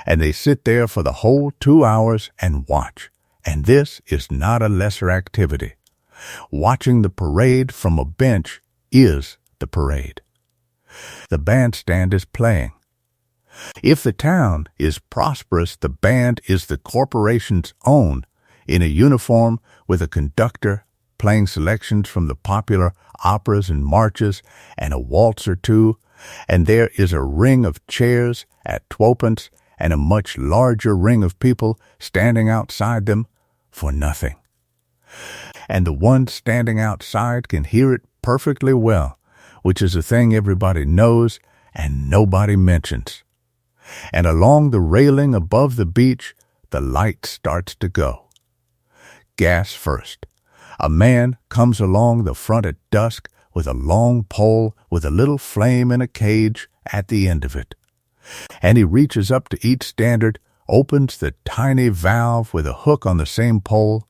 Speaker 1: and they sit there for the whole 2 hours and watch. And this is not a lesser activity. Watching the parade from a bench is the parade. The bandstand is playing. If the town is prosperous, the band is the corporation's own, in a uniform with a conductor playing selections from the popular operas and marches and a waltz or 2, and there is a ring of chairs at 12pence and a much larger ring of people standing outside them for nothing. And the one standing outside can hear it perfectly well, which is a thing everybody knows and nobody mentions. And along the railing above the beach, the light starts to go. Gas first. A man comes along the front at dusk with a long pole with a little flame in a cage at the end of it. And he reaches up to each standard, opens the tiny valve with a hook on the same pole,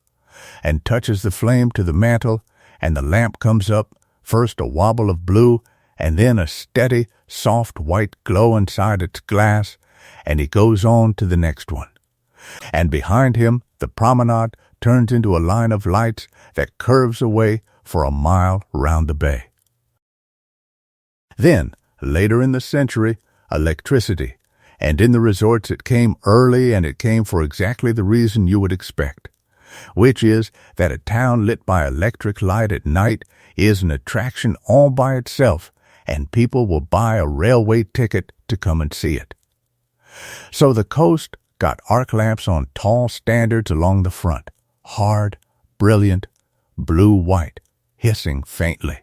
Speaker 1: and touches the flame to the mantle, and the lamp comes up, first a wobble of blue, and then a steady, soft white glow inside its glass, and he goes on to the next one. And behind him, the promenade turns into a line of lights that curves away for a mile round the bay. Then, later in the century, electricity, and in the resorts it came early, and it came for exactly the reason you would expect, which is that a town lit by electric light at night is an attraction all by itself, and people will buy a railway ticket to come and see it. So the coast got arc lamps on tall standards along the front, hard, brilliant, blue-white, hissing faintly,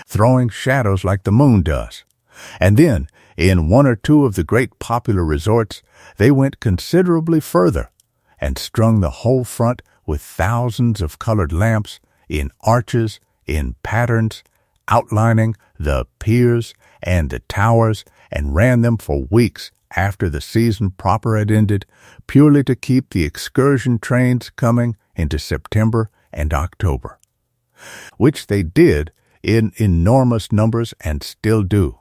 Speaker 1: throwing shadows like the moon does. And then, In one or two of the great popular resorts, they went considerably further and strung the whole front with thousands of colored lamps in arches, in patterns, outlining the piers and the towers, and ran them for weeks after the season proper had ended, purely to keep the excursion trains coming into September and October, which they did in enormous numbers and still do.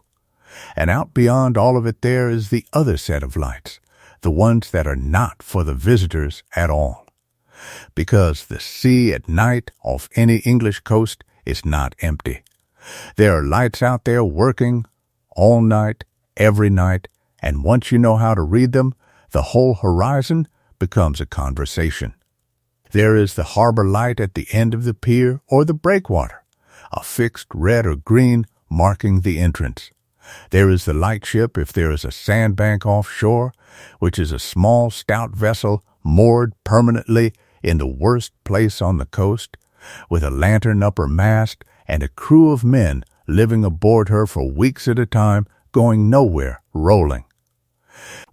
Speaker 1: And out beyond all of it there is the other set of lights, the ones that are not for the visitors at all. Because the sea at night off any English coast is not empty. There are lights out there working all night, every night, and once you know how to read them, the whole horizon becomes a conversation. There is the harbor light at the end of the pier or the breakwater, a fixed red or green marking the entrance. There is the lightship if there is a sandbank offshore, which is a small, stout vessel moored permanently in the worst place on the coast, with a lantern upper mast and a crew of men living aboard her for weeks at a time, going nowhere, rolling,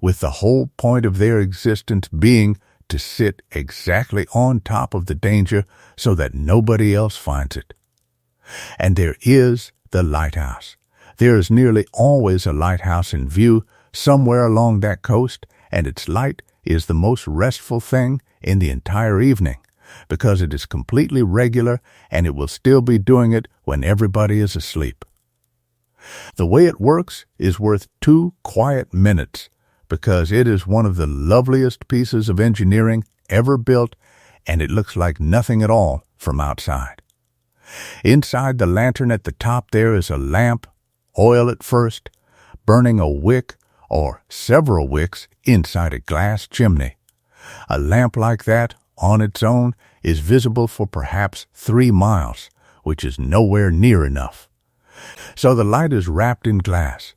Speaker 1: with the whole point of their existence being to sit exactly on top of the danger so that nobody else finds it. And there is the lighthouse. There is nearly always a lighthouse in view somewhere along that coast, and its light is the most restful thing in the entire evening, because it is completely regular and it will still be doing it when everybody is asleep. The way it works is worth 2 quiet minutes, because it is one of the loveliest pieces of engineering ever built, and it looks like nothing at all from outside. Inside the lantern at the top there is a lamp, oil at first, burning a wick or several wicks inside a glass chimney. A lamp like that, on its own, is visible for perhaps 3 miles, which is nowhere near enough. So the light is wrapped in glass,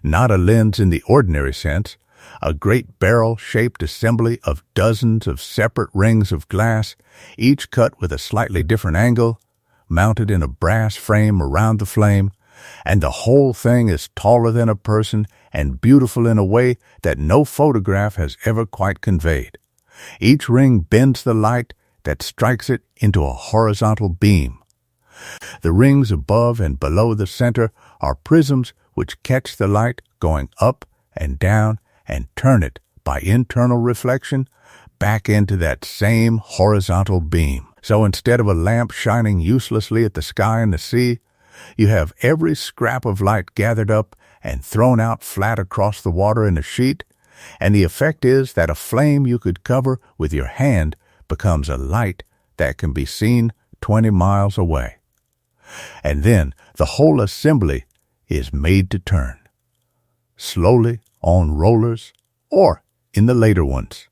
Speaker 1: not a lens in the ordinary sense, a great barrel-shaped assembly of dozens of separate rings of glass, each cut with a slightly different angle, mounted in a brass frame around the flame, and the whole thing is taller than a person and beautiful in a way that no photograph has ever quite conveyed. Each ring bends the light that strikes it into a horizontal beam. The rings above and below the center are prisms which catch the light going up and down and turn it, by internal reflection, back into that same horizontal beam. So instead of a lamp shining uselessly at the sky and the sea, you have every scrap of light gathered up and thrown out flat across the water in a sheet, and the effect is that a flame you could cover with your hand becomes a light that can be seen 20 miles away. And then the whole assembly is made to turn, slowly on rollers or in the later ones,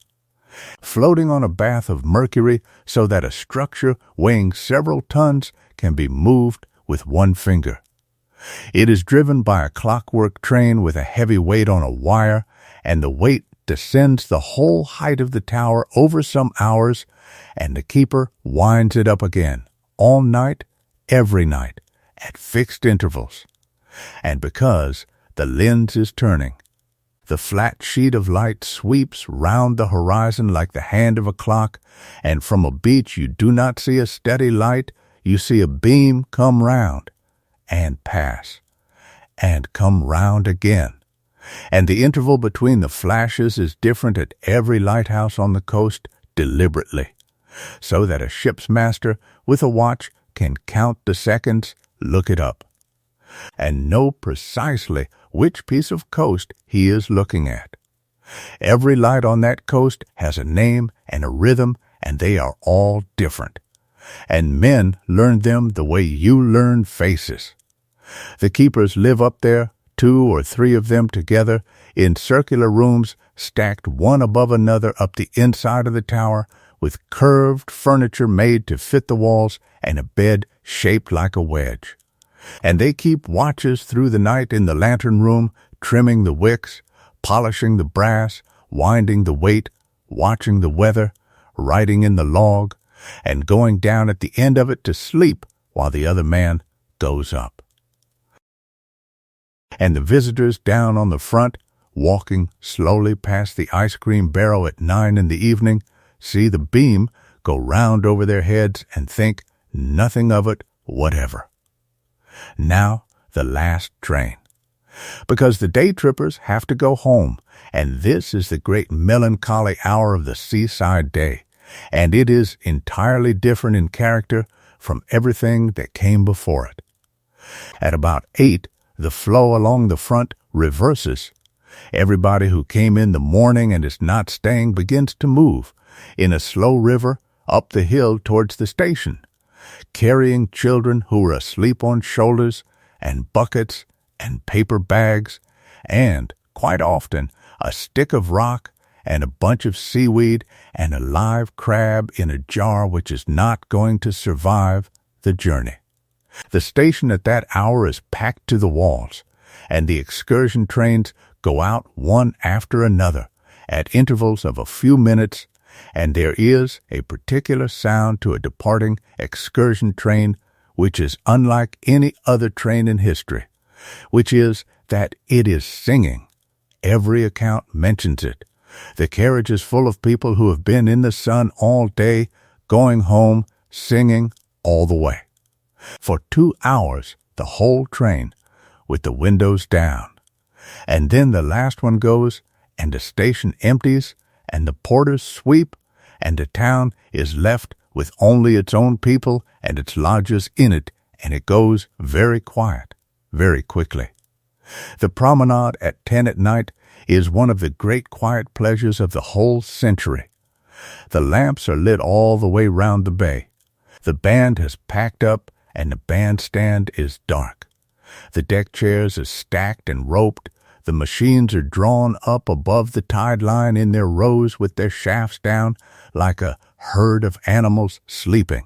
Speaker 1: floating on a bath of mercury so that a structure weighing several tons can be moved with one finger. It is driven by a clockwork train with a heavy weight on a wire, and the weight descends the whole height of the tower over some hours, and the keeper winds it up again, all night, every night, at fixed intervals. And because the lens is turning, the flat sheet of light sweeps round the horizon like the hand of a clock, and from a beach you do not see a steady light, you see a beam come round, and pass, and come round again. And the interval between the flashes is different at every lighthouse on the coast deliberately, so that a ship's master with a watch can count the seconds, look it up, and know precisely which piece of coast he is looking at. Every light on that coast has a name and a rhythm, and they are all different. And men learn them the way you learn faces. The keepers live up there, 2 or 3 of them together, in circular rooms stacked one above another up the inside of the tower, with curved furniture made to fit the walls and a bed shaped like a wedge. And they keep watches through the night in the lantern room, trimming the wicks, polishing the brass, winding the weight, watching the weather, writing in the log, and going down at the end of it to sleep while the other man goes up. And the visitors down on the front, walking slowly past the ice cream barrel at 9 in the evening, see the beam go round over their heads and think nothing of it whatever. Now the last train. Because the day trippers have to go home, and this is the great melancholy hour of the seaside day, and it is entirely different in character from everything that came before it. At about 8, the flow along the front reverses. Everybody who came in the morning and is not staying begins to move in a slow river up the hill towards the station, carrying children who were asleep on shoulders and buckets and paper bags, and, quite often, a stick of rock and a bunch of seaweed and a live crab in a jar which is not going to survive the journey. The station at that hour is packed to the walls, and the excursion trains go out one after another at intervals of a few minutes, and there is a particular sound to a departing excursion train which is unlike any other train in history, which is that it is singing. Every account mentions it. The carriage is full of people who have been in the sun all day, going home, singing all the way. For 2 hours, the whole train, with the windows down. And then the last one goes, and the station empties, and the porters sweep, and the town is left with only its own people and its lodgers in it, and it goes very quiet, very quickly. The promenade at 10 at night is one of the great quiet pleasures of the whole century. The lamps are lit all the way round the bay. The band has packed up, and the bandstand is dark. The deck chairs are stacked and roped. The machines are drawn up above the tide line in their rows with their shafts down like a herd of animals sleeping.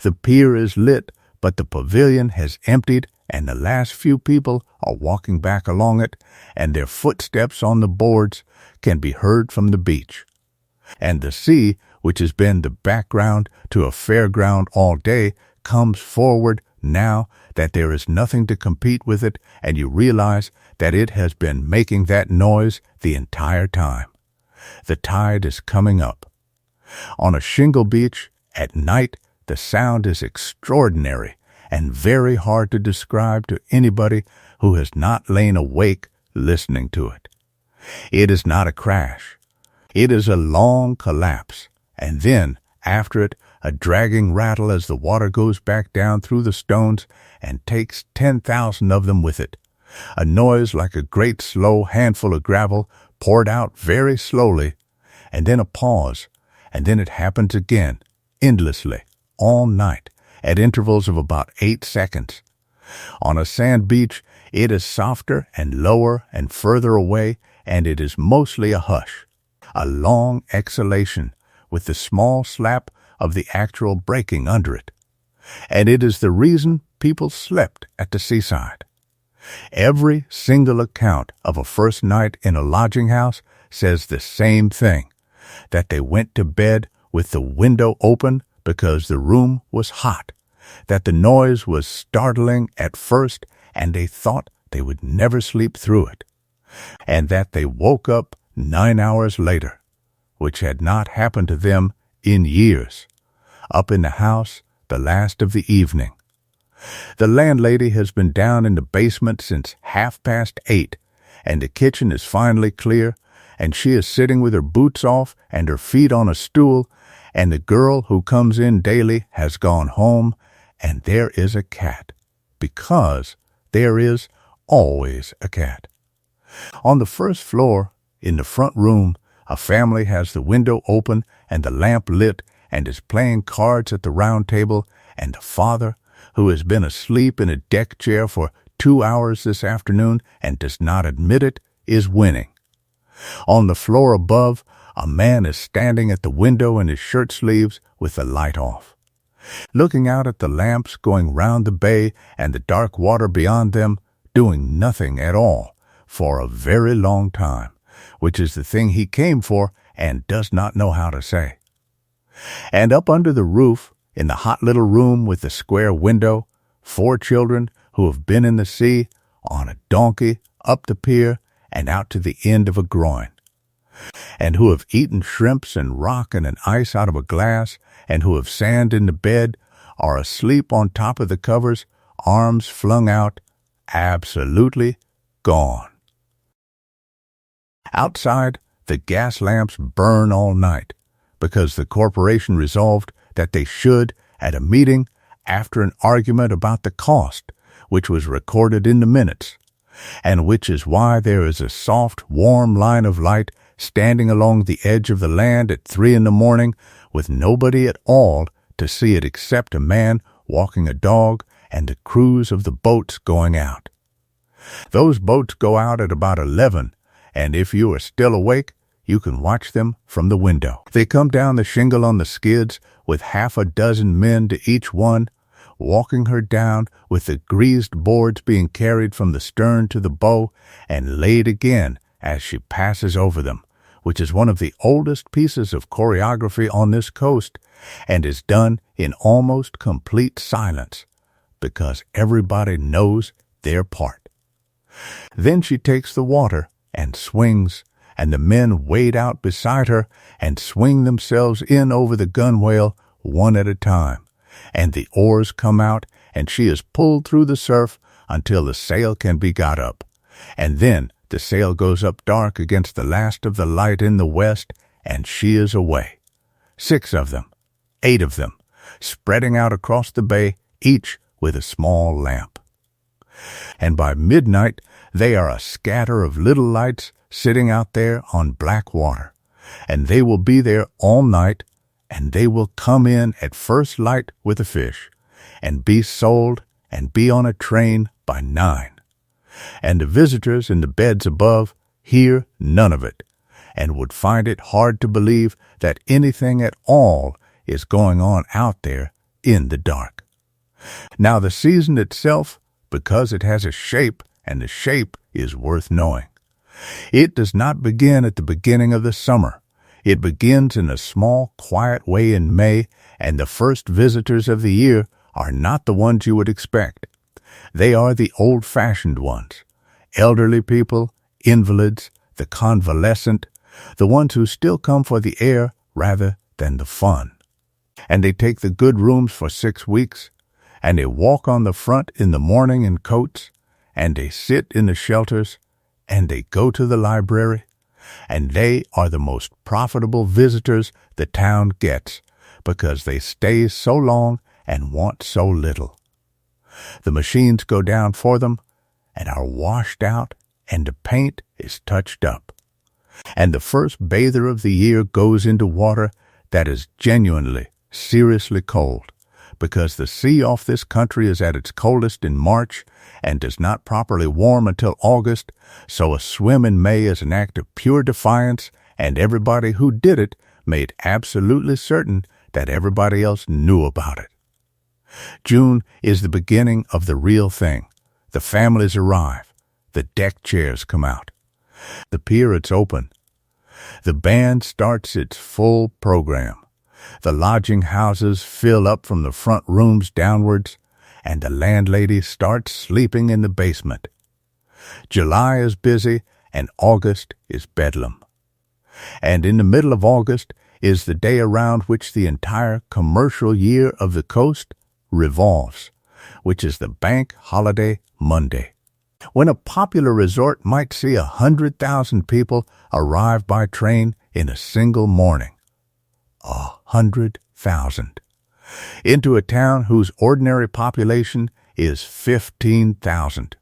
Speaker 1: The pier is lit, but the pavilion has emptied, and the last few people are walking back along it, and their footsteps on the boards can be heard from the beach. And the sea, which has been the background to a fairground all day, comes forward now that there is nothing to compete with it, and you realize that it has been making that noise the entire time. The tide is coming up. On a shingle beach, at night, the sound is extraordinary and very hard to describe to anybody who has not lain awake listening to it. It is not a crash. It is a long collapse, and then, after it, a dragging rattle as the water goes back down through the stones and takes 10,000 of them with it. A noise like a great slow handful of gravel poured out very slowly, and then a pause, and then it happens again, endlessly, all night, at intervals of about 8 seconds. On a sand beach, it is softer and lower and further away, and it is mostly a hush, a long exhalation with the small slap of the actual breaking under it. And it is the reason people slept at the seaside. Every single account of a first night in a lodging house says the same thing, that they went to bed with the window open because the room was hot, that the noise was startling at first and they thought they would never sleep through it, and that they woke up 9 hours later, which had not happened to them in years, up in the house the last of the evening. The landlady has been down in the basement since 8:30, and the kitchen is finally clear, and she is sitting with her boots off and her feet on a stool, and the girl who comes in daily has gone home, and there is a cat, because there is always a cat. On the first floor, in the front room, a family has the window open and the lamp lit and is playing cards at the round table, and the father, who has been asleep in a deck chair for 2 hours this afternoon and does not admit it, is winning. On the floor above, a man is standing at the window in his shirt sleeves with the light off, looking out at the lamps going round the bay and the dark water beyond them, doing nothing at all for a very long time, which is the thing he came for and does not know how to say. And up under the roof, in the hot little room with the square window, 4 children who have been in the sea on a donkey, up the pier, and out to the end of a groin, and who have eaten shrimps and rock and an ice out of a glass, and who have sand in the bed, are asleep on top of the covers, arms flung out, absolutely gone. Outside, the gas lamps burn all night, because the corporation resolved that they should, at a meeting, after an argument about the cost, which was recorded in the minutes, and which is why there is a soft, warm line of light standing along the edge of the land at 3 a.m, with nobody at all to see it except a man walking a dog and the crews of the boats going out. Those boats go out at about 11, and if you are still awake, you can watch them from the window. They come down the shingle on the skids with half a dozen men to each one, walking her down with the greased boards being carried from the stern to the bow and laid again as she passes over them, which is one of the oldest pieces of choreography on this coast and is done in almost complete silence because everybody knows their part. Then she takes the water and swings, and the men wade out beside her and swing themselves in over the gunwale one at a time, and the oars come out, and she is pulled through the surf until the sail can be got up, and then the sail goes up dark against the last of the light in the west, and she is away. 6 of them, 8 of them, spreading out across the bay, each with a small lamp. And by midnight they are a scatter of little lights sitting out there on black water, and they will be there all night, and they will come in at first light with a fish, and be sold and be on a train by 9. And the visitors in the beds above hear none of it, and would find it hard to believe that anything at all is going on out there in the dark. Now the season itself, because it has a shape, and the shape is worth knowing. It does not begin at the beginning of the summer. It begins in a small, quiet way in May, and the first visitors of the year are not the ones you would expect. They are the old-fashioned ones, elderly people, invalids, the convalescent, the ones who still come for the air rather than the fun. And they take the good rooms for 6 weeks, and they walk on the front in the morning in coats, and they sit in the shelters, and they go to the library, and they are the most profitable visitors the town gets, because they stay so long and want so little. The machines go down for them, and are washed out, and the paint is touched up. And the first bather of the year goes into water that is genuinely, seriously cold, because the sea off this country is at its coldest in March and does not properly warm until August, so a swim in May is an act of pure defiance, and everybody who did it made absolutely certain that everybody else knew about it. June is the beginning of the real thing. The families arrive. The deck chairs come out. The pier is open. The band starts its full program. The lodging houses fill up from the front rooms downwards, and the landlady starts sleeping in the basement. July is busy, and August is bedlam. And in the middle of August is the day around which the entire commercial year of the coast revolves, which is the Bank Holiday Monday, when a popular resort might see 100,000 people arrive by train in a single morning. 100,000. Into a town whose ordinary population is 15,000.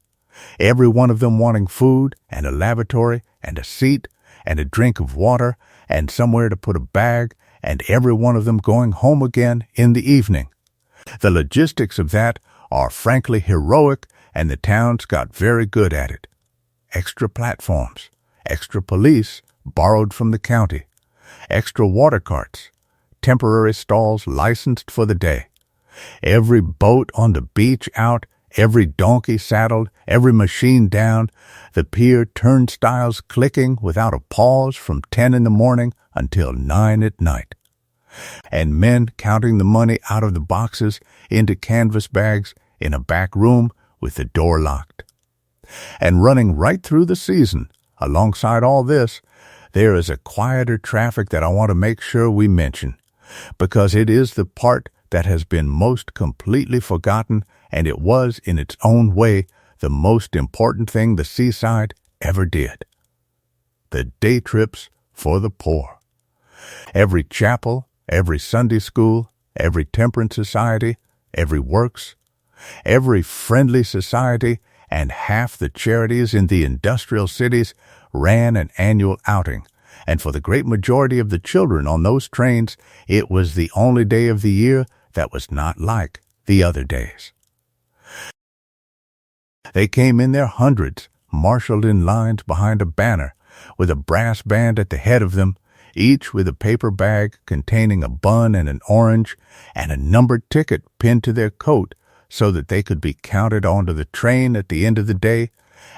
Speaker 1: Every one of them wanting food and a lavatory and a seat and a drink of water and somewhere to put a bag, and every one of them going home again in the evening. The logistics of that are frankly heroic, and the town's got very good at it. Extra platforms, extra police borrowed from the county, extra water carts, temporary stalls licensed for the day, every boat on the beach out, every donkey saddled, every machine down, the pier turnstiles clicking without a pause from 10 in the morning until 9 at night, and men counting the money out of the boxes into canvas bags in a back room with the door locked. And running right through the season, alongside all this, there is a quieter traffic that I want to make sure we mention, because it is the part that has been most completely forgotten, and it was, in its own way, the most important thing the seaside ever did. The day trips for the poor. Every chapel, every Sunday school, every temperance society, every works, every friendly society, and half the charities in the industrial cities ran an annual outing, and for the great majority of the children on those trains, it was the only day of the year that was not like the other days. They came in their hundreds, marshaled in lines behind a banner, with a brass band at the head of them, each with a paper bag containing a bun and an orange, and a numbered ticket pinned to their coat so that they could be counted onto the train at the end of the day,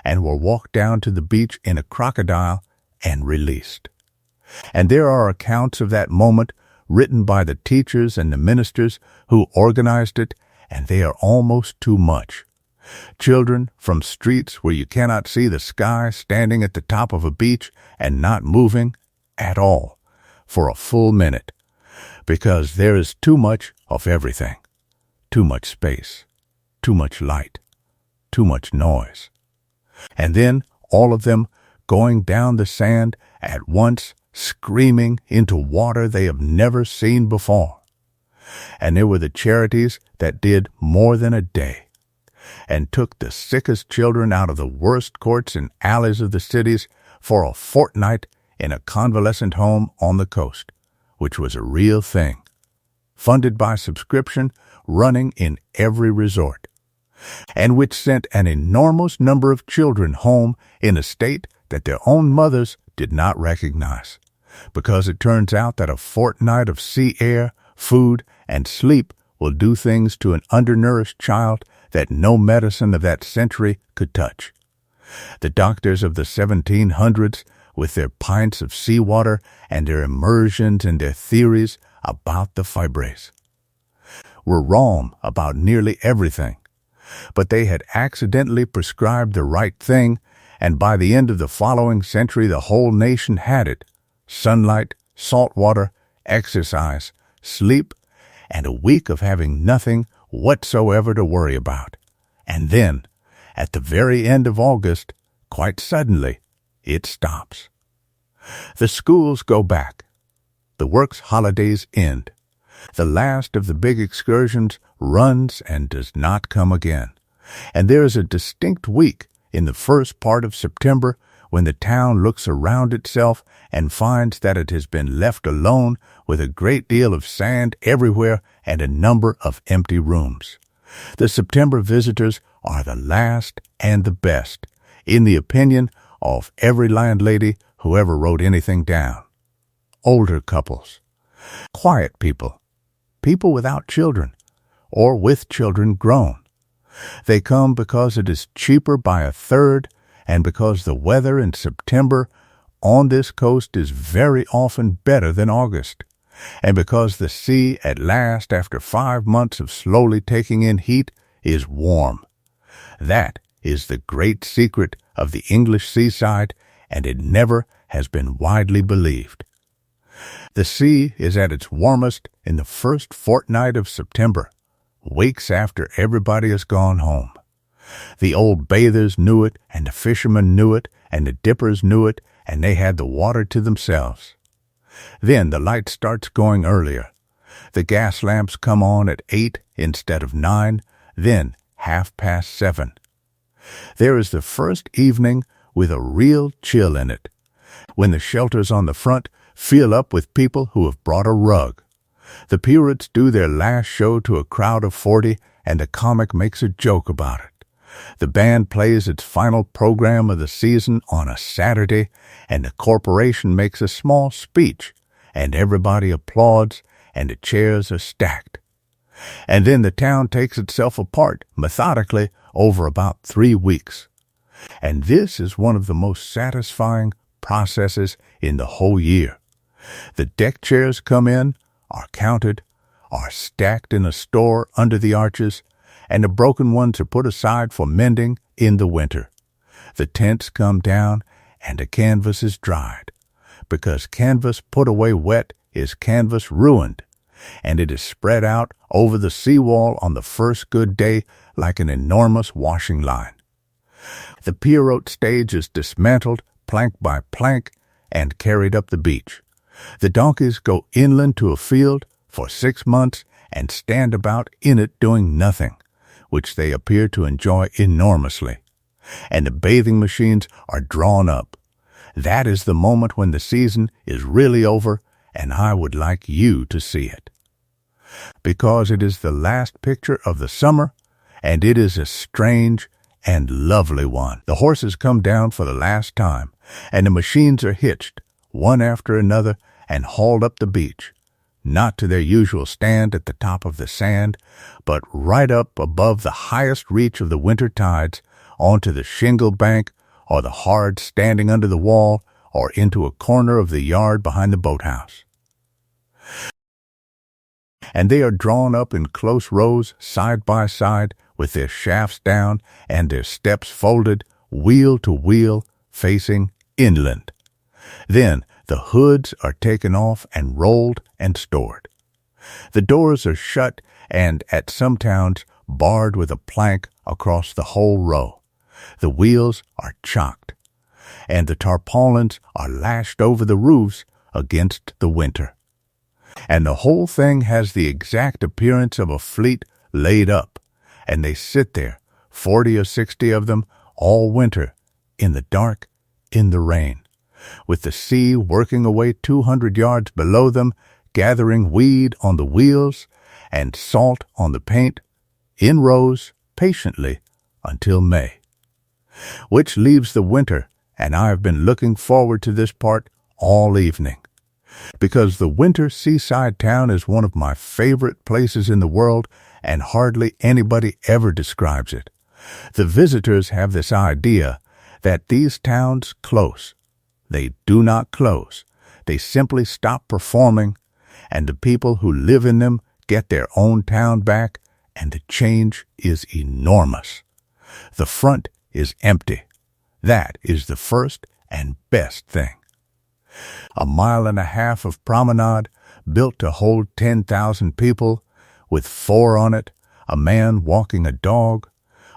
Speaker 1: and were walked down to the beach in a crocodile and released. And there are accounts of that moment written by the teachers and the ministers who organized it, and they are almost too much. Children from streets where you cannot see the sky standing at the top of a beach and not moving at all for a full minute, because there is too much of everything, too much space, too much light, too much noise. And then all of them going down the sand at once, screaming into water they have never seen before. And there were the charities that did more than a day, and took the sickest children out of the worst courts and alleys of the cities for a fortnight in a convalescent home on the coast, which was a real thing, funded by subscription, running in every resort, and which sent an enormous number of children home in a state that their own mothers did not recognize, because it turns out that a fortnight of sea air, food, and sleep will do things to an undernourished child that no medicine of that century could touch. The doctors of the 1700s, with their pints of seawater and their immersions and their theories about the fibres, were wrong about nearly everything, but they had accidentally prescribed the right thing, and by the end of the following century the whole nation had it: sunlight, salt water, exercise, sleep, and a week of having nothing whatsoever to worry about. And then, at the very end of August, quite suddenly, it stops. The schools go back. The works holidays end. The last of the big excursions runs and does not come again. And there is a distinct week in the first part of September when the town looks around itself and finds that it has been left alone with a great deal of sand everywhere and a number of empty rooms. The September visitors are the last and the best, in the opinion of every landlady who ever wrote anything down. Older couples, quiet people, people without children, or with children grown. They come because it is cheaper by a third, and because the weather in September on this coast is very often better than August, and because the sea at last, after 5 months of slowly taking in heat, is warm. That is the great secret of the English seaside, and it never has been widely believed. The sea is at its warmest in the first fortnight of September, weeks after everybody has gone home. The old bathers knew it, and the fishermen knew it, and the dippers knew it, and they had the water to themselves. Then the light starts going earlier. The gas lamps come on at 8 instead of 9, then 7:30. There is the first evening with a real chill in it, when the shelters on the front fill up with people who have brought a rug. The Pirates do their last show to a crowd of 40, and the comic makes a joke about it. The band plays its final program of the season on a Saturday, and the corporation makes a small speech, and everybody applauds, and the chairs are stacked. And then the town takes itself apart methodically over about 3 weeks. And this is one of the most satisfying processes in the whole year. The deck chairs come in, are counted, are stacked in a store under the arches, and the broken ones are put aside for mending in the winter. The tents come down and the canvas is dried, because canvas put away wet is canvas ruined, and it is spread out over the seawall on the first good day like an enormous washing line. The pierrot stage is dismantled plank by plank and carried up the beach. The donkeys go inland to a field for 6 months and stand about in it doing nothing, which they appear to enjoy enormously. And the bathing machines are drawn up. That is the moment when the season is really over, and I would like you to see it. Because it is the last picture of the summer, and it is a strange and lovely one. The horses come down for the last time, and the machines are hitched, one after another, and hauled up the beach, not to their usual stand at the top of the sand, but right up above the highest reach of the winter tides, onto the shingle bank, or the hard standing under the wall, or into a corner of the yard behind the boathouse. And they are drawn up in close rows, side by side, with their shafts down and their steps folded, wheel to wheel, facing inland. Then the hoods are taken off and rolled and stored. The doors are shut and, at some towns, barred with a plank across the whole row. The wheels are chocked, and the tarpaulins are lashed over the roofs against the winter. And the whole thing has the exact appearance of a fleet laid up, and they sit there, 40 or 60 of them, all winter, in the dark, in the rain, with the sea working away 200 yards below them, gathering weed on the wheels and salt on the paint, in rows, patiently, until May. Which leaves the winter, and I have been looking forward to this part all evening, because the winter seaside town is one of my favorite places in the world, and hardly anybody ever describes it. The visitors have this idea that these towns close. They do not close. They simply stop performing, and the people who live in them get their own town back, and the change is enormous. The front is empty. That is the first and best thing. 1.5 miles of promenade, built to hold 10,000 people, with 4 on it, a man walking a dog,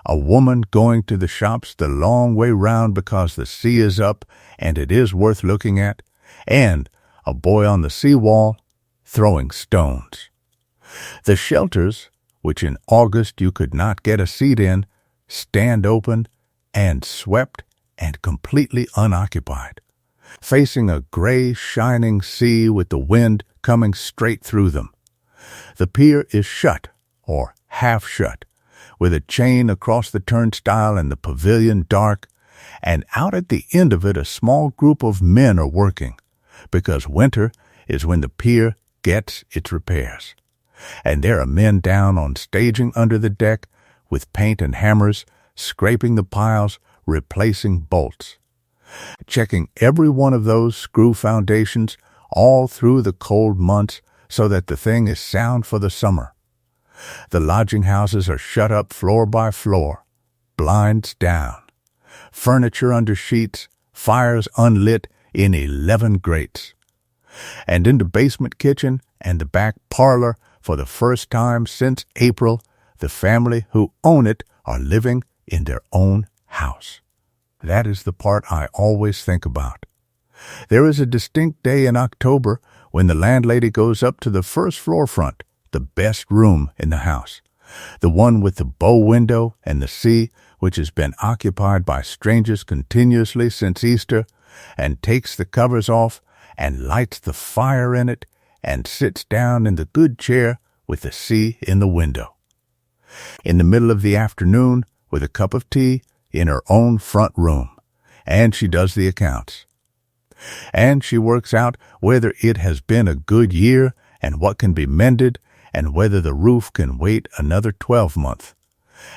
Speaker 1: a woman going to the shops the long way round because the sea is up and it is worth looking at, and a boy on the seawall throwing stones. The shelters, which in August you could not get a seat in, stand open and swept and completely unoccupied, facing a gray, shining sea with the wind coming straight through them. The pier is shut, or half shut, with a chain across the turnstile and the pavilion dark, and out at the end of it a small group of men are working, because winter is when the pier gets its repairs. And there are men down on staging under the deck, with paint and hammers, scraping the piles, replacing bolts, checking every one of those screw foundations all through the cold months so that the thing is sound for the summer. The lodging houses are shut up floor by floor, blinds down, furniture under sheets, fires unlit in 11 grates. And in the basement kitchen and the back parlor, for the first time since April, the family who own it are living in their own house. That is the part I always think about. There is a distinct day in October when the landlady goes up to the first floor front, the best room in the house, the one with the bow window and the sea, which has been occupied by strangers continuously since Easter, and takes the covers off and lights the fire in it and sits down in the good chair with the sea in the window. In the middle of the afternoon, with a cup of tea, in her own front room, and she does the accounts. And she works out whether it has been a good year and what can be mended and whether the roof can wait another 12-month.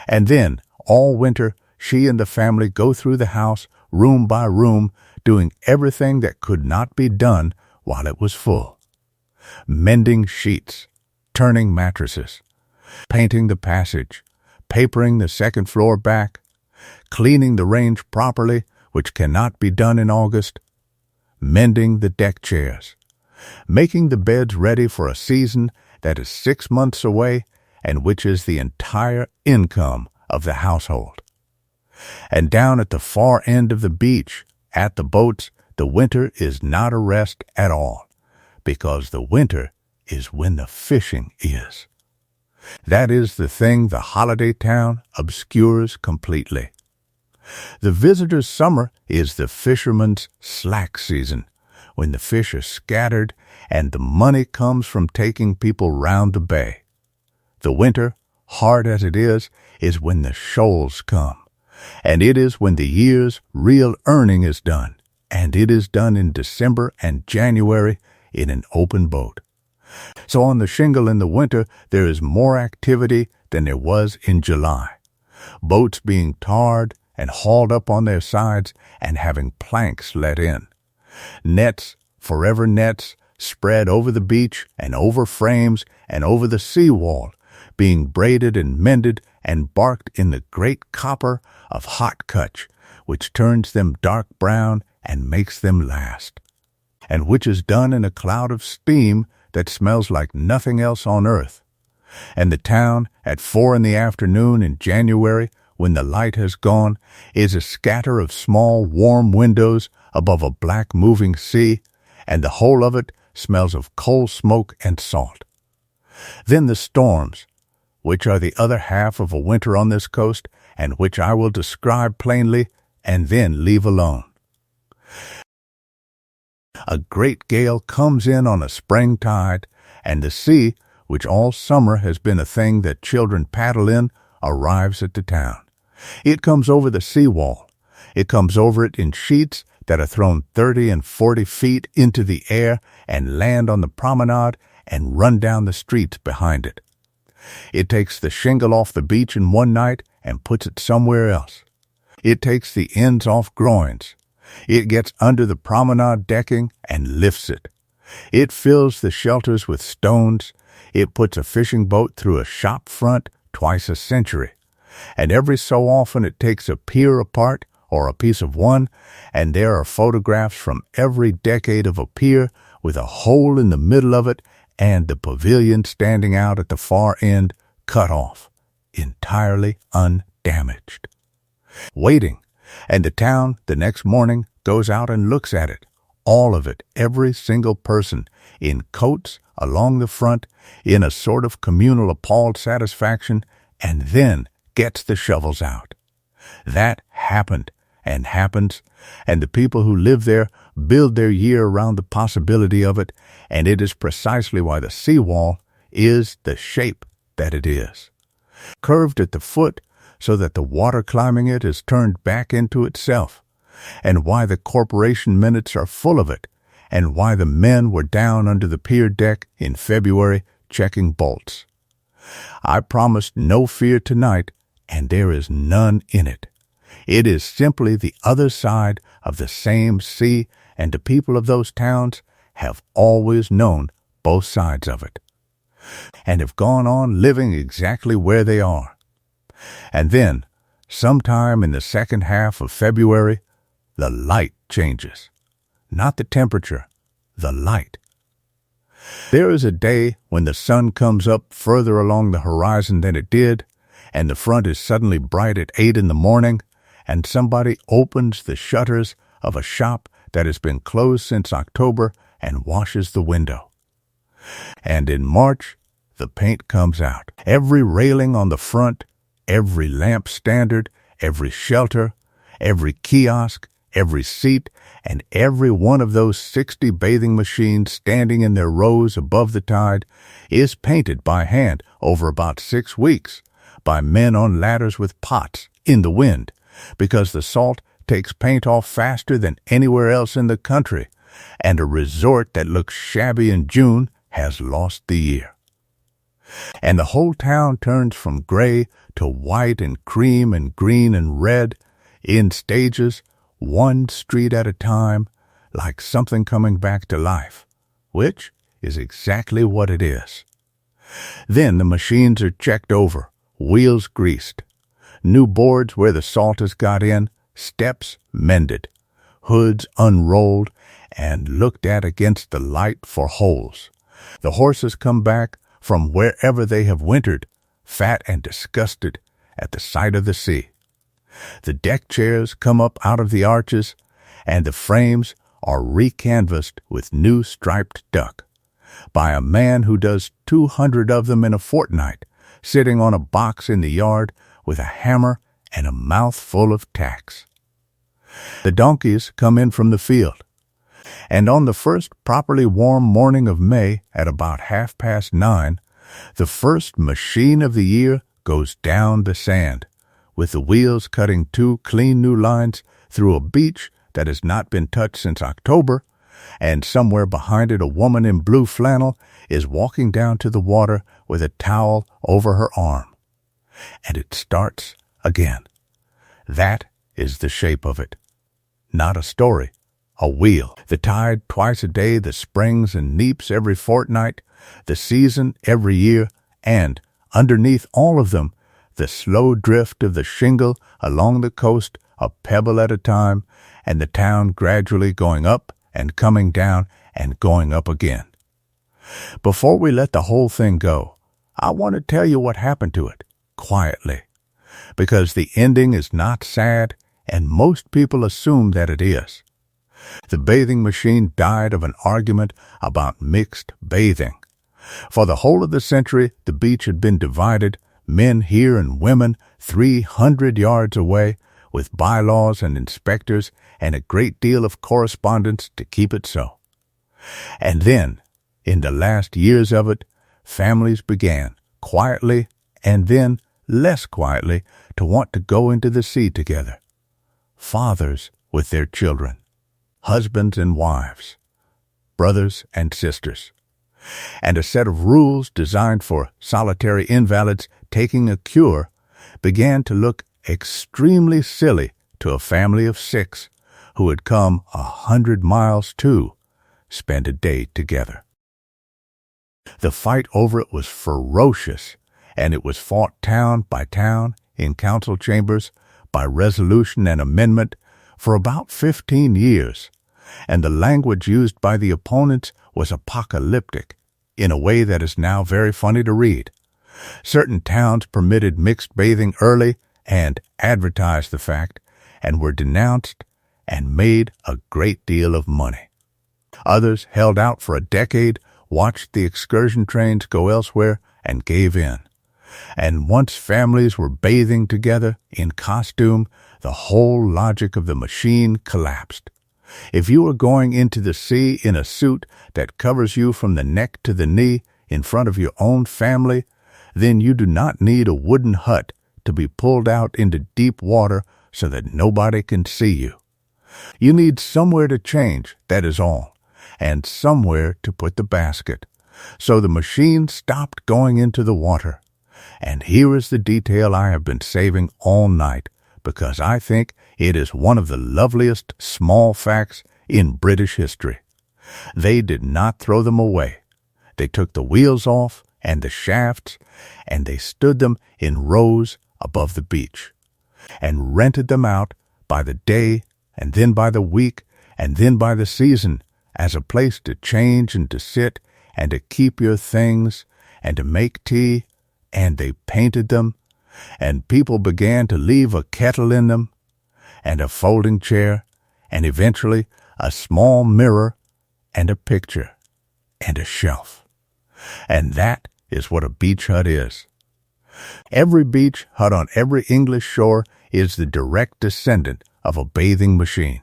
Speaker 1: And then, all winter, she and the family go through the house, room by room, doing everything that could not be done while it was full. Mending sheets, turning mattresses, painting the passage, papering the second floor back, cleaning the range properly, which cannot be done in August, mending the deck chairs, making the beds ready for a season that is 6 months away and which is the entire income of the household. And down at the far end of the beach, at the boats, the winter is not a rest at all, because the winter is when the fishing is. That is the thing the holiday town obscures completely. The visitor's summer is the fisherman's slack season, when the fish are scattered and the money comes from taking people round the bay. The winter, hard as it is when the shoals come, and it is when the year's real earning is done, and it is done in December and January in an open boat. So on the shingle in the winter, there is more activity than there was in July. Boats being tarred and hauled up on their sides and having planks let in. Nets, forever nets, spread over the beach and over frames and over the seawall, being braided and mended and barked in the great copper of hot cutch, which turns them dark brown and makes them last, and which is done in a cloud of steam that smells like nothing else on earth. And the town, at 4 p.m. in January, when the light has gone, is a scatter of small warm windows above a black moving sea, and the whole of it smells of coal smoke and salt. Then the storms, which are the other half of a winter on this coast, and which I will describe plainly and then leave alone. A great gale comes in on a spring tide, and the sea, which all summer has been a thing that children paddle in, arrives at the town. It comes over the seawall. It comes over it in sheets that are thrown 30 and 40 feet into the air and land on the promenade and run down the streets behind it. It takes the shingle off the beach in one night and puts it somewhere else. It takes the ends off groins. It gets under the promenade decking and lifts it. It fills the shelters with stones. It puts a fishing boat through a shop front twice a century. And every so often it takes a pier apart or a piece of one, and there are photographs from every decade of a pier with a hole in the middle of it and the pavilion standing out at the far end cut off, entirely undamaged. Waiting, and the town the next morning goes out and looks at it, all of it, every single person, in coats along the front, in a sort of communal appalled satisfaction, and then gets the shovels out. That happened and happens, and the people who live there build their year around the possibility of it, and it is precisely why the seawall is the shape that it is. Curved at the foot so that the water climbing it is turned back into itself, and why the corporation minutes are full of it, and why the men were down under the pier deck in February checking bolts. I promised no fear tonight, and there is none in it. It is simply the other side of the same sea, and the people of those towns have always known both sides of it, and have gone on living exactly where they are. And then, sometime in the second half of February, the light changes. Not the temperature, the light. There is a day when the sun comes up further along the horizon than it did, and the front is suddenly bright at 8 a.m, and somebody opens the shutters of a shop that has been closed since October and washes the window. And in March, the paint comes out. Every railing on the front, every lamp standard, every shelter, every kiosk, every seat, and every one of those 60 bathing machines standing in their rows above the tide is painted by hand over about 6 weeks by men on ladders with pots in the wind, because the salt takes paint off faster than anywhere else in the country, and a resort that looks shabby in June has lost the year. And the whole town turns from gray to white and cream and green and red, in stages, one street at a time, like something coming back to life, which is exactly what it is. Then the machines are checked over, wheels greased. New boards where the salt has got in, steps mended, hoods unrolled and looked at against the light for holes. The horses come back from wherever they have wintered, fat and disgusted at the sight of the sea. The deck chairs come up out of the arches, and the frames are recanvassed with new striped duck by a man who does 200 of them in a fortnight, sitting on a box in the yard with a hammer and a mouthful of tacks. The donkeys come in from the field, and on the first properly warm morning of May at about 9:30, the first machine of the year goes down the sand, with the wheels cutting 2 clean new lines through a beach that has not been touched since October, and somewhere behind it a woman in blue flannel is walking down to the water with a towel over her arm. And it starts again. That is the shape of it. Not a story, a wheel. The tide twice a day, the springs and neaps every fortnight, the season every year, and, underneath all of them, the slow drift of the shingle along the coast, a pebble at a time, and the town gradually going up and coming down and going up again. Before we let the whole thing go, I want to tell you what happened to it, quietly, because the ending is not sad, and most people assume that it is. The bathing machine died of an argument about mixed bathing. For the whole of the century, the beach had been divided, men here and women 300 yards away, with bylaws and inspectors and a great deal of correspondence to keep it so. And then, in the last years of it, families began, quietly and then less quietly, to want to go into the sea together. Fathers with their children, husbands and wives, brothers and sisters. And a set of rules designed for solitary invalids taking a cure began to look extremely silly to a family of 6 who had come 100 miles to spend a day together. The fight over it was ferocious, and it was fought town by town, in council chambers, by resolution and amendment, for about 15 years, and the language used by the opponents was apocalyptic, in a way that is now very funny to read. Certain towns permitted mixed bathing early and advertised the fact, and were denounced and made a great deal of money. Others held out for a decade, watched the excursion trains go elsewhere, and gave in. And once families were bathing together in costume, the whole logic of the machine collapsed. If you are going into the sea in a suit that covers you from the neck to the knee in front of your own family, then you do not need a wooden hut to be pulled out into deep water so that nobody can see you. You need somewhere to change, that is all, and somewhere to put the basket. So the machine stopped going into the water. And here is the detail I have been saving all night, because I think it is one of the loveliest small facts in British history. They did not throw them away. They took the wheels off and the shafts, and they stood them in rows above the beach, and rented them out by the day, and then by the week, and then by the season, as a place to change and to sit, and to keep your things, and to make tea, and they painted them, and people began to leave a kettle in them, and a folding chair, and eventually a small mirror, and a picture, and a shelf. And that is what a beach hut is. Every beach hut on every English shore is the direct descendant of a bathing machine,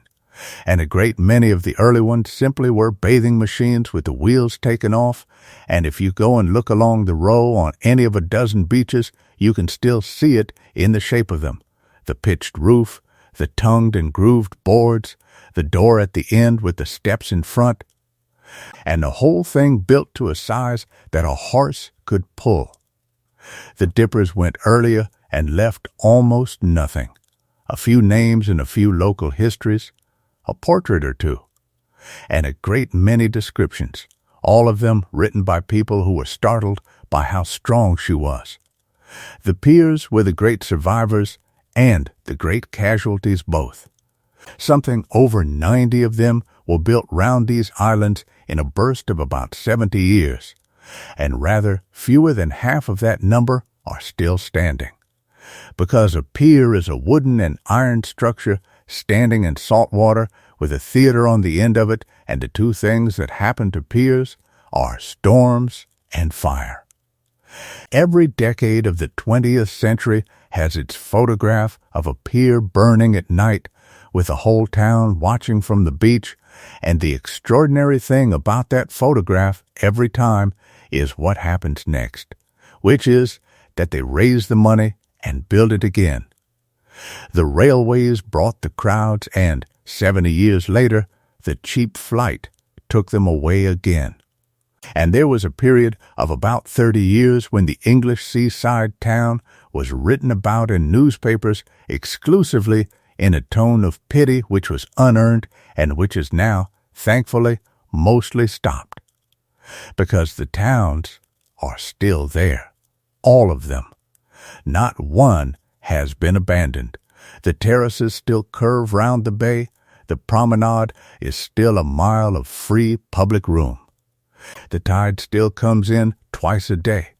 Speaker 1: and a great many of the early ones simply were bathing machines with the wheels taken off, and if you go and look along the row on any of a dozen beaches, you can still see it in the shape of them, the pitched roof, the tongued and grooved boards, the door at the end with the steps in front, and the whole thing built to a size that a horse could pull. The dippers went earlier and left almost nothing, a few names and a few local histories, a portrait or two, and a great many descriptions, all of them written by people who were startled by how strong she was. The piers were the great survivors, and the great casualties both. Something over 90 of them were built round these islands in a burst of about 70 years, and rather fewer than half of that number are still standing. Because a pier is a wooden and iron structure standing in salt water with a theater on the end of it, and the two things that happen to piers are storms and fire. Every decade of the 20th century has its photograph of a pier burning at night with the whole town watching from the beach, and the extraordinary thing about that photograph every time is what happens next, which is that they raise the money and build it again. The railways brought the crowds, and 70 years later, the cheap flight took them away again. And there was a period of about 30 years when the English seaside town was written about in newspapers exclusively in a tone of pity which was unearned and which is now, thankfully, mostly stopped. Because the towns are still there, all of them. Not one has been abandoned. The terraces still curve round the bay. The promenade is still a mile of free public room. The tide still comes in twice a day.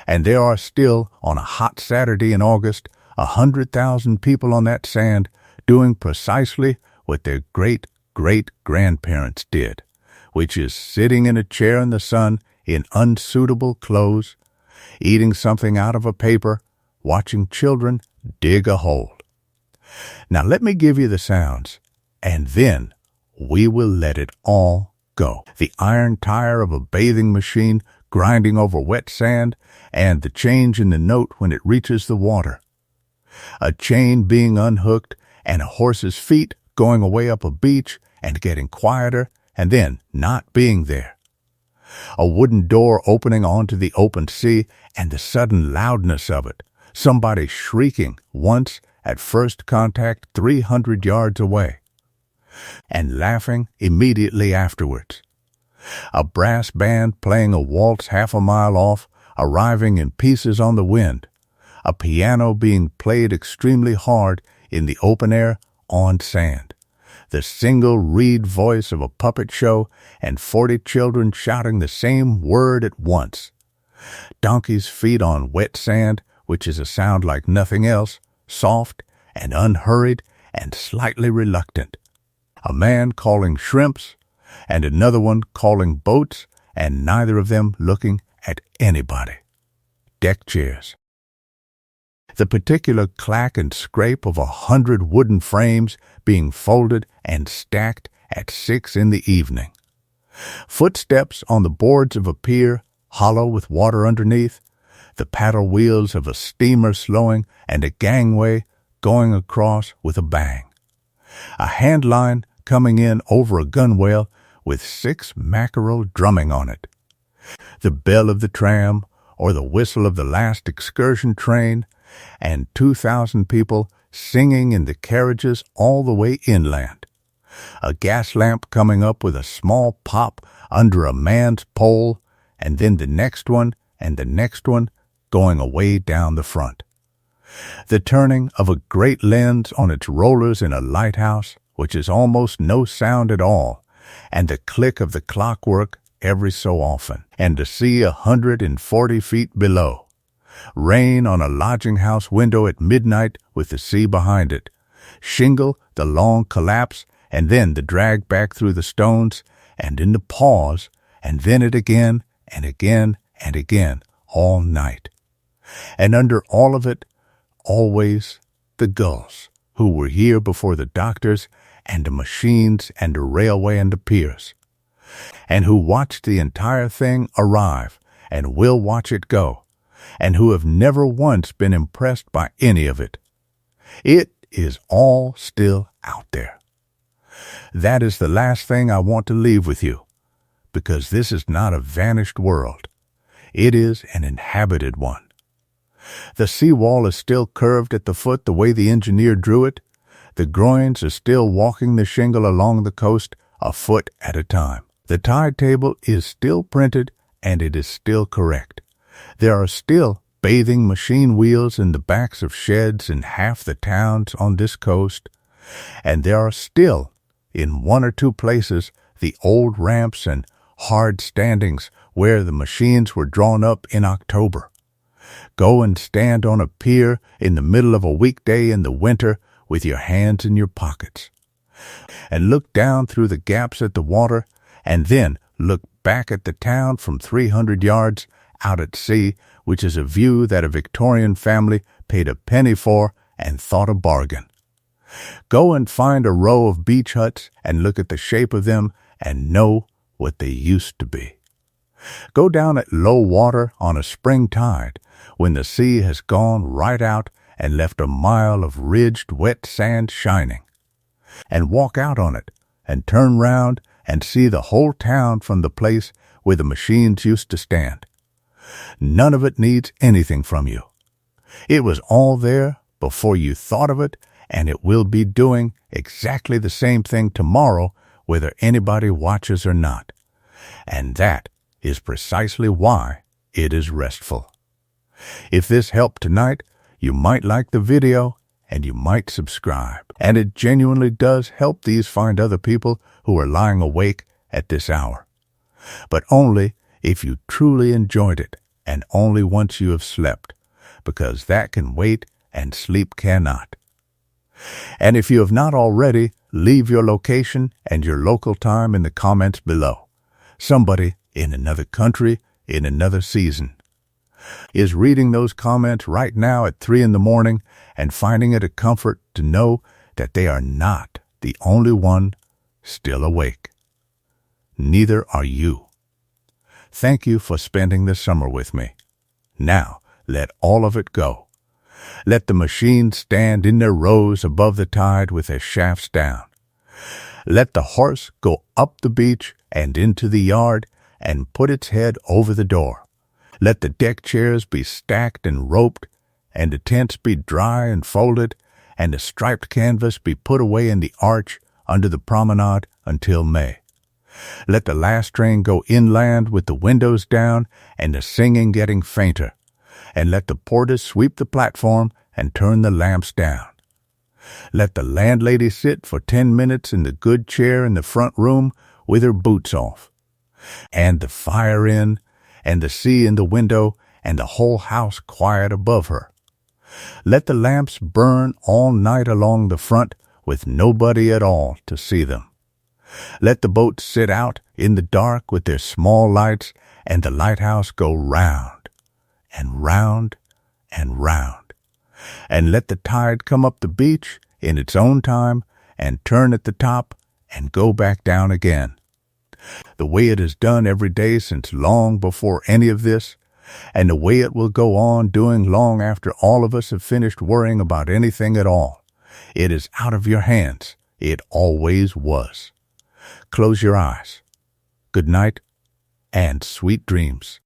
Speaker 1: And there are still, on a hot Saturday in August, 100,000 people on that sand doing precisely what their great-great-grandparents did, which is sitting in a chair in the sun in unsuitable clothes, eating something out of a paper, watching children dig a hole. Now let me give you the sounds, and then we will let it all go. The iron tire of a bathing machine grinding over wet sand, and the change in the note when it reaches the water. A chain being unhooked, and a horse's feet going away up a beach and getting quieter, and then not being there. A wooden door opening onto the open sea, and the sudden loudness of it. Somebody shrieking once at first contact 300 yards away, and laughing immediately afterwards. A brass band playing a waltz half a mile off, arriving in pieces on the wind. A piano being played extremely hard in the open air on sand. The single reed voice of a puppet show, and 40 children shouting the same word at once. Donkeys' feet on wet sand, which is a sound like nothing else, soft and unhurried and slightly reluctant. A man calling shrimps, and another one calling boats, and neither of them looking at anybody. Deck chairs. The particular clack and scrape of 100 wooden frames being folded and stacked at 6 in the evening. Footsteps on the boards of a pier, hollow with water underneath. The paddle wheels of a steamer slowing, and a gangway going across with a bang. A hand line coming in over a gunwale with 6 mackerel drumming on it. The bell of the tram, or the whistle of the last excursion train, and 2,000 people singing in the carriages all the way inland. A gas lamp coming up with a small pop under a man's pole, and then the next one and the next one going away down the front. The turning of a great lens on its rollers in a lighthouse, which is almost no sound at all, and the click of the clockwork every so often, and the sea 140 feet below. Rain on a lodging-house window at midnight with the sea behind it. Shingle, the long collapse, and then the drag back through the stones, and in the pause, and then it again, and again, and again, all night. And under all of it, always the gulls, who were here before the doctors, and the machines, and the railway, and the piers, and who watched the entire thing arrive, and will watch it go, and who have never once been impressed by any of it. It is all still out there. That is the last thing I want to leave with you, because this is not a vanished world. It is an inhabited one. The seawall is still curved at the foot the way the engineer drew it. The groins are still walking the shingle along the coast a foot at a time. The tide table is still printed, and it is still correct. There are still bathing machine wheels in the backs of sheds in half the towns on this coast, and there are still, in one or two places, the old ramps and hard standings where the machines were drawn up in October. Go and stand on a pier in the middle of a weekday in the winter with your hands in your pockets, and look down through the gaps at the water, and then look back at the town from 300 yards out at sea, which is a view that a Victorian family paid a penny for and thought a bargain. Go and find a row of beach huts and look at the shape of them and know what they used to be. Go down at low water on a spring tide when the sea has gone right out and left a mile of ridged wet sand shining, and walk out on it and turn round and see the whole town from the place where the machines used to stand. None of it needs anything from you. It was all there before you thought of it, and it will be doing exactly the same thing tomorrow, whether anybody watches or not. And that is precisely why it is restful. If this helped tonight, you might like the video and you might subscribe. And it genuinely does help these find other people who are lying awake at this hour. But only if you truly enjoyed it, and only once you have slept, because that can wait and sleep cannot. And if you have not already, leave your location and your local time in the comments below. Somebody in another country, in another season, is reading those comments right now at 3 a.m. and finding it a comfort to know that they are not the only one still awake. Neither are you. Thank you for spending the summer with me. Now, let all of it go. Let the machines stand in their rows above the tide with their shafts down. Let the horse go up the beach and into the yard and put its head over the door. Let the deck chairs be stacked and roped, and the tents be dry and folded, and the striped canvas be put away in the arch under the promenade until May. Let the last train go inland with the windows down and the singing getting fainter, and let the porters sweep the platform and turn the lamps down. Let the landlady sit for 10 minutes in the good chair in the front room with her boots off, and the fire in, and the sea in the window, and the whole house quiet above her. Let the lamps burn all night along the front with nobody at all to see them. Let the boats sit out in the dark with their small lights, and the lighthouse go round and round and round. And let the tide come up the beach in its own time and turn at the top and go back down again, the way it has done every day since long before any of this, and the way it will go on doing long after all of us have finished worrying about anything at all. It is out of your hands. It always was. Close your eyes. Good night and sweet dreams.